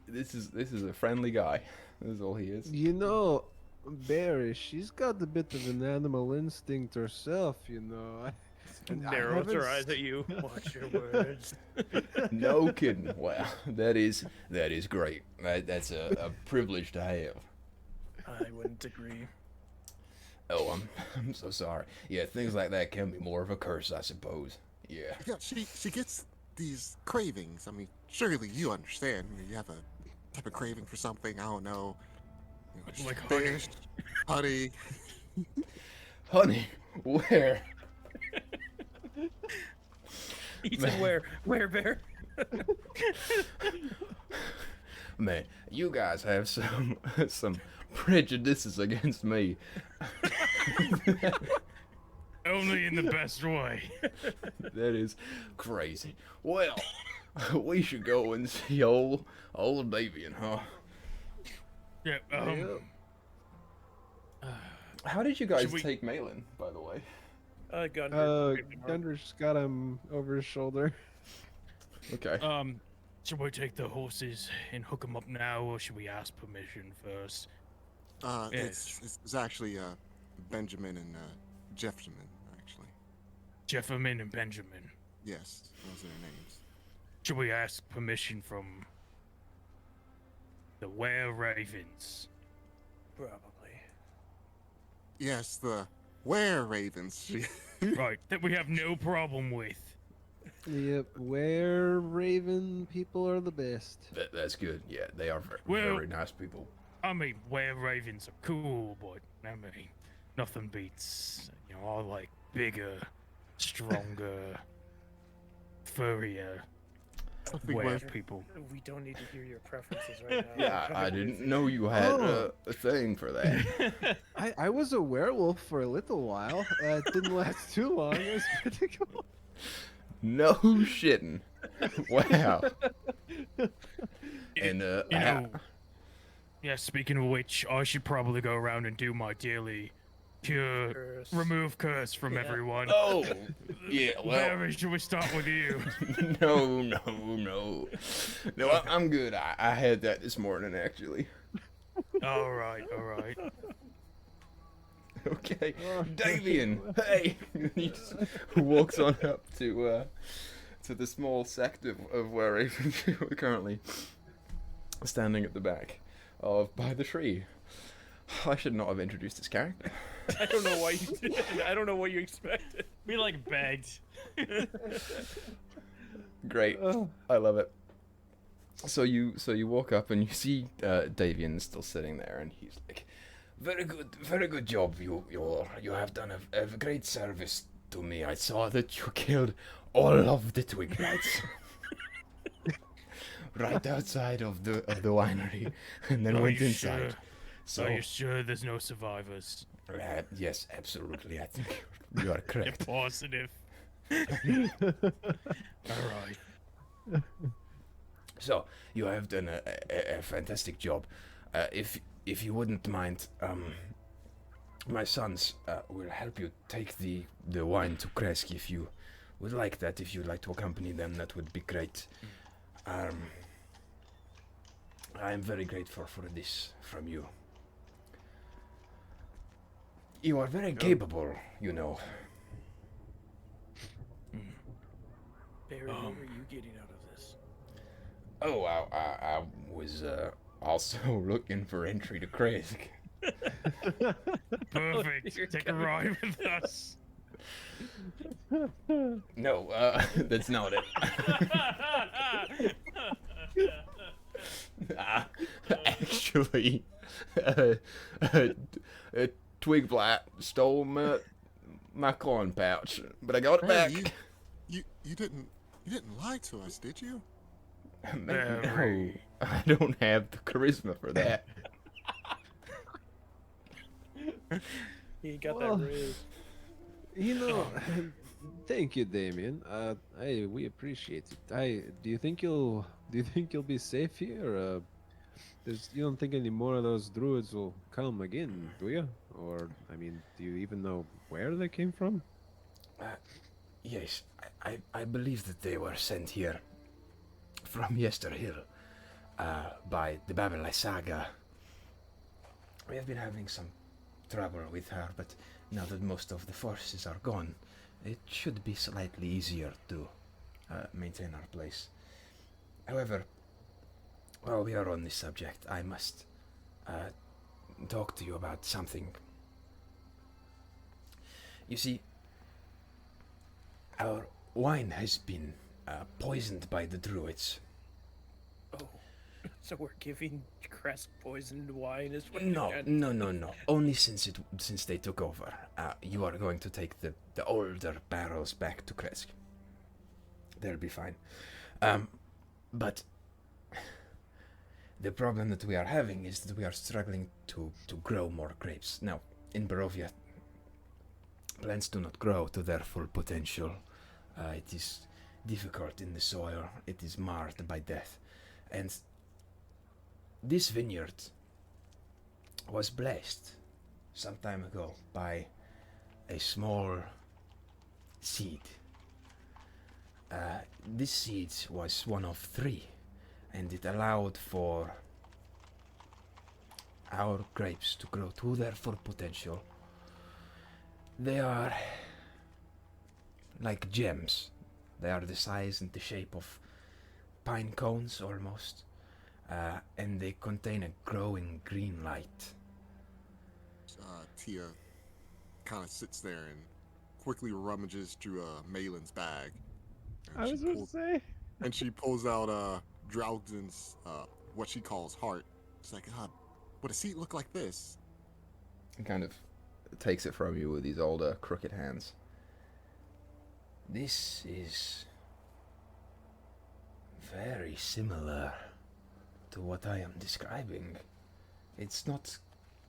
A: This is a friendly guy. This is all he is.
C: you know, Barry, she's got a bit of an animal instinct herself, you know. And I
D: Narrows her
C: haven't
D: eyes at you. Watch your words.
A: No kidding. Wow, that is great. That's a privilege to have.
D: I wouldn't agree.
A: Oh, I'm so sorry. Yeah, things like that can be more of a curse, I suppose. Yeah.
E: Yeah, she gets these cravings. I mean, surely you understand. You have a type of craving for something. I don't know. You know,
B: Like
E: fish, honey.
A: Honey, where?
D: He said, "Where, Bear?"
A: Man, you guys have some prejudices against me.
B: Only in the best way.
A: That is crazy. Well, we should go and see old Davian, huh?
B: Yeah.
A: How did you guys
B: Should we-
A: take Malin, by the way?
C: Gundrick's got him over his shoulder.
A: Okay.
B: Should we take the horses and hook them up now, or should we ask permission first?
E: It's actually Benjamin and Jefferson, actually.
B: Jefferman and Benjamin.
E: Yes, those are their names.
B: Should we ask permission from the Were Ravens?
D: Probably.
E: Yes, the Were Ravens.
B: Right, that we have no problem with.
C: Yep, where Raven people are the best.
A: That's good. Yeah, they are very,
B: Well-
A: very nice people.
B: I mean, Were Ravens are cool, but I mean, nothing beats, I like bigger, stronger, furrier Were people.
D: We don't need to hear your preferences right now.
A: Yeah, I didn't know you had
C: Oh.
A: a thing for that.
C: I was a werewolf for a little while. It didn't last too long. It was pretty cool.
A: No shitting. Wow. And
B: Yeah, speaking of which, I should probably go around and do my daily cure,
D: Curse.
B: remove curse from
D: Yeah.
B: everyone.
A: oh, yeah. Well,
B: Barry, should we start with you?
A: no. I'm good. I had that this morning actually.
B: all right.
A: Okay, Davian, hey! He just walks on up to the small sect of where Raven are currently standing at the back of by the tree. I should not have introduced this character.
D: I don't know why you did. I don't know what you expected.
B: We begged.
A: Great, I love it. So you walk up and you see Davian still sitting there, and he's like, very good job. You have done a great service to me. I saw that you killed all of the Twiglights right outside of the winery, and then
B: Are
A: went
B: you
A: inside.
B: sure?
A: So
B: Are you sure there's no survivors?
A: yes, absolutely. I think you are
B: You're
A: correct.
B: positive. All right.
A: So you have done a fantastic job. If you wouldn't mind, my sons will help you take the wine to Kresk if you would like that. If you'd like to accompany them, that would be great. I am very grateful for this from you. You are very capable, you know.
D: Barry, what are you getting out of this?
A: Oh, I was also looking for entry to Kresk.
B: Perfect.
D: You're
B: Take a ride with us.
A: No, that's not it. Actually, Twigblatt stole my corn pouch, but I got it back.
E: Hey, you didn't lie to us, did you?
A: Man,
B: Very.
A: no, I don't have the charisma for that.
D: He got
C: Well,
D: that raise.
C: You know, thank you, Damien. We appreciate it. Do you think you'll be safe here? You don't think any more of those druids will come again, do you? Or, I mean, do you even know where they came from?
F: Yes, I believe that they were sent here from Yesterhill by the Babylai Saga. We have been having some trouble with her, but now that most of the forces are gone, it should be slightly easier to maintain our place. However, while we are on this subject, I must talk to you about something. You see, our wine has been poisoned by the druids.
D: Oh, so we're giving Kresk poisoned wine is what
F: No,
D: you're
F: no. Only since they took over. You are going to take the older barrels back to Kresk. They'll be fine. But the problem that we are having is that we are struggling to grow more grapes. Now, in Barovia, plants do not grow to their full potential. It is difficult in the soil. It is marred by death. And this vineyard was blessed some time ago by a small seed. This seed was one of 3, and it allowed for our grapes to grow to their full potential. They are like gems. They are the size and the shape of pine cones almost, and they contain a growing green light.
E: Tia kind of sits there and quickly rummages through Malin's bag. And
C: I was about to say.
E: and she pulls out Draugden's what she calls heart. It's like, would a seat look like this?
A: He kind of takes it from you with his older, crooked hands.
F: This is very similar to what I am describing. It's not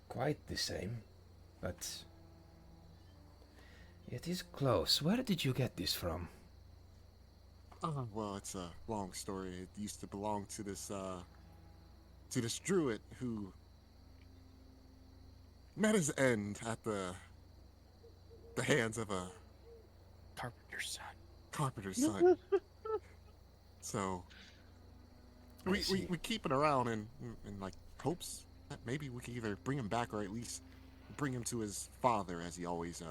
F: quite the same, but it is close. Where did you get this from?
E: Well, it's a long story. It used to belong to this druid who met his end at the hands of a
B: Carpenter's son.
E: carpenter's son. So we keep it around in like hopes that maybe we can either bring him back or at least bring him to his father, as he always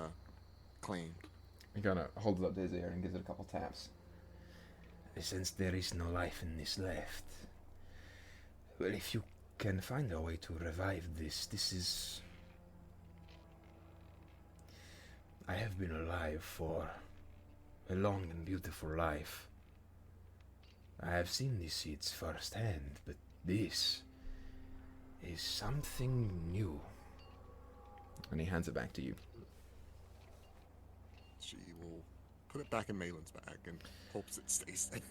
E: claimed.
A: He kind of holds up his ear and gives it a couple taps.
F: Since there is no life in this left, well, if you can find a way to revive this is... I have been alive for a long and beautiful life. I have seen these seeds firsthand, but this is something new.
A: And he hands it back to you.
E: She will put it back in Malin's bag and hopes it stays there.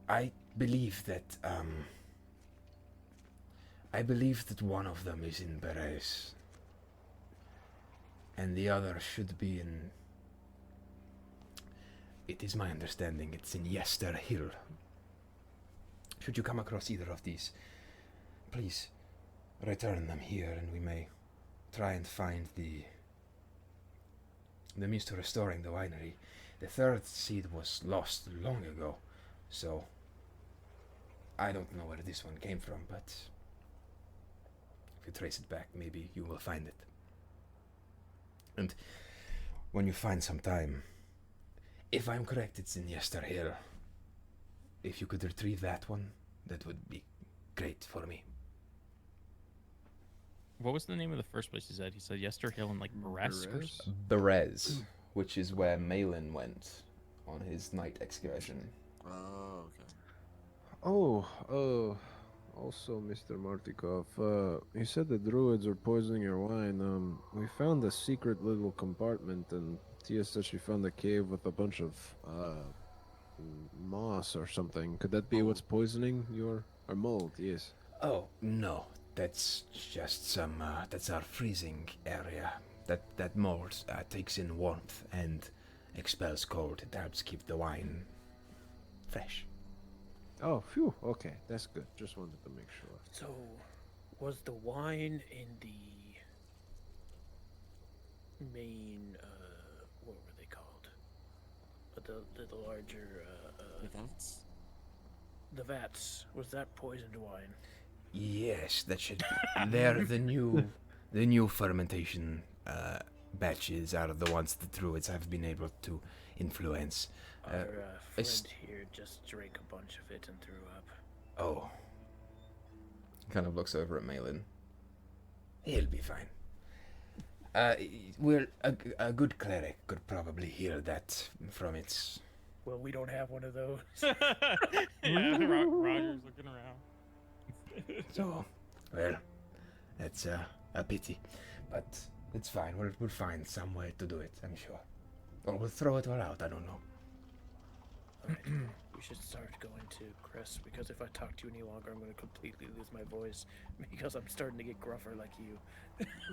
F: I believe that one of them is in Beres, and the other should be in... It is my understanding it's in Yesterhill. Should you come across either of these, please return them here, and we may try and find the means to restoring the winery. The 3rd seed was lost long ago, so I don't know where this one came from, but if you trace it back, maybe you will find it. And when you find some time, if I'm correct, it's in Yesterhill. If you could retrieve that one, that would be great for me.
B: What was the name of the first place he said? He said Yesterhill and like Beres.
A: Berez, which is where Malin went on his night excursion.
E: Oh, okay.
C: Also, Mr. Martikov, you said the druids were poisoning your wine. We found a secret little compartment, and Tia said she found a cave with a bunch of, moss or something. Could that be what's poisoning or mold? Yes.
F: Oh, no. That's just some, that's our freezing area. that malt takes in warmth and expels cold. It helps keep the wine fresh.
C: Oh, phew. Okay, that's good. Just wanted to make sure.
D: So, was the wine in the main, what were they called? The larger,
E: Events?
D: the vats, was that poisoned wine?
F: Yes, that should be. They're the new fermentation batches out of the ones the druids have been able to influence.
D: Our
F: it's-
D: friend here just drank a bunch of it and threw up.
F: Oh,
A: Kind of looks over at Malin.
F: he'll be fine. Well, a good cleric could probably heal that from its.
D: Well, we don't have one of those.
B: Yeah, Roger's looking around.
F: So, well, that's a pity, but it's fine. We'll find some way to do it, I'm sure. Or we'll throw it all out. I don't know.
D: Alright, we should start going to Chris, because if I talk to you any longer, I'm going to completely lose my voice, because I'm starting to get gruffer like you.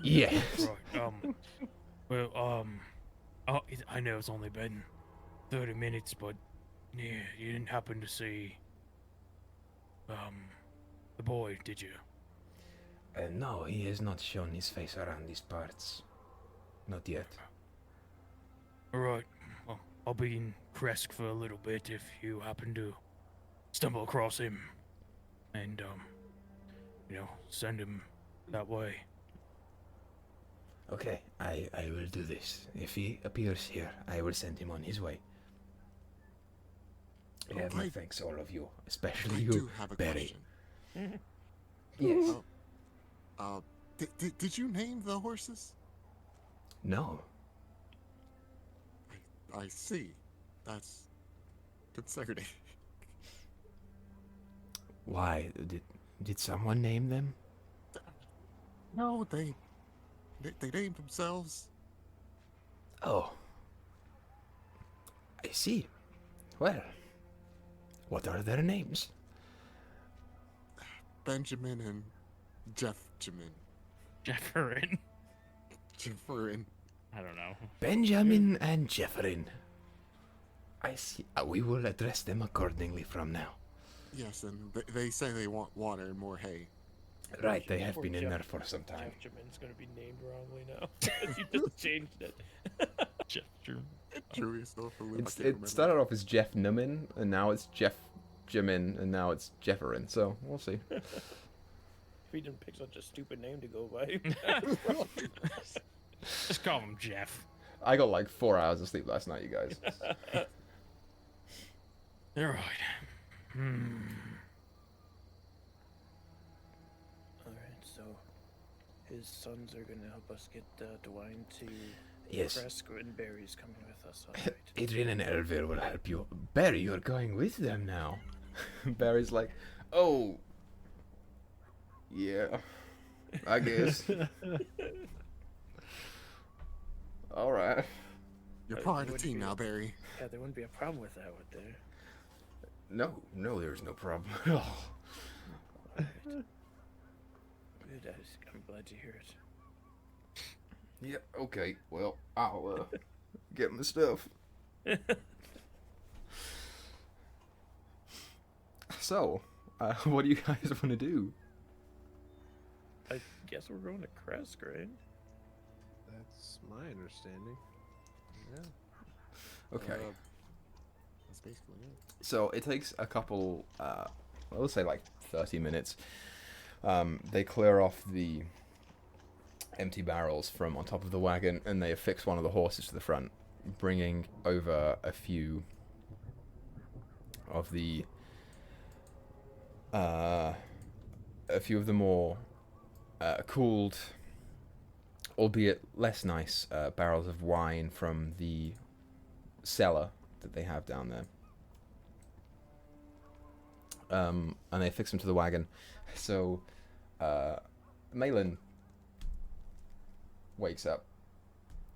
F: Yes.
B: Right. Oh, I know it's only been 30 minutes, but yeah, you didn't happen to see the boy, did you?
F: No, he has not shown his face around these parts. Not yet.
B: All right. Well, I'll be in Kresk for a little bit if you happen to stumble across him, and send him that way.
F: Okay, I will do this. If he appears here, I will send him on his way. You have my
E: I-
F: thanks, all of you, especially
E: I
F: you,
E: do have a
F: Barry.
E: question.
F: Yes.
E: Did you name the horses?
F: No.
E: I see. That's concerning.
F: Why? Did someone name them?
E: No, they named themselves.
F: Oh. I see. Well, what are their names?
E: Benjamin and Jeffjamin.
B: Jefferin.
E: Jefferin.
B: I don't know.
F: Benjamin and Jefferin. I see. We will address them accordingly from now.
E: Yes, and they say they want water and more hay.
F: Right, they have
D: Poor
F: been in
D: Jeff-
F: there for some time.
D: Jeff Jamin's going to be named wrongly now. You just changed it.
B: Jeffer.
E: Julius Norfolk.
A: It started off as Jeff Numin, and now it's Jeff Jimin, and now it's Jefferin. So we'll see.
D: If he didn't pick such a stupid name to go by.
B: Just call him Jeff.
A: I got like 4 hours of sleep last night, you guys.
B: All right.
D: Alright, so his sons are going to help us get Dwayne to
F: Yes.
D: Kresk, and Barry's coming with us. Alright.
F: Adrian and Elvir will help you. Barry, you're going with them now.
A: Barry's like, oh, yeah, I guess. All right.
E: You're part of the
D: would
E: team
D: be-
E: now, Barry.
D: Yeah, there wouldn't be a problem with that, would there?
A: No, there's no problem at all.
D: Good, I'm glad to hear it.
A: Yeah, okay. Well, I'll get my stuff. So, what do you guys want to do?
D: I guess we're going to Kresk, right?
C: That's my understanding. Yeah.
A: Okay.
E: That's basically it.
A: So it takes a couple, let's say like 30 minutes. They clear off the empty barrels from on top of the wagon, and they affix one of the horses to the front, bringing over a few of the more cooled, albeit less nice, barrels of wine from the cellar that they have down there. And they fix them to the wagon. So, Malin wakes up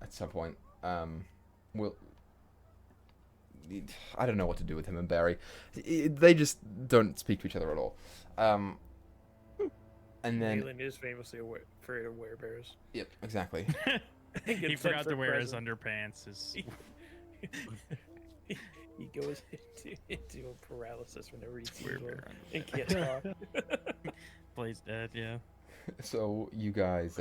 A: at some point. I don't know what to do with him and Barry. They just don't speak to each other at all. And then,
D: Galen is famously afraid of werebears.
A: yep, exactly.
D: Gets
B: He
D: sent
B: forgot
D: for
B: to wear his
D: present.
B: underpants.
D: He goes into a paralysis whenever he sees
B: Wear
D: one
B: bear
D: and
B: underpants.
D: can't talk.
B: Plays dead, yeah.
A: So you guys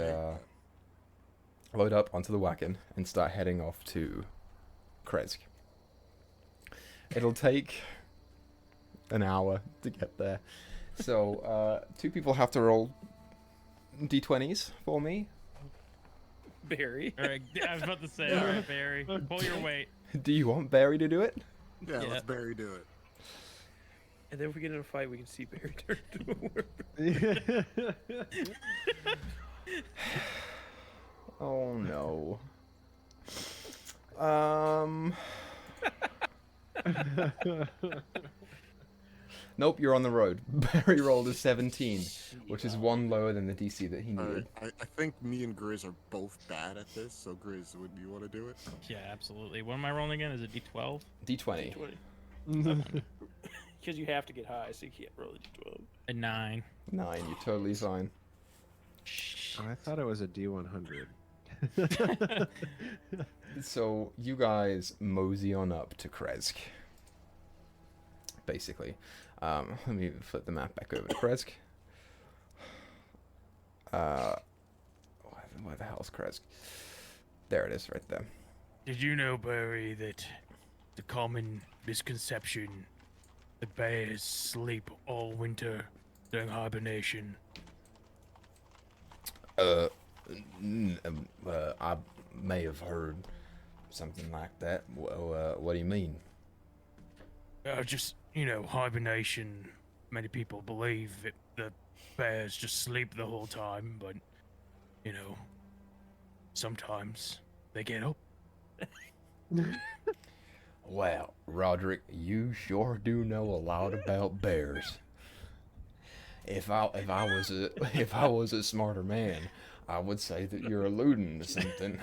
A: load up onto the wagon and start heading off to Kresk. It'll take an hour to get there. So 2 people have to roll d20s for me.
D: Barry.
B: All right, I was about to say, all right, Barry, pull your weight.
A: Do you want Barry to do it?
E: Yeah,
B: Yeah.
E: let's Barry do it.
D: And then if we get in a fight, we can see Barry turn to a werewolf.
A: Oh no. Nope, you're on the road. Barry rolled a 17, which is 1 lower than the DC that he needed.
E: Alright, I think me and Grizz are both bad at this, so Grizz, would you want to do it?
B: Yeah, absolutely. What am I rolling again? Is it D12?
A: D20.
D: Because you have to get high, so you can't roll a d12.
B: A 9.
A: 9, you're totally fine.
C: I thought it was a D100.
A: So you guys mosey on up to Kresk. Basically. Let me flip the map back over to Kresk. Where the hell's Kresk? There it is, right there.
B: Did you know, Barry, that the common misconception that bears sleep all winter during hibernation?
A: I may have heard something like that. What do you mean?
B: Just, hibernation. Many people believe that the bears just sleep the whole time, but, sometimes they get up.
A: Well, Roderick, you sure do know a lot about bears. If I was a smarter man, I would say that you're alluding to something.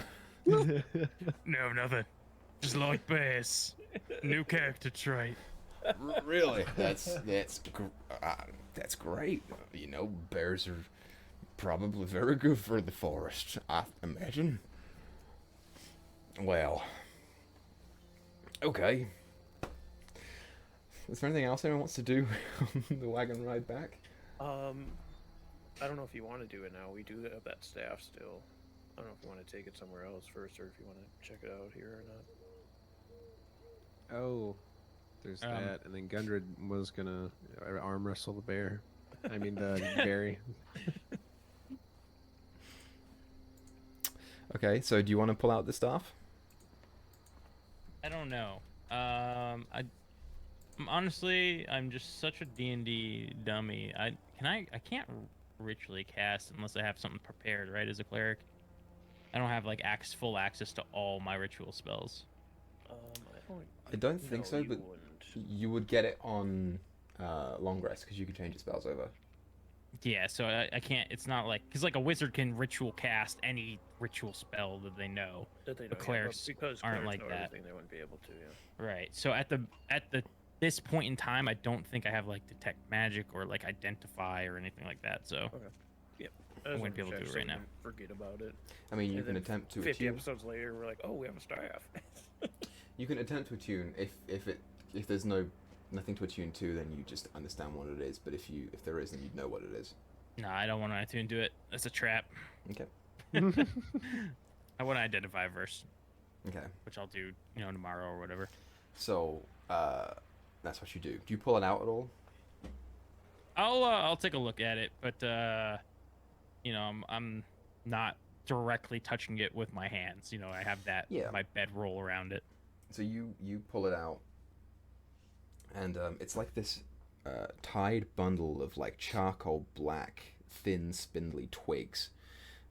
B: No, nothing. Just like bears. New character trait.
A: Really? That's great. Bears are probably very good for the forest, I imagine. Well, okay. Is there anything else anyone wants to do on the wagon ride back?
D: I don't know if you want to do it now. We do have that staff still. I don't know if you want to take it somewhere else first, or if you want to check it out here or not.
C: Oh, there's that. And then Gundred was gonna arm wrestle the bear. I mean, the Barry.
A: Okay, so do you want to pull out the staff?
B: I don't know. Honestly, I'm just such a D&D dummy. I can't ritually cast unless I have something prepared, right? As a cleric, I don't have like full access to all my ritual spells.
A: I don't think so, but you would get it on long rest because you could change your spells over.
B: Yeah, so I can't. It's not like because like a wizard can ritual cast any ritual spell that they know. But clerics
D: because
B: aren't
D: clerics
B: like
D: know
B: that.
D: everything, they wouldn't be able to. Yeah.
B: Right. So at this point in time, I don't think I have like detect magic or like identify or anything like that. So
D: I
B: wouldn't be able to do it right now.
D: Forget about it.
A: I mean, you
D: And
A: can
D: then
A: attempt to
D: 50
A: attune.
D: episodes later, we're like, oh, we have a staff.
A: You can attempt to attune. If there's nothing to attune to, then you just understand what it is. But if there is, then you'd know what it is.
B: No, I don't want to attune to it. That's a trap.
A: Okay.
B: I want to identify first,
A: Okay.
B: which I'll do, tomorrow or whatever.
A: So that's what you do. Do you pull it out at all?
B: I'll take a look at it, but I'm not directly touching it with my hands. I have my bedroll around it.
A: So you pull it out, and it's like this tied bundle of like charcoal black, thin, spindly twigs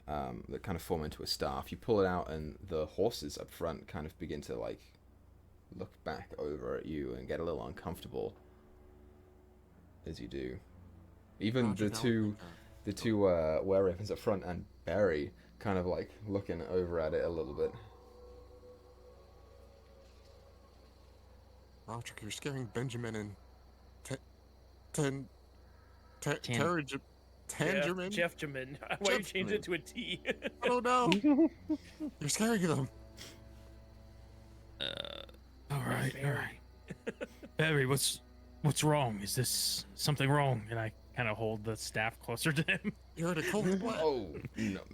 A: that kind of form into a staff. You pull it out, and the horses up front kind of begin to like look back over at you and get a little uncomfortable as you do. Even
E: Roger,
A: the two were-ravens up front and Barry kind of like looking over at it a little bit.
E: Roderick, you're scaring Benjamin and
B: Tim.
E: Tangerman?
D: Jeff Jamin. Why you change it to a T?
E: I don't know. You're scaring them.
B: All right. Barry, what's wrong? Is this something wrong? And I kind of hold the staff closer to him.
E: You're in a cold sweat.
F: Oh,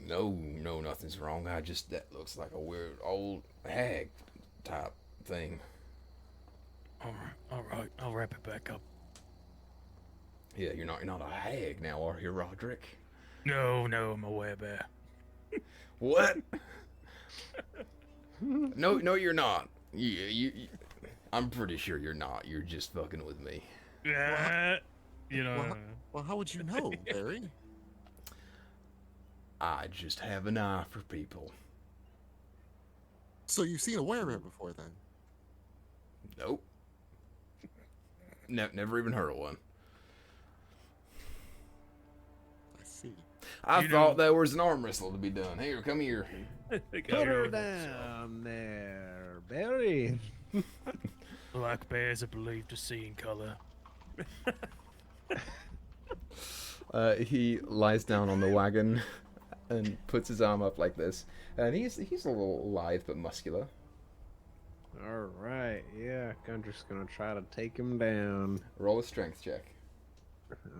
F: no, nothing's wrong. That looks like a weird old hag type thing.
B: All right. I'll wrap it back up.
F: Yeah, you're not a hag now, are you, Roderick?
B: No, I'm a werebear.
F: What? No, you're not. You, I'm pretty sure you're not. You're just fucking with me.
B: Yeah. You know.
E: Well, how would you know, Barry?
F: I just have an eye for people.
E: So you've seen a werebear before, then?
F: Nope. Never even heard of one.
E: I see.
F: I thought there was an arm wrestle to be done. Here, come here.
C: Put her down there, Barry.
B: Black bears are believed to see in color.
A: He lies down on the wagon and puts his arm up like this. And he's a little lithe but muscular.
C: All right, yeah, Gundrick's gonna try to take him down.
A: Roll a strength check.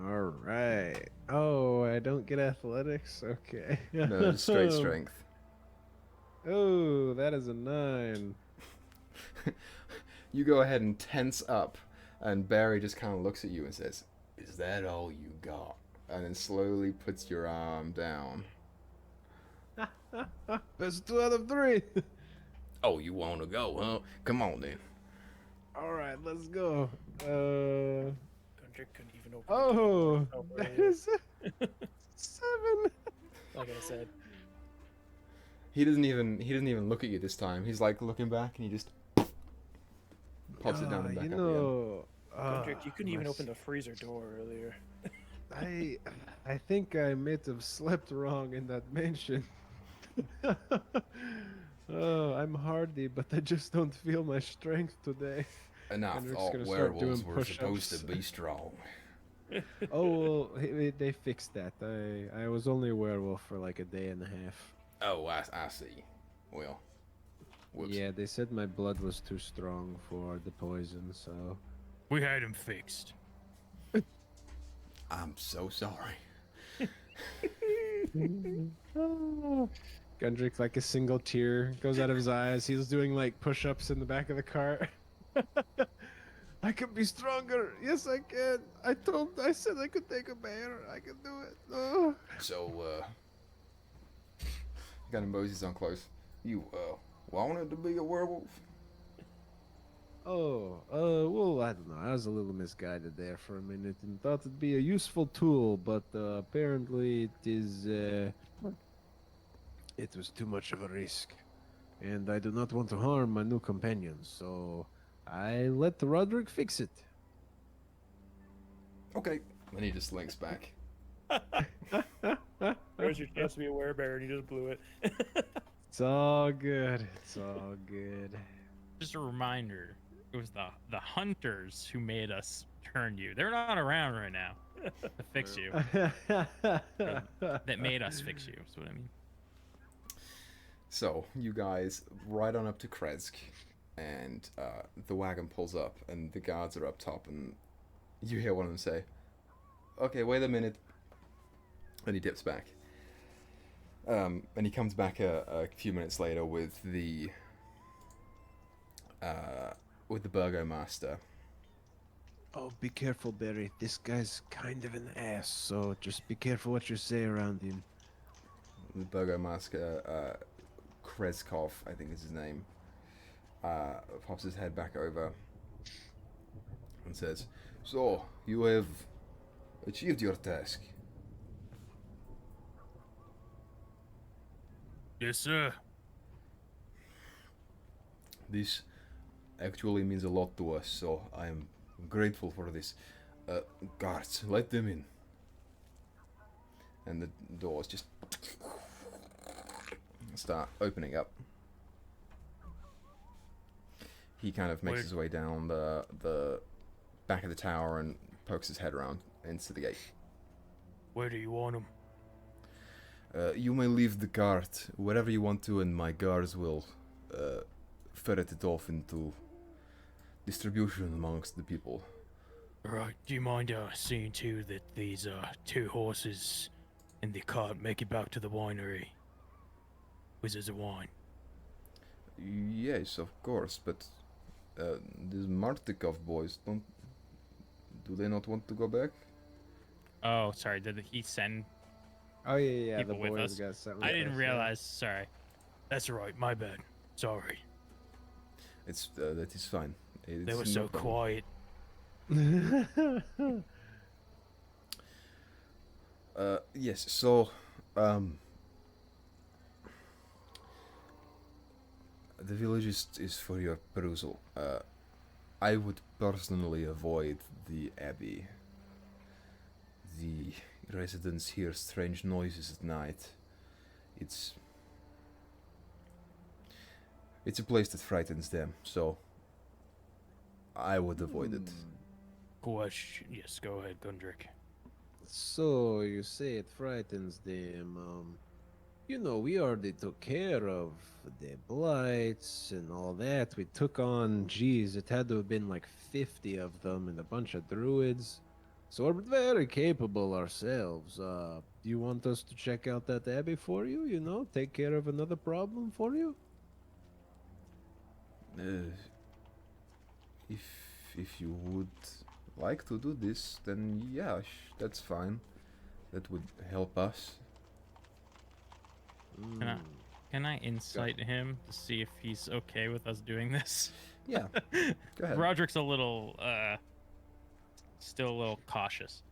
C: All right. Oh, I don't get athletics. Okay.
A: No, just straight strength.
C: Oh, that is a 9.
A: You go ahead and tense up, and Barry just kind of looks at you and says, "Is that all you got?" And then slowly puts your arm down.
C: That's 2 out of 3.
F: Oh, you want to go, huh? Come on, then.
C: All right, let's go.
D: Gundrick couldn't even open
C: Oh,
D: Oh,
C: that
D: really?
C: is 7.
D: like I said.
A: He doesn't even look at you this time. He's like looking back, and he just pops it down and back
C: you
A: up again.
C: know,
D: Gundrick, you couldn't even
C: my
D: open the freezer door earlier.
C: I think I may have slept wrong in that mansion. Oh, I'm hardy, but I just don't feel my strength today.
F: And I
C: Hendrik's
F: thought
C: gonna start
F: werewolves
C: doing
F: were supposed
C: push-ups.
F: to be strong.
C: Oh, well, they fixed that. I was only a werewolf for like a day and a half.
F: Oh, I see. Well, whoops.
C: Yeah, they said my blood was too strong for the poison, so...
B: We had him fixed.
F: I'm so sorry.
C: Gundrick, like a single tear goes out of his eyes. He's doing like push-ups in the back of the car. I can be stronger. Yes, I can. I said I could take a bear. I can do it. Oh.
A: So, kind of moseys on close. You, wanted to be a werewolf?
C: Well, I don't know. I was a little misguided there for a minute and thought it'd be a useful tool, but apparently it was too much of a risk. And I do not want to harm my new companions, so I let Roderick fix it.
A: Okay. Then he just links back.
D: There's your chance to be a werebear, and you just blew it.
C: It's all good. It's all good.
B: Just a reminder, it was the hunters who made us turn you. They're not around right now to fix you. That made us fix you, is what I mean.
A: So, you guys ride on up to Kresk, and the wagon pulls up, and the guards are up top, and you hear one of them say, "Okay, wait a minute." And he dips back. And he comes back a few minutes later with the Burgomaster.
C: Oh, be careful, Barry. This guy's kind of an ass, so just be careful what you say around him.
A: The Burgomaster, Kreskov, I think is his name, pops his head back over and says, "So, you have achieved your task."
B: Yes, sir.
A: This actually means a lot to us, so I am grateful for this. Guards, let them in. And the doors just start opening up. He kind of makes his way down the back of the tower and pokes his head around into the gate.
B: Where do you want them?
F: You may leave the cart wherever you want to, and my guards will ferret it off into distribution amongst the people.
B: Right. Do you mind seeing to that these 2 horses in the cart make it back to the winery? Wizards of Wine.
F: Yes, of course, but these Martikov boys do they not want to go back?
B: Oh, sorry. Did he send?
C: Oh yeah, the
B: People with
C: boys
B: us.
C: got something.
B: I
C: with
B: didn't
C: us,
B: realize. Sorry. That's right. My bad. Sorry.
F: It's that is fine. It's
B: They were
F: no
B: so
F: problem.
B: quiet.
F: Yes. So, the village is for your perusal. I would personally avoid the abbey. The residents hear strange noises at night. It's a place that frightens them, so I would avoid it.
B: Question. Yes. Go ahead, Gundrick.
C: So you say it frightens them. You know, we already took care of the blights and all that. We took on, geez, it had to have been like 50 of them and a bunch of druids. So we're very capable ourselves. Do you want us to check out that abbey for you? You know, take care of another problem for you?
F: If you would like to do this, then yeah, that's fine. That would help us.
C: Mm.
B: Can I insight him to see if he's okay with us doing this?
F: Yeah, go ahead.
B: Roderick's a little still a little cautious.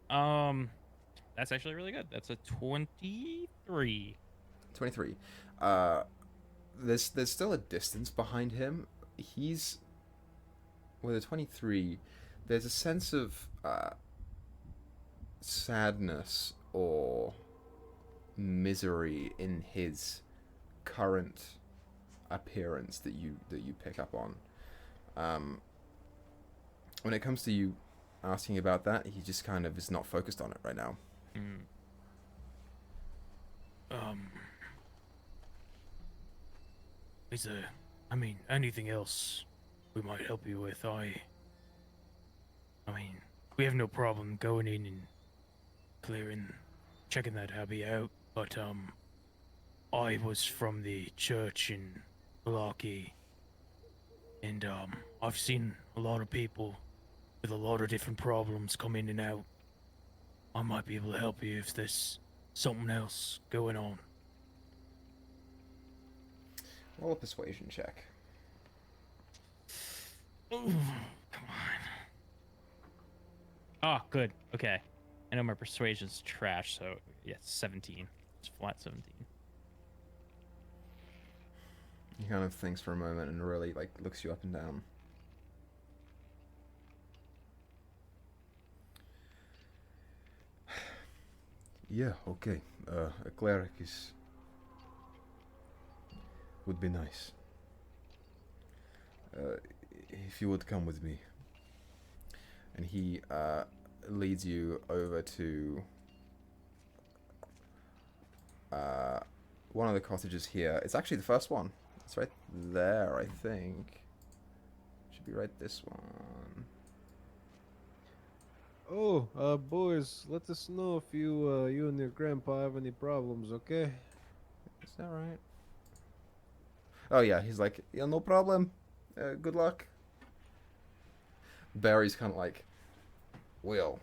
B: That's actually really good. That's a 23.
F: 23. There's still a distance behind him. He's with a 23. There's a sense of sadness or misery in his current appearance that you pick up on. When it comes to you asking about that, he just kind of is not focused on it right now.
B: Is there, I mean, anything else we might help you with? I mean, we have no problem going in and checking that abbey out, but I was from the church in Grizlocke, and I've seen a lot of people with a lot of different problems come in and out. I might be able to help you if there's something else going on.
F: Roll a persuasion check.
B: Ooh, come on. Oh, good. Okay. I know my persuasion's trash, so yeah, 17. It's flat 17.
F: He kind of thinks for a moment and really looks you up and down. Yeah, okay. A cleric would be nice. If you would come with me. And he leads you over to one of the cottages here. It's actually the first one. It's right there, I think. Should be right this one.
C: Oh, boys, let us know if you and your grandpa have any problems, okay?
F: Is that right? Oh yeah, he's like, yeah, no problem. Good luck. Barry's kind of like, well,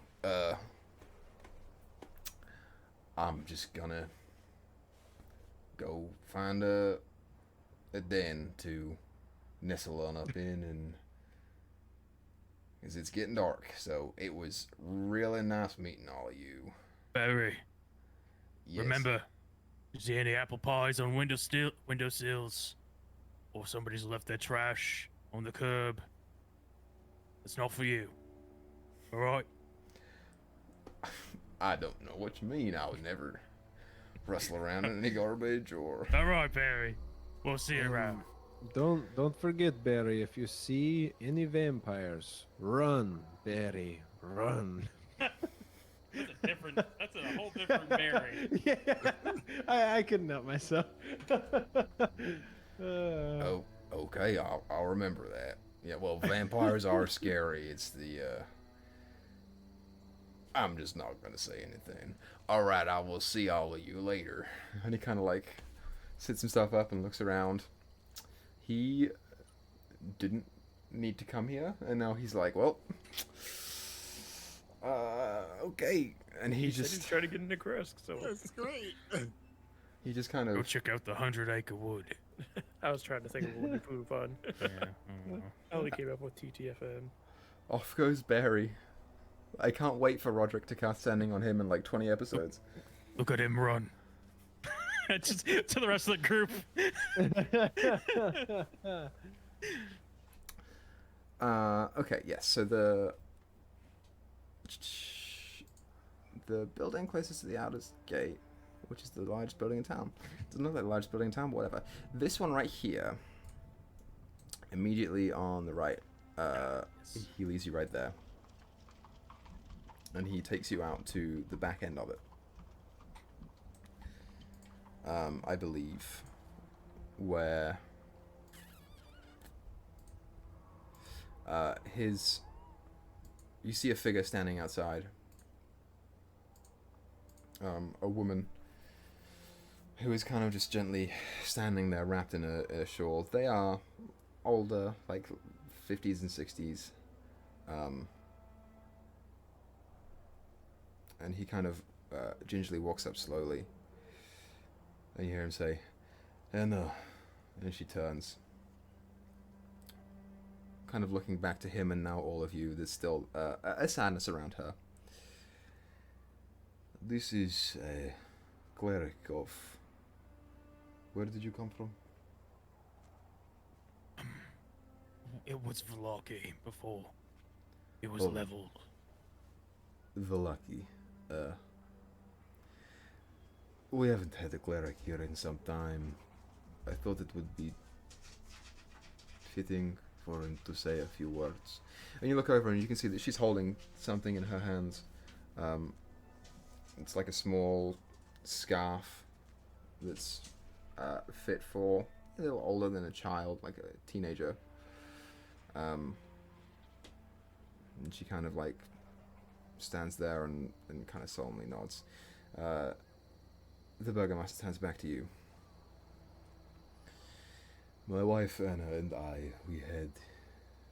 F: I'm just gonna go find a den to nestle on up in, and because it's getting dark. So it was really nice meeting all of you.
B: Barry,
F: Yes.
B: remember, you see any apple pies on windowsills, or somebody's left their trash on the curb? It's not for you. All right.
F: I don't know what you mean. I would never rustle around in any garbage or.
B: All right, Barry. We'll see you around.
C: Don't forget, Barry, if you see any vampires, run, Barry, run.
B: That's a whole different Mary.
C: Yeah, I couldn't help myself.
F: Oh, okay, I'll remember that. Yeah, well, vampires are scary. It's the, I'm just not gonna say anything. Alright, I will see all of you later. And he kind of like sits himself up and looks around. He didn't need to come here, and now he's like, well, okay. And he
D: Said
F: just
D: he's trying to get into Kresk, so
E: That's great.
F: he just kind
B: Go
F: of
B: check out the 100-acre wood.
D: I was trying to think of what would be food fun.
B: Yeah.
D: I only came up with TTFN.
F: off goes Barry. I can't wait for Roderick to cast Sending on him in like 20 episodes.
B: Look at him run. Just to the rest of the group.
F: Okay, yes. So the building closest to the outer gate, which is the largest building in town. Doesn't look like the largest building in town, but whatever. This one right here, immediately on the right, he leads you right there. And he takes you out to the back end of it. I believe, where you see a figure standing outside. A woman who is kind of just gently standing there wrapped in a shawl. They are older, like 50s and 60s. And he kind of gingerly walks up slowly. And you hear him say, Anna. And she turns. Kind of looking back to him and now all of you. There's still a sadness around her. This is a cleric of... Where did you come from?
B: It was Vlocke before. It was
F: Oh.
B: leveled.
F: Velaki. We haven't had a cleric here in some time. I thought it would be fitting for him to say a few words. And you look over and you can see that she's holding something in her hands. It's like a small scarf that's fit for a little older than a child, like a teenager. And she kind of like stands there and kind of solemnly nods. The Burgomaster turns back to you. My wife Anna and I, we had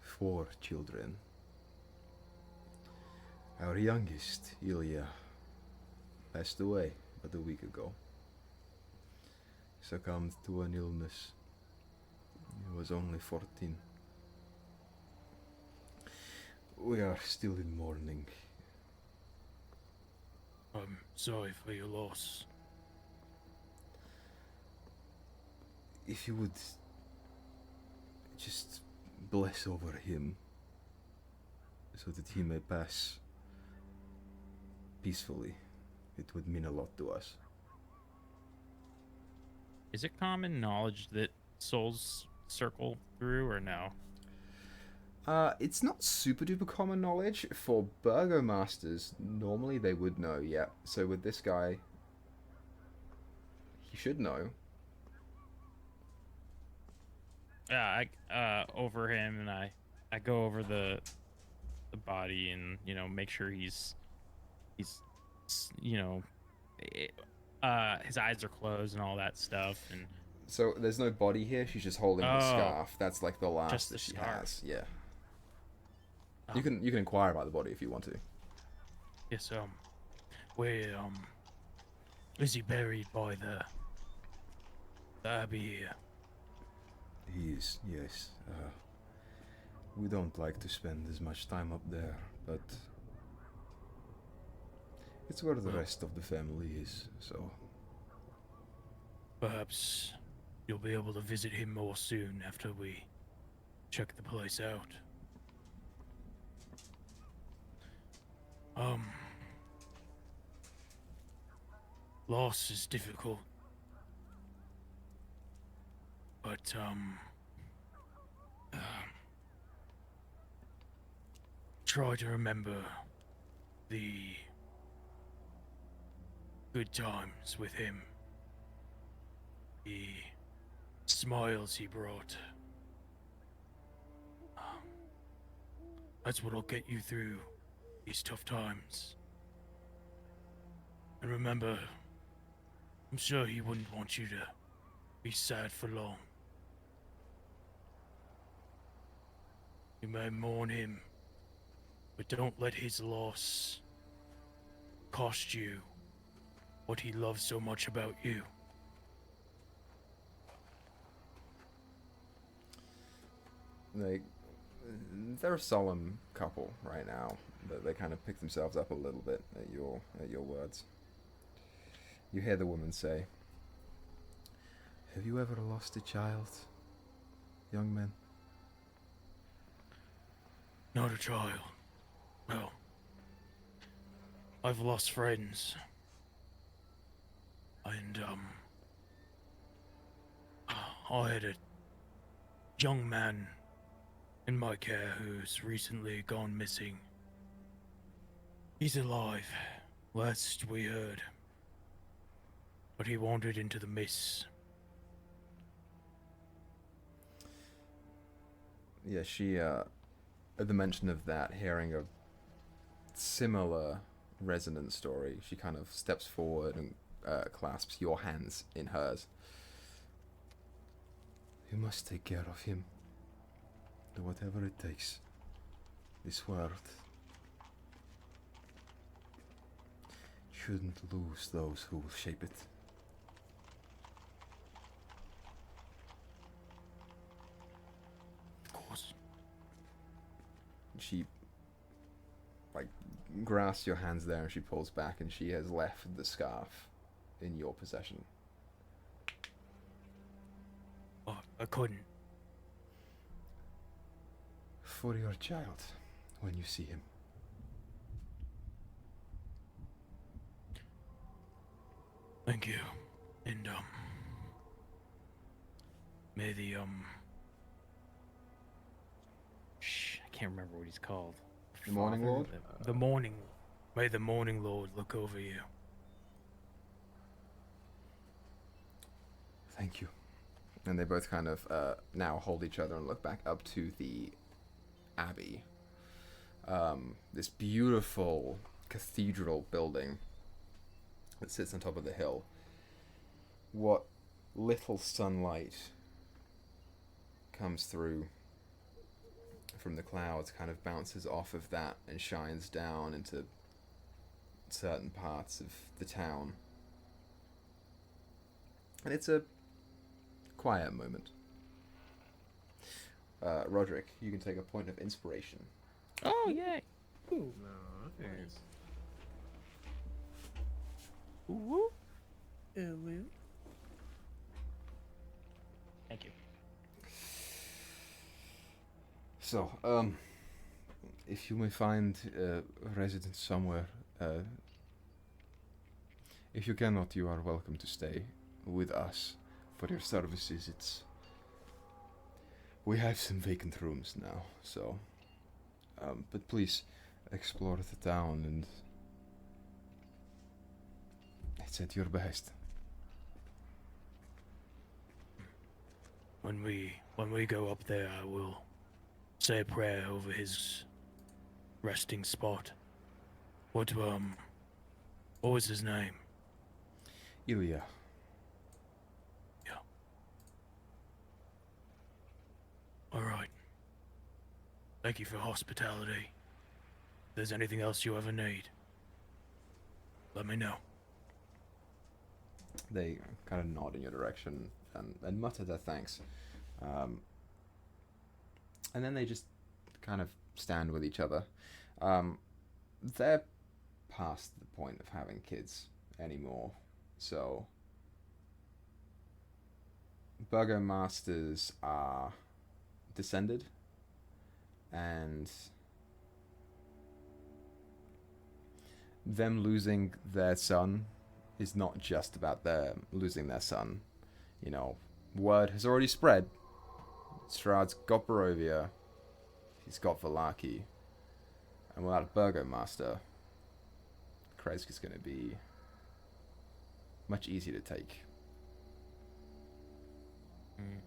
F: 4 children. Our youngest, Ilya, passed away about a week ago. Succumbed to an illness. He was only 14. We are still in mourning.
B: I'm sorry for your loss.
F: If you would just bless over him so that he may pass peacefully, it would mean a lot to us.
B: Is it common knowledge that souls circle through or no?
F: It's not super duper common knowledge. For Burgomasters, normally they would know, yeah. So with this guy, he should know.
B: Yeah, I over him and I go over the body and make sure he's his eyes are closed and all that stuff. And
F: So there's no body here, she's just holding the scarf. That's like the last
B: just the
F: that she
B: scarf.
F: has. Yeah.
B: Oh.
F: You can inquire about the body if you want to.
B: Yes, where is he buried by the abbey here?
F: He is, yes. We don't like to spend as much time up there, but it's where the rest of the family is, so...
B: Perhaps you'll be able to visit him more soon after we check the place out. Loss is difficult. But, try to remember the
G: good times with him. The smiles he brought. That's what'll get you through these tough times. And remember, I'm sure he wouldn't want you to be sad for long. You may mourn him, but don't let his loss cost you what he loves so much about you.
A: They're a solemn couple right now. They kind of pick themselves up a little bit at your words. You hear the woman say, "Have you ever lost a child, young man?"
G: Not a child. Well, I've lost friends. And, I had a young man in my care who's recently gone missing. He's alive, last we heard. But he wandered into the mists.
A: Yeah, she, at the mention of that, hearing a similar resonant story, she kind of steps forward and clasps your hands in hers. You must take care of him. Do whatever it takes. This world shouldn't lose those who will shape it.
G: Of course.
A: She grasps your hands there and she pulls back and she has left the scarf in your possession.
G: Oh, I couldn't.
A: For your child, when you see him.
G: Thank you. And, may the,
B: I can't remember what he's called.
A: The Morning
B: Father?
A: Lord?
G: the morning, may the morning Lord look over you.
A: Thank you. And they both kind of now hold each other and look back up to the abbey. This beautiful cathedral building that sits on top of the hill. What little sunlight comes through from the clouds kind of bounces off of that and shines down into certain parts of the town. And it's a quiet moment. Roderick, you can take a point of inspiration.
B: Oh, yay!
C: Ooh. Nice.
B: Ooh.
D: Well.
B: Thank you.
A: So, if you may find a residence somewhere, if you cannot, you are welcome to stay with us for your services. We have some vacant rooms now, so, but please explore the town, and it's at your behest.
G: When we go up there, I will say a prayer over his resting spot. What was his name?
A: Ilya.
G: Yeah. All right. Thank you for hospitality. If there's anything else you ever need, let me know.
A: They kind of nod in your direction and mutter their thanks. And then they just kind of stand with each other. They're past the point of having kids anymore, so burgomasters are descended, and them losing their son is not just about them losing their son. You know, word has already spread. Strahd's got Barovia. He's got Vallaki. And without a burgomaster, Kresk is going to be much easier to take.
B: Mm.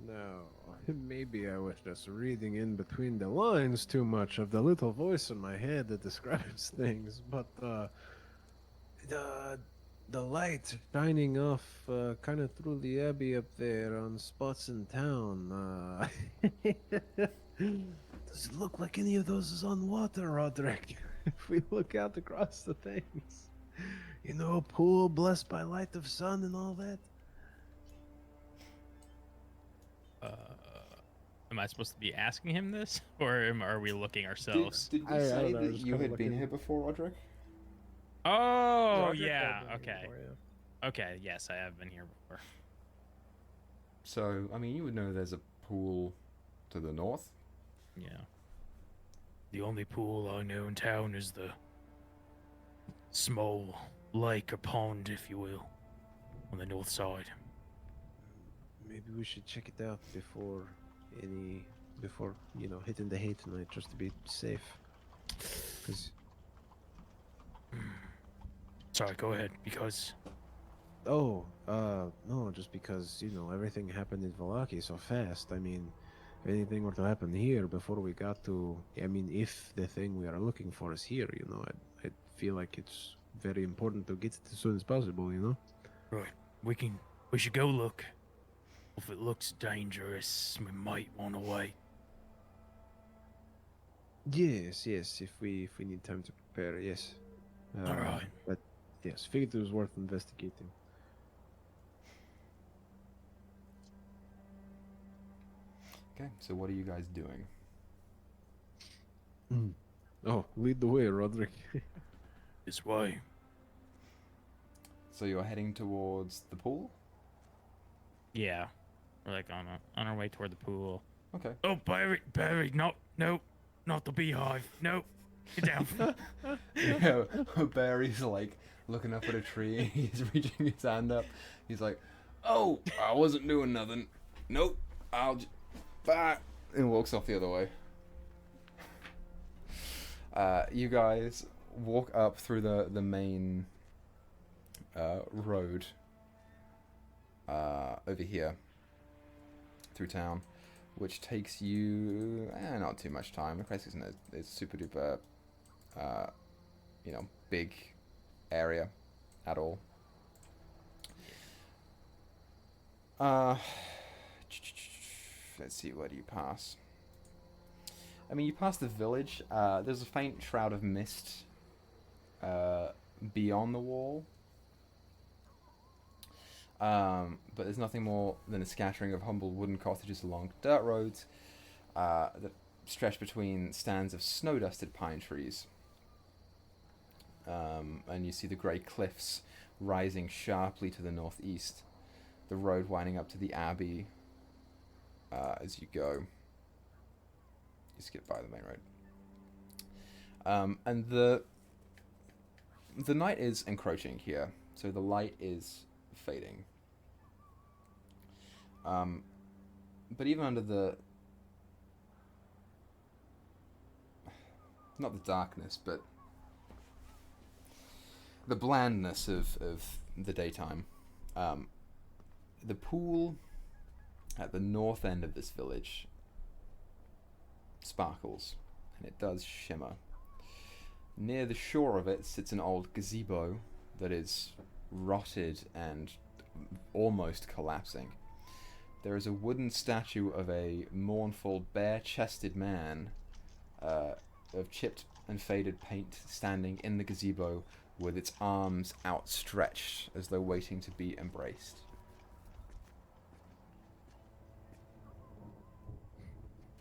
C: No, maybe I was just reading in between the lines too much of the little voice in my head that describes things, but the the light shining off kind of through the abbey up there on spots in town. Does it look like any of those is on water, Roderick? If we look out across the things, you know, a pool blessed by light of sun and all that.
B: Am I supposed to be asking him this, or are we looking ourselves?
A: Did we
C: I
A: say
C: don't know,
A: that
C: just
A: you
C: kinda
A: had been
C: looking-
A: here before, Roderick?
B: Oh,
D: Roderick had
B: yeah.
D: been here
B: Okay.
D: before, yeah.
B: Okay. Yes, I have been here before.
A: So, I mean, you would know there's a pool to the north.
B: Yeah.
G: The only pool I know in town is the small lake or pond, if you will, on the north side.
C: Maybe we should check it out before hitting the hay tonight, just to be safe. Cause
G: Sorry, go ahead, because
C: no, just because everything happened in Valaki so fast. I mean, if anything were to happen here before we got to, I mean, if the thing we are looking for is here, I feel like it's very important to get it as soon as possible.
G: right, we should go look. If it looks dangerous, we might want to wait.
C: Yes, if we need time to prepare, yes.
G: All right.
C: But yes, figured it was worth investigating.
A: Okay, so what are you guys doing?
C: Oh, lead the way, Roderick.
G: This way.
A: So you're heading towards the pool?
B: Yeah. We're like on our way toward the pool.
A: Okay.
G: Oh, Barry, no, not the beehive. No, get down.
A: Yeah, Barry's like looking up at a tree. He's reaching his hand up. He's like, "Oh, I wasn't doing nothing. Nope, bye," and walks off the other way. You guys walk up through the main road over here through town, which takes you not too much time. The place isn't a super duper big area at all. Let's see, where do you pass? I mean, you pass the village. There's a faint shroud of mist beyond the wall. But there's nothing more than a scattering of humble wooden cottages along dirt roads that stretch between stands of snow-dusted pine trees. And you see the grey cliffs rising sharply to the northeast, the road winding up to the abbey as you go. You skip by the main road. And the night is encroaching here, so the light is fading. But even under not the darkness, but the blandness of the daytime, the pool at the north end of this village sparkles, and it does shimmer. Near the shore of it sits an old gazebo that is rotted and almost collapsing. There is a wooden statue of a mournful, bare-chested man of chipped and faded paint standing in the gazebo with its arms outstretched as though waiting to be embraced.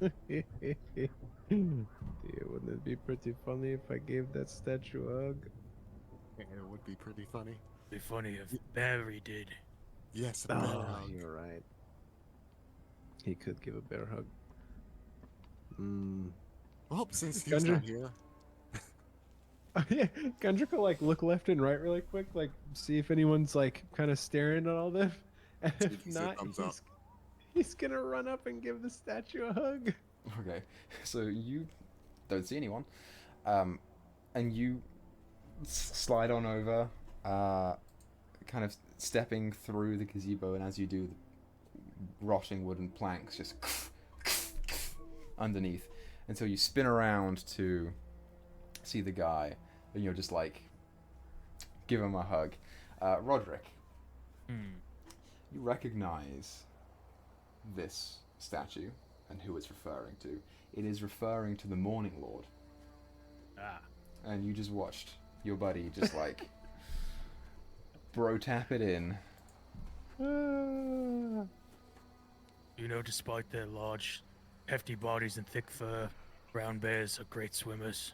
C: Wouldn't it be pretty funny if I gave that statue a hug?
E: It would be pretty funny.
G: Be funny if Barry did.
E: Yes, a bear hug.
C: You're right. He could give a bear hug.
E: Well, since he's not here,
C: Yeah, Gundrick will look left and right really quick, see if anyone's kind of staring at all this. And
E: See if
C: if
E: he said
C: not,
E: thumbs up.
C: he's gonna run up and give the statue a hug.
A: Okay, so you don't see anyone, and you slide on over, kind of stepping through the gazebo, and as you do, the rotting wooden planks just underneath until you spin around to see the guy, and you're just like, give him a hug. Roderick, you recognize this statue and who it's referring to. It is referring to the Morning Lord.
B: Ah.
A: And you just watched your buddy just like bro tap it in.
G: You know, despite their large, hefty bodies and thick fur, brown bears are great swimmers.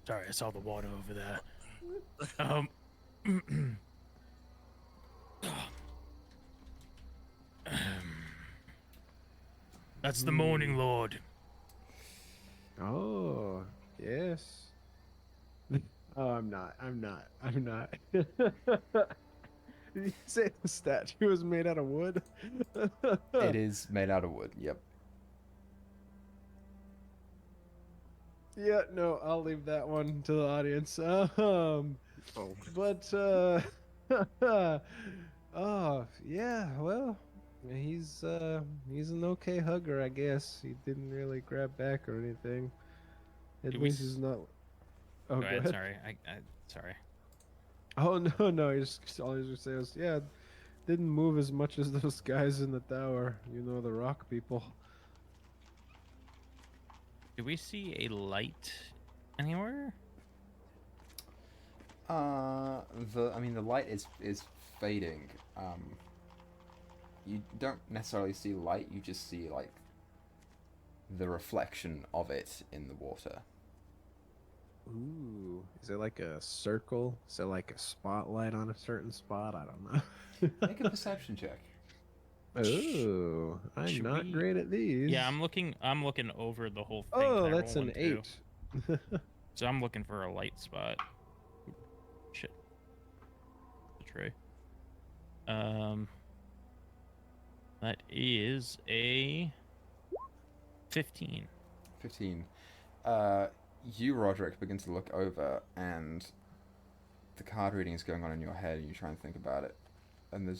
G: Sorry, I saw the water over there. That's the Morning Lord.
C: Oh, yes. Oh, I'm not. Did you say the statue was made out of wood?
A: It is made out of wood, yep.
C: Yeah, no, I'll leave that one to the audience.
E: Oh.
C: But oh yeah, well, he's an okay hugger, I guess. He didn't really grab back or anything. At
B: Did we
C: least he's not. Oh,
B: Go
C: go
B: ahead.
C: ahead.
B: Sorry. Sorry.
C: Oh no, he's all he was say was, yeah, didn't move as much as those guys in the tower. You know, the rock people.
B: Do we see a light anywhere?
A: The light is fading. You don't necessarily see light, you just see like the reflection of it in the water.
C: Ooh, is it like a circle? Is it like a spotlight on a certain spot? I don't know.
A: Make a perception check.
C: Oh, I'm
B: Should
C: not
B: we-
C: great at these.
B: Yeah, I'm looking over the whole thing.
C: Oh,
B: Can I
C: that's
B: roll
C: an
B: one too?
C: 8.
B: So I'm looking for a light spot. Shit. The tray. That is a 15.
A: 15. You, Roderick, begin to look over, and the card reading is going on in your head, and you try and think about it. And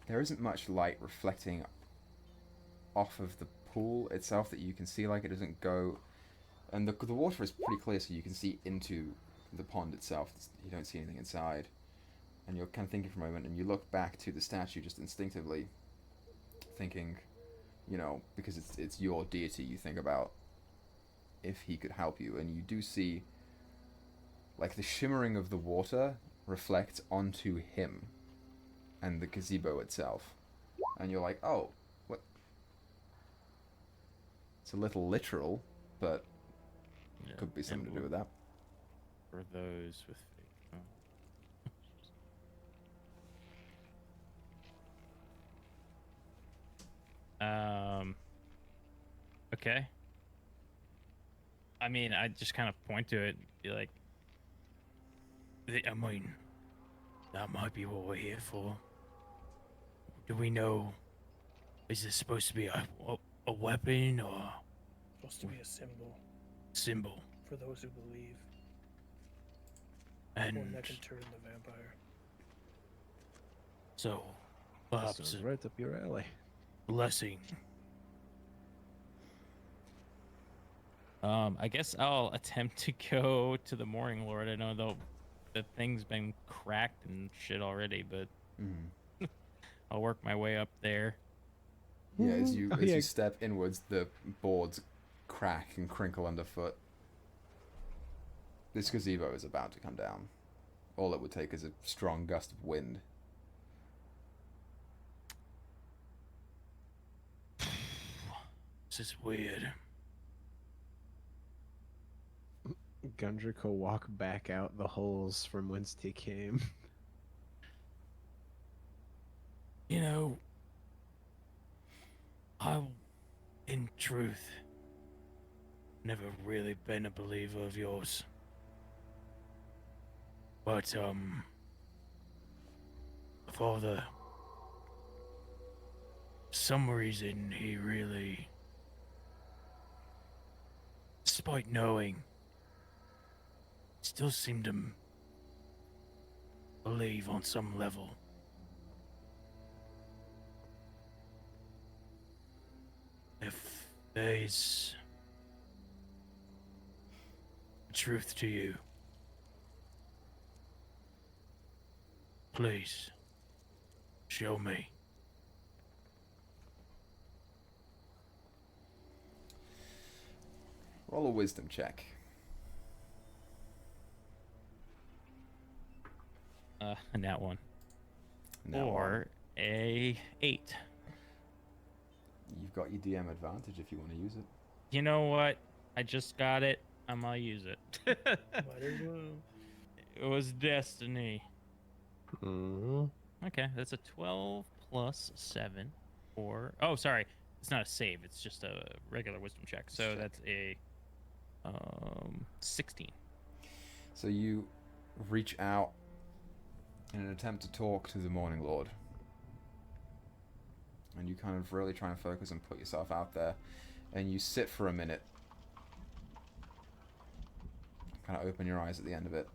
A: there isn't much light reflecting off of the pool itself that you can see. Like, it doesn't go, and the water is pretty clear, so you can see into the pond itself. You don't see anything inside, and you're kind of thinking for a moment, and you look back to the statue just instinctively, thinking, you know, because it's your deity. You think about if he could help you, and you do see like the shimmering of the water reflects onto him and the gazebo itself, and you're like, oh, what? It's a little literal, but
B: Yeah,
A: could be something to do with that.
B: For those with okay. I mean, I just kind of point to it, be like,
G: I mean, that might be what we're here for. Do we know? Is this supposed to be a weapon or
D: Supposed to be a
G: symbol?
D: for those who believe.
G: And
D: One that can turn the vampire.
G: so,
C: That
G: perhaps
C: sounds
G: a
C: right up your alley.
G: blessing.
B: I guess I'll attempt to go to the Morning Lord. I know the thing's been cracked and shit already, but I'll work my way up there.
A: Yeah, as you
C: Oh, yeah.
A: you step inwards, the boards crack and crinkle underfoot. This gazebo is about to come down. All it would take is a strong gust of wind.
G: This is weird.
C: Gundrick will walk back out the holes from whence he came.
G: You know, in truth, never really been a believer of yours. But, Father, for some reason, he really, despite knowing still seem to believe on some level. If there's truth to you, please show me.
A: Roll a wisdom check.
B: A nat one.
A: Now
B: Or a 8.
A: you've got your DM advantage if you want to use it.
B: You know what? I just got it. I'm gonna use it.
D: Might as well.
B: It was destiny.
C: Mm-hmm.
B: Okay, that's a 12 plus 7. Or oh, sorry, it's not a save. It's just a regular wisdom check. So
A: Check.
B: that's a 16.
A: So you reach out in an attempt to talk to the Morning Lord. And you kind of really try and focus and put yourself out there. And you sit for a minute. Kind of open your eyes at the end of it.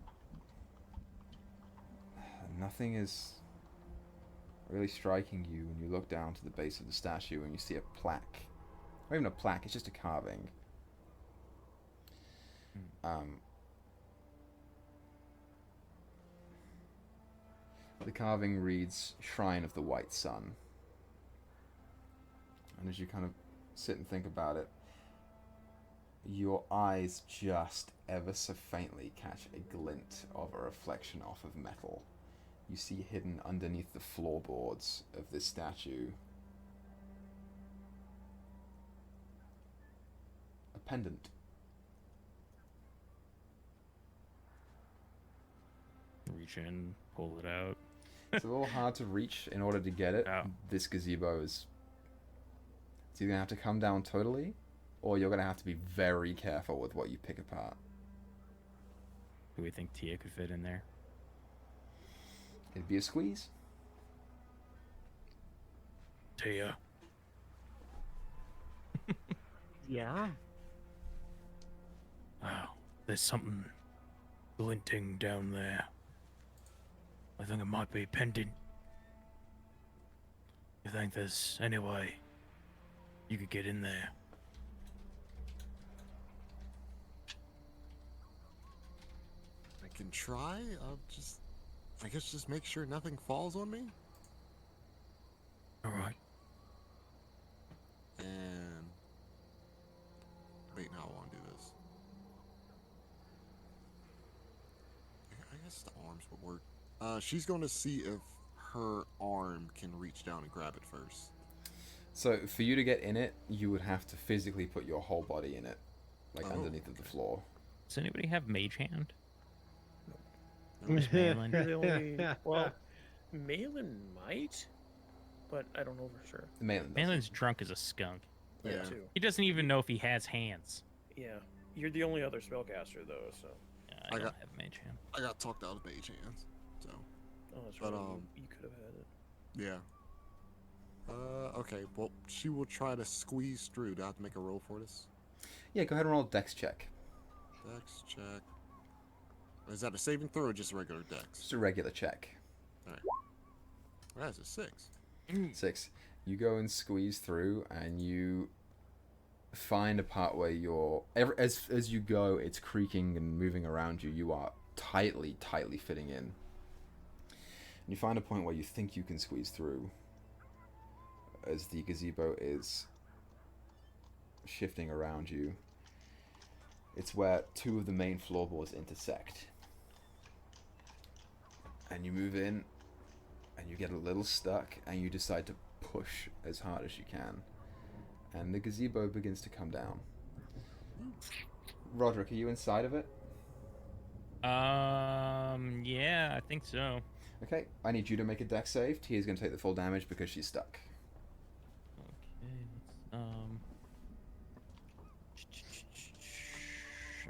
A: Nothing is really striking you when you look down to the base of the statue and you see a plaque. Or even a plaque, it's just a carving. The carving reads Shrine of the White Sun. And as you kind of sit and think about it, your eyes just ever so faintly catch a glint of a reflection off of metal. You see hidden underneath the floorboards of this statue a pendant.
B: Reach in, pull it out.
A: It's a little hard to reach in order to get it.
B: Oh.
A: This gazebo is... It's either going to have to come down totally, or you're going to have to be very careful with what you pick apart.
B: Do we think Tia could fit in there?
A: It'd be a squeeze.
G: Tia,
D: Yeah.
G: oh, there's something glinting down there. I think it might be pendant. You think there's any way you could get in there?
E: I can try. I guess just make sure nothing falls on me.
G: All right.
E: And wait, now I want to do this. I guess the arms would work. She's going to see if her arm can reach down and grab it first.
A: So for you to get in it, you would have to physically put your whole body in it, like
E: Oh,
A: underneath of the floor.
B: Does anybody have mage hand?
E: No.
B: Just Malin?
D: You're the only. Well, Malin might, but I don't know for sure.
A: Malin does.
B: Malin's drunk as a skunk.
D: Yeah,
E: Yeah.
D: too.
B: He doesn't even know if he has hands.
D: Yeah. You're the only other spellcaster though, so.
B: I
E: I
B: don't
E: got-
B: have mage hand.
E: I got talked out of mage hands, so
D: Oh, that's
E: But,
D: right. You could have had it.
E: yeah. Okay. Well, she will try to squeeze through. Do I have to make a roll for this?
A: Yeah, go ahead and roll a dex check.
E: Dex check. Is that a saving throw or just a regular dex?
A: Just a regular check.
E: That's a 6.
A: 6. You go and squeeze through, and you find a part where as you go, it's creaking and moving around you. You are tightly fitting in. And you find a point where you think you can squeeze through, as the gazebo is shifting around you. It's where two of the main floorboards intersect. And you move in, and you get a little stuck, and you decide to push as hard as you can. And the gazebo begins to come down. Roderick, are you inside of it?
B: Yeah, I think so.
A: Okay, I need you to make a dex save. Tia's going to take the full damage because she's stuck.
B: Okay,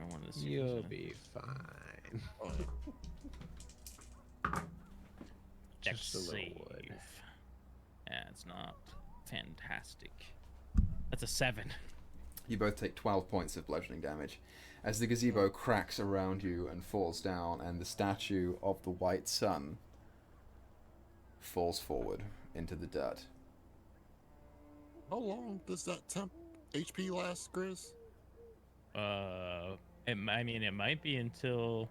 B: I wanted to see.
C: You'll be fine.
E: Oh,
B: Dex
C: Just a little
B: save.
C: wood.
B: Yeah, it's not fantastic. That's a 7.
A: You both take 12 points of bludgeoning damage as the gazebo cracks around you and falls down, and the statue of the white sun falls forward into the dirt.
E: How long does that temp HP last, Grizz?
B: I mean, it might be until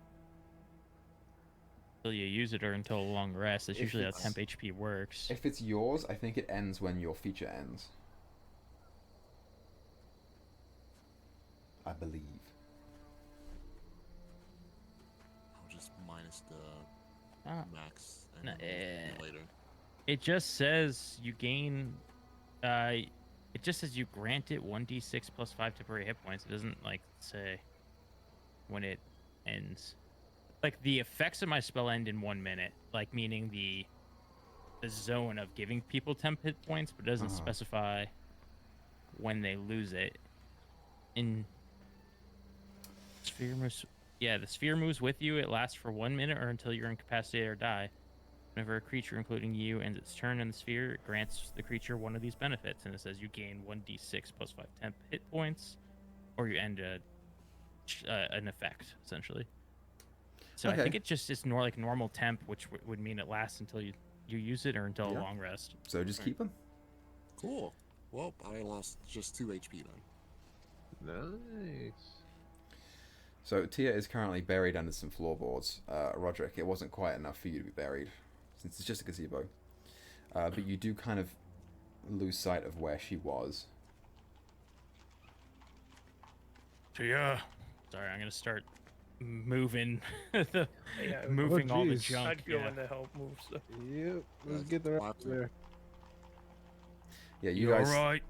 B: you use it, or until a long rest. That's
A: If
B: usually how
A: it's-
B: temp HP works.
A: If it's yours, I think it ends when your feature ends. I believe.
E: I'll just minus the
B: Uh,
E: max and
B: no,
E: then we'll do it later.
B: It just says you gain. It just says you grant it 1d6 plus 5 temporary hit points. It doesn't like say when it ends. Like the effects of my spell end in 1 minute, like meaning the zone of giving people temp hit points, but it doesn't specify when they lose it. In sphere moves, yeah, the sphere moves with you. It lasts for 1 minute or until you're incapacitated or die. Whenever a creature, including you, ends its turn in the sphere, it grants the creature one of these benefits, and it says you gain 1d6 plus 5 temp hit points, or you end an effect, essentially. So I
A: Okay.
B: think it just is more like normal temp, which would mean it lasts until you use it or until a
A: Yeah.
B: long rest.
A: So just keep them.
E: Cool. Well, I lost just 2 HP then.
C: Nice.
A: So Tia is currently buried under some floorboards. Roderick, it wasn't quite enough for you to be buried, since it's just a gazebo. But you do kind of lose sight of where she was.
G: So yeah,
B: Sorry, I'm gonna start moving
D: Yeah,
B: moving all the
C: geez.
B: junk.
D: I'd go
B: yeah.
D: in to help move stuff.
C: Yep. Let's
E: Yes,
C: get the rest
E: lots of-
C: there.
A: Yeah, you
G: you
A: guys
G: alright?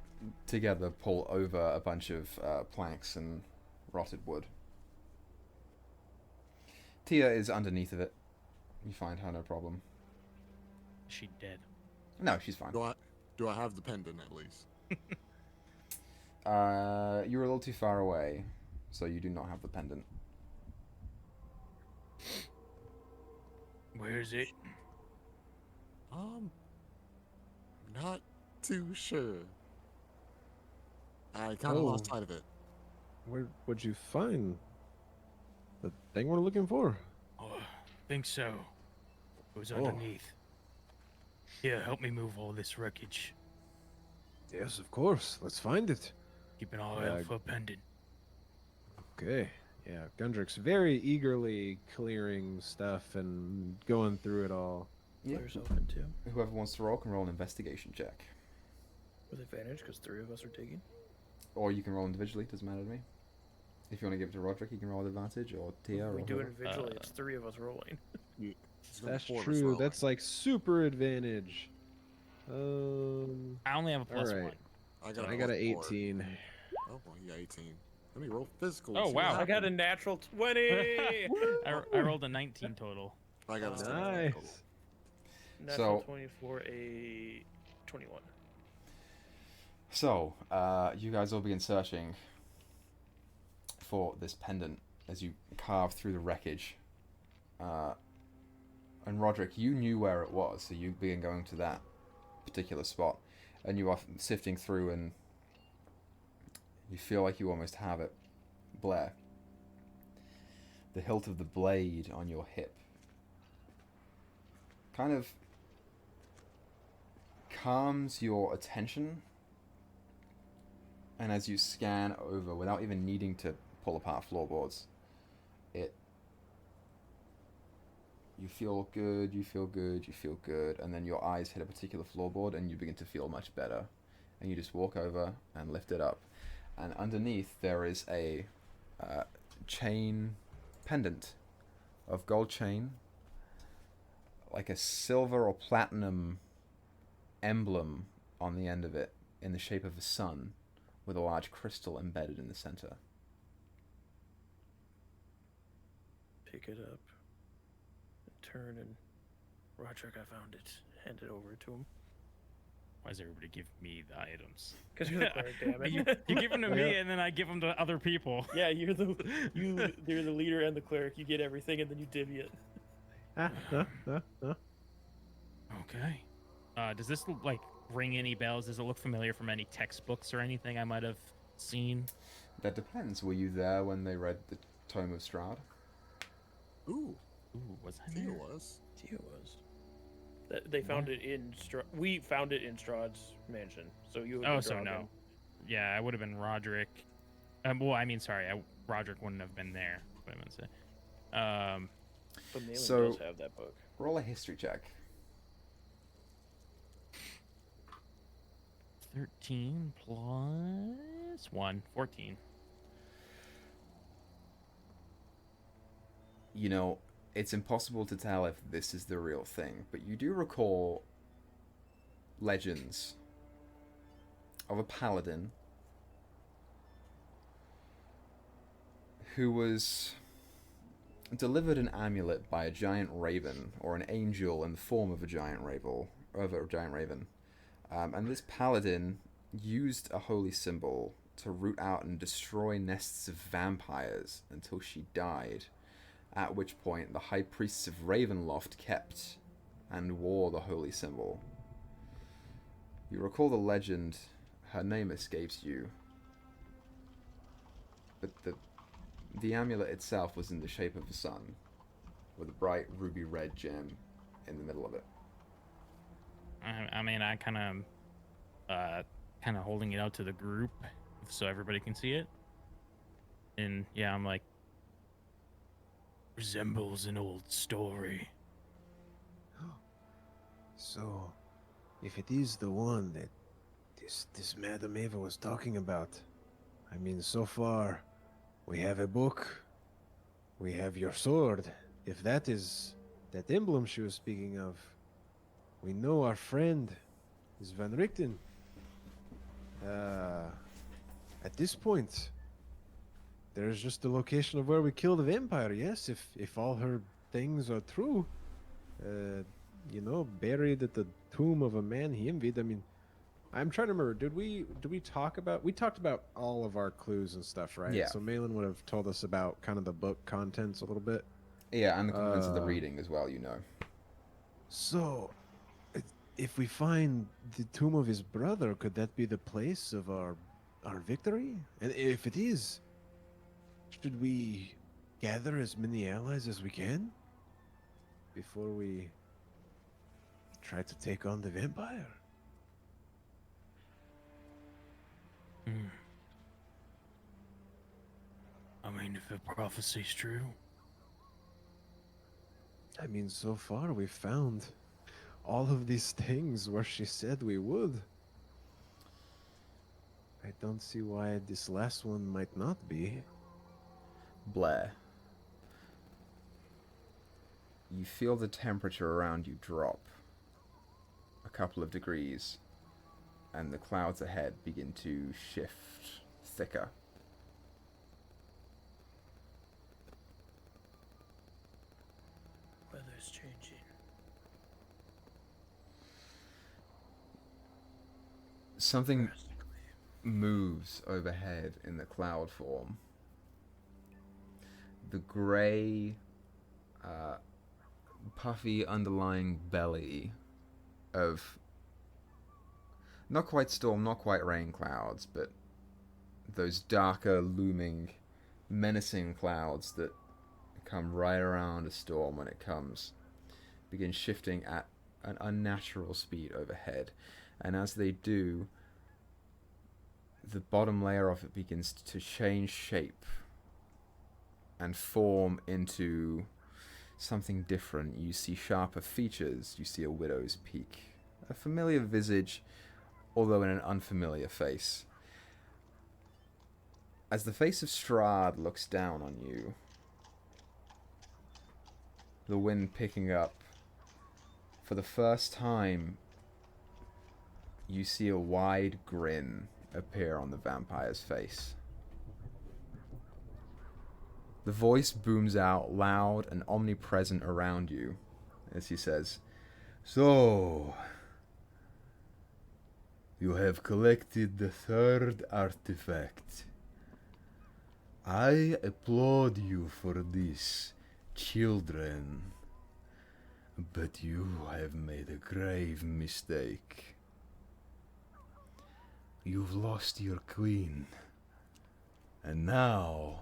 A: together pull over a bunch of planks and rotted wood. Tia is underneath of it. You find her no problem.
B: Is she dead?
A: No, she's fine.
E: Do I have the pendant at least?
A: You're a little too far away, so you do not have the pendant.
G: Where is it?
E: Not too sure. I kind of lost
C: Oh.
E: sight of it.
C: Where'd you find the thing we're looking for?
G: Oh, think so. It was
C: Oh.
G: underneath. Here, help me move all this wreckage.
C: Yes, of course. Let's find it.
G: Keep an eye
C: Yeah,
G: out for a pendant.
C: Okay. Yeah, Gundrick's very eagerly clearing stuff and going through it all.
A: Yeah.
D: Pull yourself in too.
A: Whoever wants to roll can roll an investigation check.
D: With advantage, because 3 of us are taking.
A: Or you can roll individually, doesn't matter to me. If you want to give it to Roderick, you can roll with advantage, or Tia,
D: we
A: or
D: do it
A: whoever.
D: individually. It's 3 of us rolling.
E: It's gonna be
C: That's
E: 4 of us
C: true.
E: rolling.
C: That's like super advantage.
B: I only have a plus
C: Alright.
B: 1.
E: I got,
C: I got an
E: +4.
C: 18.
E: Oh, well, you got 18. Let me roll physical.
B: Oh,
E: see what
B: wow.
D: I got a
E: happens.
D: natural 20.
B: I rolled a 19 total.
E: I got a 17
C: Nice.
E: total.
D: Natural
A: So-
D: 20 for a 21.
A: So, you guys all begin searching for this pendant as you carve through the wreckage. And Roderick, you knew where it was, so you begin going to that particular spot. And you are sifting through, and you feel like you almost have it. Blair, the hilt of the blade on your hip kind of calms your attention, and as you scan over without even needing to pull apart floorboards, you feel good, you feel good, you feel good, and then your eyes hit a particular floorboard and you begin to feel much better, and you just walk over and lift it up, and underneath there is a chain pendant of gold chain, like a silver or platinum emblem on the end of it in the shape of a sun with a large crystal embedded in the center.
D: Pick it up. Turn and Roderick, I found it. Hand it over to him.
B: Why does everybody give me the items?
D: Because you're the cleric, damn it.
B: You give them to me, and then I give them to other people.
D: Yeah, you're the leader and the cleric. You get everything and then you divvy it.
B: Okay. Does this like ring any bells? Does it look familiar from any textbooks or anything I might have scene?
A: That depends. Were you there when they read the Tome of Strahd?
E: Ooh,
B: Ooh, was I
E: Tia
B: there?
E: was.
D: Tia was. They found it in we found it in Strahd's mansion. So you would
B: Oh,
D: be
B: so
D: Dragon.
B: no. Yeah, I would have been Roderick. Well, I mean, sorry, Roderick wouldn't have been there. What am I gonna say?
D: But Malin
A: So-
D: does have that book.
A: Roll a history check.
B: 13 plus 1, 14.
A: You know, it's impossible to tell if this is the real thing, but you do recall legends of a paladin who was delivered an amulet by a giant raven, or an angel in the form of a giant raven. And this paladin used a holy symbol to root out and destroy nests of vampires until she died, at which point the high priests of Ravenloft kept and wore the holy symbol. You recall the legend, her name escapes you, but the amulet itself was in the shape of a sun, with a bright ruby red gem in the middle of it.
B: I mean, I kind of holding it out to the group so everybody can see it. And yeah, I'm like,
G: Resembles an old story.
C: So, if it is the one that this Madame Eva was talking about, I mean, so far, we have a book, we have your sword. If that is that emblem she was speaking of, we know our friend is Van Richten. At this point, there's just the location of where we killed the vampire. Yes, if all her things are true, you know, buried at the tomb of a man he envied. I mean, I'm trying to remember. Did we talk about? We talked about all of our clues and stuff, right?
A: Yeah.
C: So Malin would have told us about kind of the book contents a little bit.
A: Yeah, and the contents of the reading as well, you know.
C: So, if we find the tomb of his brother, could that be the place of our victory? And if it is, should we gather as many allies as we can before we try to take on the vampire?
G: I mean, if the prophecy's true.
C: I mean, so far we've found all of these things where she said we would. I don't see why this last one might not be.
A: Blair. You feel the temperature around you drop a couple of degrees, and the clouds ahead begin to shift thicker.
D: Weather's changing.
A: Something moves overhead in the cloud form. The grey, puffy underlying belly of not quite storm, not quite rain clouds, but those darker, looming, menacing clouds that come right around a storm when it comes begin shifting at an unnatural speed overhead. And as they do, the bottom layer of it begins to change shape and form into something different. You see sharper features, you see a widow's peak, a familiar visage, although in an unfamiliar face. As the face of Strahd looks down on you, the wind picking up, for the first time, you see a wide grin appear on the vampire's face. The voice booms out loud and omnipresent around you as he says, "So, you have collected the third artifact. I applaud you for this, children. But you have made a grave mistake. You've lost your queen,
F: And now,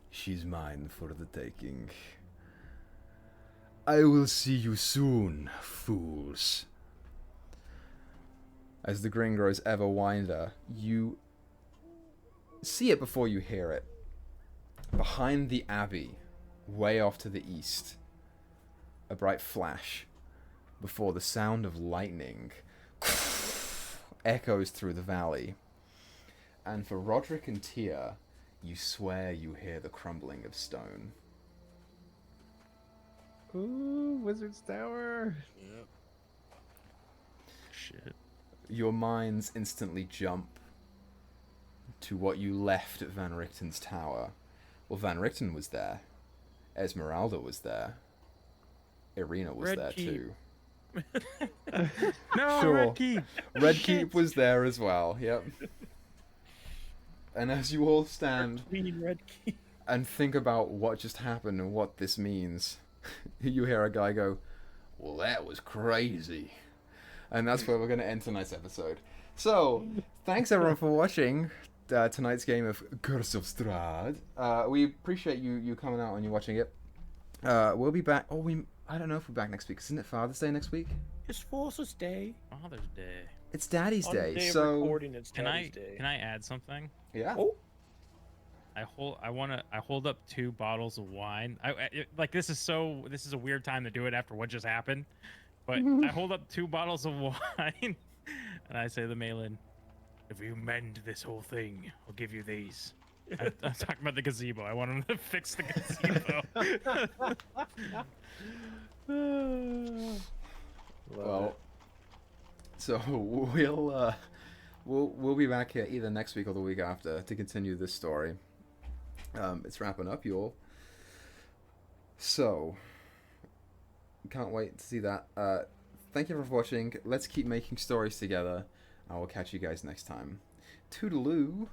F: she's mine for the taking. I will see you soon, fools. As the grin grows ever wider, you see it before you hear it. Behind the abbey, way off to the east, a bright flash before the sound of lightning echoes through the valley. And for Roderick and Tia, you swear you hear the crumbling of stone.
C: Ooh, Wizard's Tower.
E: Yep.
B: Shit.
F: Your minds instantly jump to what you left at Van Richten's tower. Well, Van Richten was there. Esmeralda was there. Irina was
D: Red
F: there
D: Keep.
F: too.
B: No,
F: Sure.
B: Red Keep.
F: Red
B: Shit.
F: Keep was there as well, yep. And as you all stand
D: Queen Red Key.
F: and think about what just happened and what this means, you hear a guy go, "Well, that was crazy." And that's where we're going to end tonight's episode. So, thanks everyone for watching tonight's game of Curse of Strahd. We appreciate you coming out and you watching it. We'll be back. I don't know if we're back next week. Isn't it Father's Day next week?
D: It's Father's Day.
B: Father's Day.
F: It's Daddy's
D: On
F: Day.
D: the day
F: So,
D: of recording, it's
B: Can
D: Daddy's Day.
B: I add something?
F: yeah.
D: Oh,
B: I hold up 2 bottles of wine. This is a weird time to do it after what just happened. But I hold up 2 bottles of wine and I say to the Malin, if you mend this whole thing, I'll give you these. I'm talking about the gazebo. I want him to fix the gazebo.
F: Well, so we'll be back here either next week or the week after to continue this story. It's wrapping up, y'all. So, can't wait to see that. Thank you for watching. Let's keep making stories together. I will catch you guys next time. Toodaloo.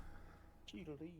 D: Cheedle-dee.